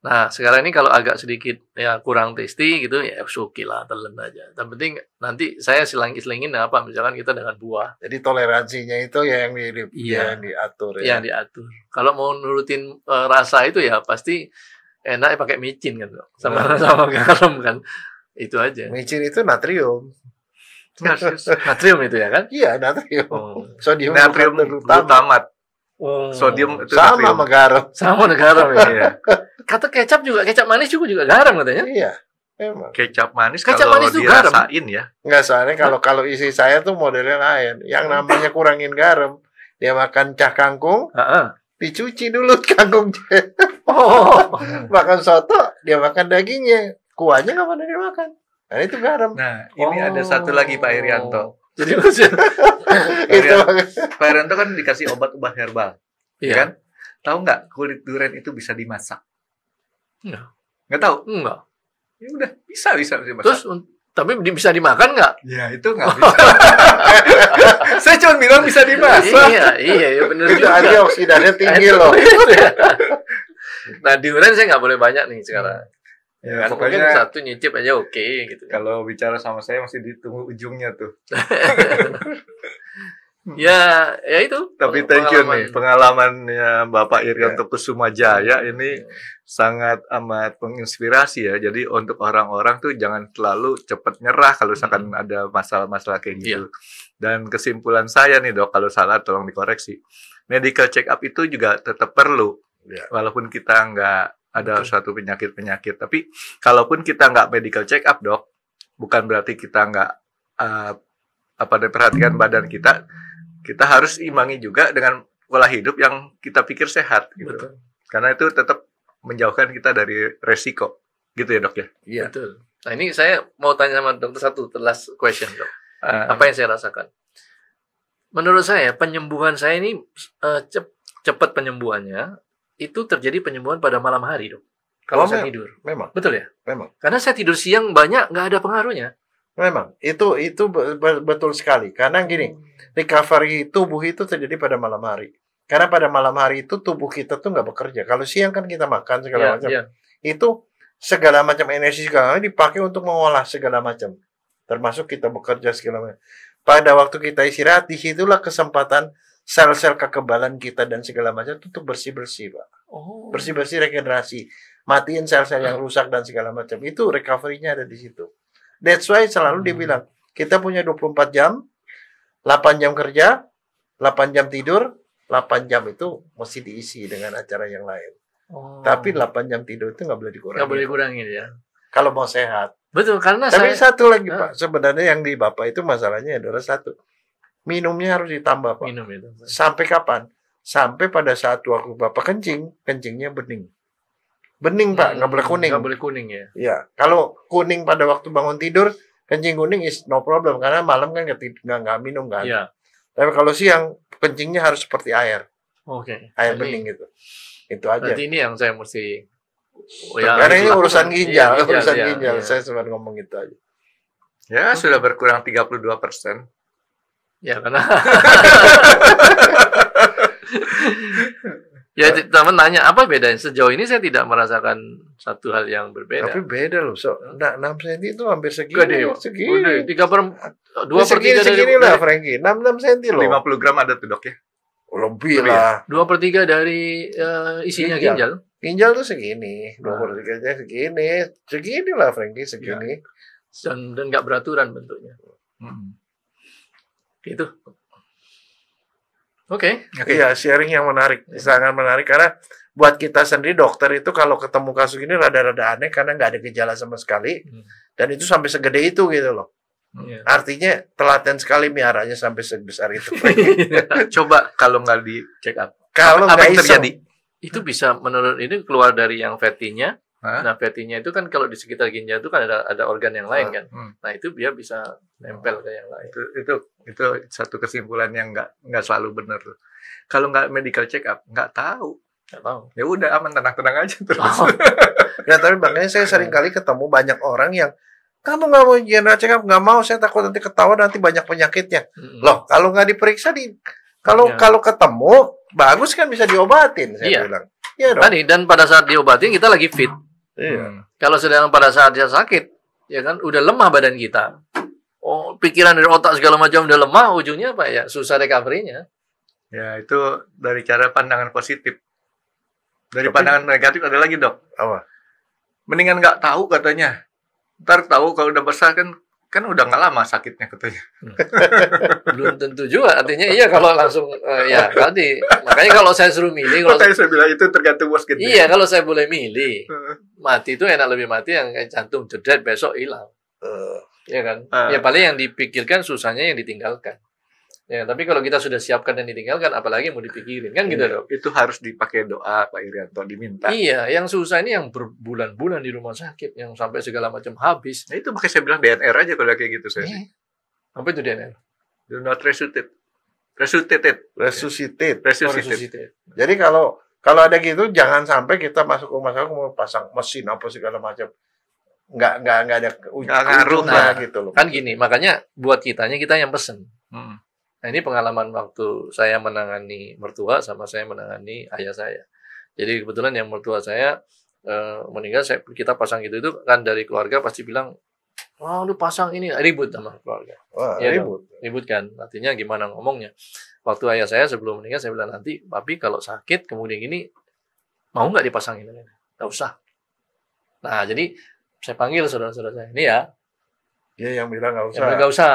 B: Nah sekarang ini kalau agak sedikit ya kurang tasty gitu ya suki lah, telan aja. Yang penting nanti saya selingin apa, misalkan kita dengan buah.
C: jadi toleransinya itu ya yang
B: Iya.
C: yang diatur ya.
B: Yang diatur. Kalau mau nurutin rasa itu ya pasti enak pakai micin kan, sama sama garam kan. Itu aja.
C: Micin itu natrium.
B: Natrium itu ya kan?
C: Iya, natrium.
B: Oh.
C: Sodium
D: Natrium glutamat.
B: Oh.
D: Sodium itu
C: sama
D: natrium.
C: sama garam.
B: Sama garam ya.
D: Iya.
B: Kata kecap manis juga garam katanya.
C: Iya, memang.
D: Kecap manis
B: Kecap
D: kalau
B: manis itu garam.
D: dirasain ya.
C: Enggak, soalnya kalau isi saya tuh modelnya lain. Yang namanya kurangin garam, dia makan cah kangkung,
B: Heeh.
C: dicuci dulu kangkungnya.
B: Oh.
C: Makan soto, dia makan dagingnya. Kuahnya nggak pernah dia makan. Nah, itu garam.
D: Nah, ini ada satu lagi Pak Irianto.
B: Jadi maksudnya
C: Itu
D: Pak Irianto kan dikasih obat-obat herbal,
B: iya
D: kan? Tahu nggak kulit durian itu bisa dimasak?
B: Enggak.
D: Nggak tahu?
B: Enggak.
D: Ya udah, bisa dimasak.
B: Terus tapi bisa dimakan nggak?
D: Ya itu nggak bisa. Saya cuma bilang bisa dimasak.
B: Iya benar
C: itu
B: juga.
C: antioksidannya tinggi loh.
B: Nah, durian saya nggak boleh banyak nih sekarang.
D: Ya,
B: Kan mungkin
D: pokoknya
B: satu nyicip aja oke gitu.
D: kalau bicara sama saya masih ditunggu ujungnya tuh.
B: Ya itu.
D: Tapi thank you nih pengalamannya Bapak Irianto Kusuma Jaya ini sangat amat menginspirasi ya. Jadi untuk orang-orang tuh jangan terlalu cepat nyerah kalau misalkan ada masalah-masalah kayak gitu. Dan kesimpulan saya nih Dok, kalau salah tolong dikoreksi. Medical check up itu juga tetap perlu. Walaupun kita nggak ada suatu penyakit-penyakit. Tapi kalaupun kita nggak medical check up Dok, bukan berarti kita nggak perhatikan badan kita. Kita harus imbangi juga dengan pola hidup yang kita pikir sehat gitu.
B: Betul.
D: Karena itu tetap menjauhkan kita dari resiko. Gitu ya Dok ya?
C: Iya.
B: Betul. Nah ini saya mau tanya sama dokter satu last question Dok. Apa yang saya rasakan? Menurut saya penyembuhan saya ini cepat penyembuhannya itu terjadi penyembuhan pada malam hari Dok. Kalau saya tidur.
C: Memang.
B: Betul ya?
C: Memang.
B: Karena saya tidur siang banyak nggak ada pengaruhnya.
C: Memang. Itu betul sekali. Karena gini, recovery tubuh itu terjadi pada malam hari. Karena pada malam hari itu tubuh kita tuh nggak bekerja. Kalau siang kan kita makan segala macam. Itu segala macam energi segala macam dipakai untuk mengolah segala macam. Termasuk kita bekerja segala macam. Pada waktu kita istirahat, disitulah kesempatan sel-sel kekebalan kita dan segala macam itu untuk bersih-bersih, Pak.
B: Oh.
C: Bersih-bersih, regenerasi. Matiin sel-sel yang rusak dan segala macam. Itu recovery-nya ada di situ. That's why selalu dibilang, kita punya 24 jam, 8 jam kerja, 8 jam tidur, 8 jam itu mesti diisi dengan acara yang lain.
B: Oh.
C: Tapi 8 jam tidur itu nggak boleh dikurangi.
B: Nggak boleh kurangin ya.
C: Kalau mau sehat.
B: Betul, karena
C: Tapi
B: saya
C: satu lagi, Pak. Sebenarnya yang di Bapak itu masalahnya adalah satu. Minumnya harus ditambah, Pak.
B: minum itu.
C: Sampai kapan? Sampai pada saat waktu Bapak kencingnya bening. Bening, Pak. Nggak boleh kuning.
B: Nggak boleh kuning ya.
C: Ya, kalau kuning pada waktu bangun tidur, kencing kuning is no problem. Karena malam kan nggak minum kan.
B: Iya.
C: Tapi kalau siang, kencingnya harus seperti air.
B: Oke.
C: Air
B: Jadi,
C: bening gitu. Itu aja.
B: Berarti ini yang saya mesti
C: Karena ini
B: lakukan.
C: urusan ginjal.
B: Iya,
C: Urusan
B: iya,
C: ginjal.
B: iya.
C: Saya cuma ngomong itu aja.
D: Ya, sudah berkurang 32%.
B: Ya karena ya teman nanya apa bedanya, sejauh ini saya tidak merasakan satu hal yang berbeda.
C: Tapi beda loh. So, 6 cm itu hampir segini.
B: Gede, Pak.
C: Segini.
B: Udah 2/3
C: segini lah, Frankie. 6 cm loh.
D: 50 gram ada tuh Dok ya.
C: Lebih
B: Lebih
C: lah.
B: 2/3 dari isinya ginjal.
C: Ginjal tuh segini, 2/3-nya segini lah Frankie, segini.
B: Dan nggak beraturan bentuknya. Gitu. Oke.
C: Iya, sharing yang menarik, sangat menarik karena buat kita sendiri dokter itu kalau ketemu kasus ini rada-rada aneh karena nggak ada gejala sama sekali dan itu sampai segede itu gitu loh.
B: Iya.
C: Artinya telaten sekali miaranya sampai sebesar itu.
D: Coba kalau nggak di check up,
C: Kalau
D: apa
C: nggak
D: yang
C: iseng,
D: terjadi?
B: Itu bisa menurut ini keluar dari yang fatty-nya.
D: Hah?
B: Nah, fatty-nya itu kan kalau di sekitar ginjal itu kan ada organ yang lain kan. Nah, itu dia bisa nempel ke yang lain.
D: Itu satu kesimpulan yang nggak selalu benar tuh. Kalau nggak medical check up, nggak tahu.
B: Nggak tahu.
D: Ya udah aman, tenang-tenang aja terus.
B: Oh.
C: ya tapi makanya saya sering kali ketemu banyak orang yang kamu nggak mau general check up, nggak mau, saya takut nanti ketahuan nanti banyak penyakitnya. Loh, kalau nggak diperiksa kalau ketemu bagus kan bisa diobatin, saya bilang. Iya dong.
B: Tadi dan pada saat diobatin kita lagi fit.
C: Iya.
B: Kalau sedang pada saat dia sakit, ya kan udah lemah badan kita. Oh, pikiran dari otak segala macam udah lemah, ujungnya apa ya? Susah recovery-nya.
D: Ya itu dari cara pandangan positif. Dari pandangan negatif ada lagi, Dok.
C: Apa?
D: Mendingan nggak tahu katanya. Ntar tahu kalau udah besar kan udah nggak lama sakitnya katanya.
B: Belum tentu juga. Artinya iya kalau langsung ya tadi. Makanya kalau saya suruh milih, kalau
D: Makanya saya bilang itu tergantung bos gede.
B: iya kalau saya boleh milih, mati itu enak lebih mati yang kayak jantung jeder besok hilang. Ya kan? Ya paling yang dipikirkan susahnya yang ditinggalkan. Ya, tapi kalau kita sudah siapkan dan ditinggalkan, apalagi mau dipikirin kan gitu dong.
D: Itu harus dipakai doa Pak Irianto, diminta.
B: Iya, yang susah ini yang berbulan-bulan di rumah sakit, yang sampai segala macam habis.
D: Nah itu makanya saya bilang DNR aja kalau kayak gitu saya.
B: Apa itu DNR?
D: Do not resuscitate.
C: Resuscitate. Jadi kalau ada gitu jangan sampai kita masuk rumah sakit mau pasang mesin apa segala macam. Nggak ada ujungnya gitu loh.
B: Kan gini, makanya buat kita yang pesen. Nah ini pengalaman waktu saya menangani mertua sama saya menangani ayah saya. Jadi kebetulan yang mertua saya meninggal, kita pasang itu kan dari keluarga pasti bilang, wah lu pasang ini, ribut sama keluarga.
C: Wah,
B: ya,
C: ribut
B: kan, artinya gimana ngomongnya. Waktu ayah saya sebelum meninggal saya bilang, nanti papi kalau sakit kemudian gini, mau nggak dipasangin? Nggak usah. Nah jadi saya panggil saudara-saudara saya, ini ya.
C: Dia yang bilang nggak usah.
B: Yang bilang nggak usah.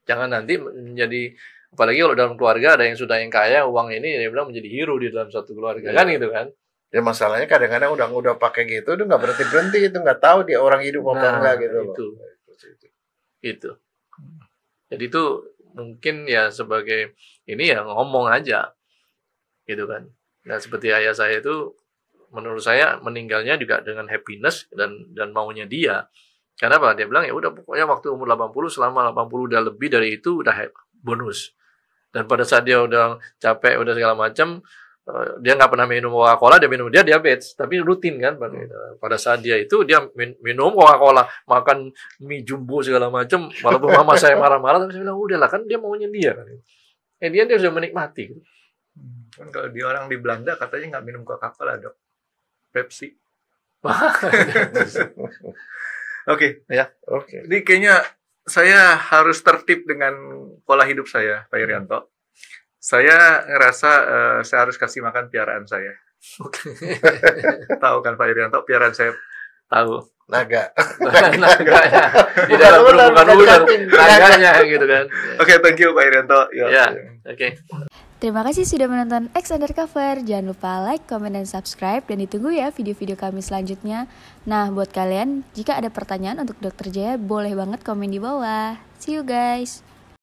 B: Jangan nanti menjadi, apalagi kalau dalam keluarga ada yang sudah yang kaya, uang ini dia bilang menjadi hero di dalam suatu keluarga, kan gitu kan.
C: Ya masalahnya kadang-kadang udah pakai gitu, udah nggak berhenti itu nggak tahu dia orang hidup apa enggak gitu loh.
B: Itu. Jadi itu mungkin ya sebagai ini ya ngomong aja, gitu kan. Nah seperti ayah saya itu, menurut saya meninggalnya juga dengan happiness dan maunya dia. Karena apa? Dia bilang ya udah pokoknya waktu umur 80 selama 80 udah lebih dari itu udah bonus. Dan pada saat dia udah capek udah segala macam, dia nggak pernah minum Coca-Cola, dia diabetes, tapi rutin kan. Pada saat dia itu dia minum Coca-Cola, makan mie jumbo segala macam, walaupun mama saya marah-marah, tapi saya bilang udahlah kan dia maunya dia kan. Dia sudah menikmati.
D: Kan kalau di orang di Belanda katanya nggak minum Coca-Cola, Dok. Pepsi. Oke. Jadi kayaknya saya harus tertib dengan pola hidup saya, Pak Irianto. Saya ngerasa saya harus kasih makan piaraan saya. Tahu kan Pak Irianto, piaraan saya?
B: Tahu.
C: Naga.
B: Naganya. Di dalam bukan ular. Naganya gitu kan.
D: Oke, thank you Pak Irianto.
B: Ya, oke.
A: Terima kasih sudah menonton X Undercover. Jangan lupa like, comment, dan subscribe. Dan ditunggu ya video-video kami selanjutnya. Nah, buat kalian, jika ada pertanyaan untuk Dr. Jaya, boleh banget komen di bawah. See you guys!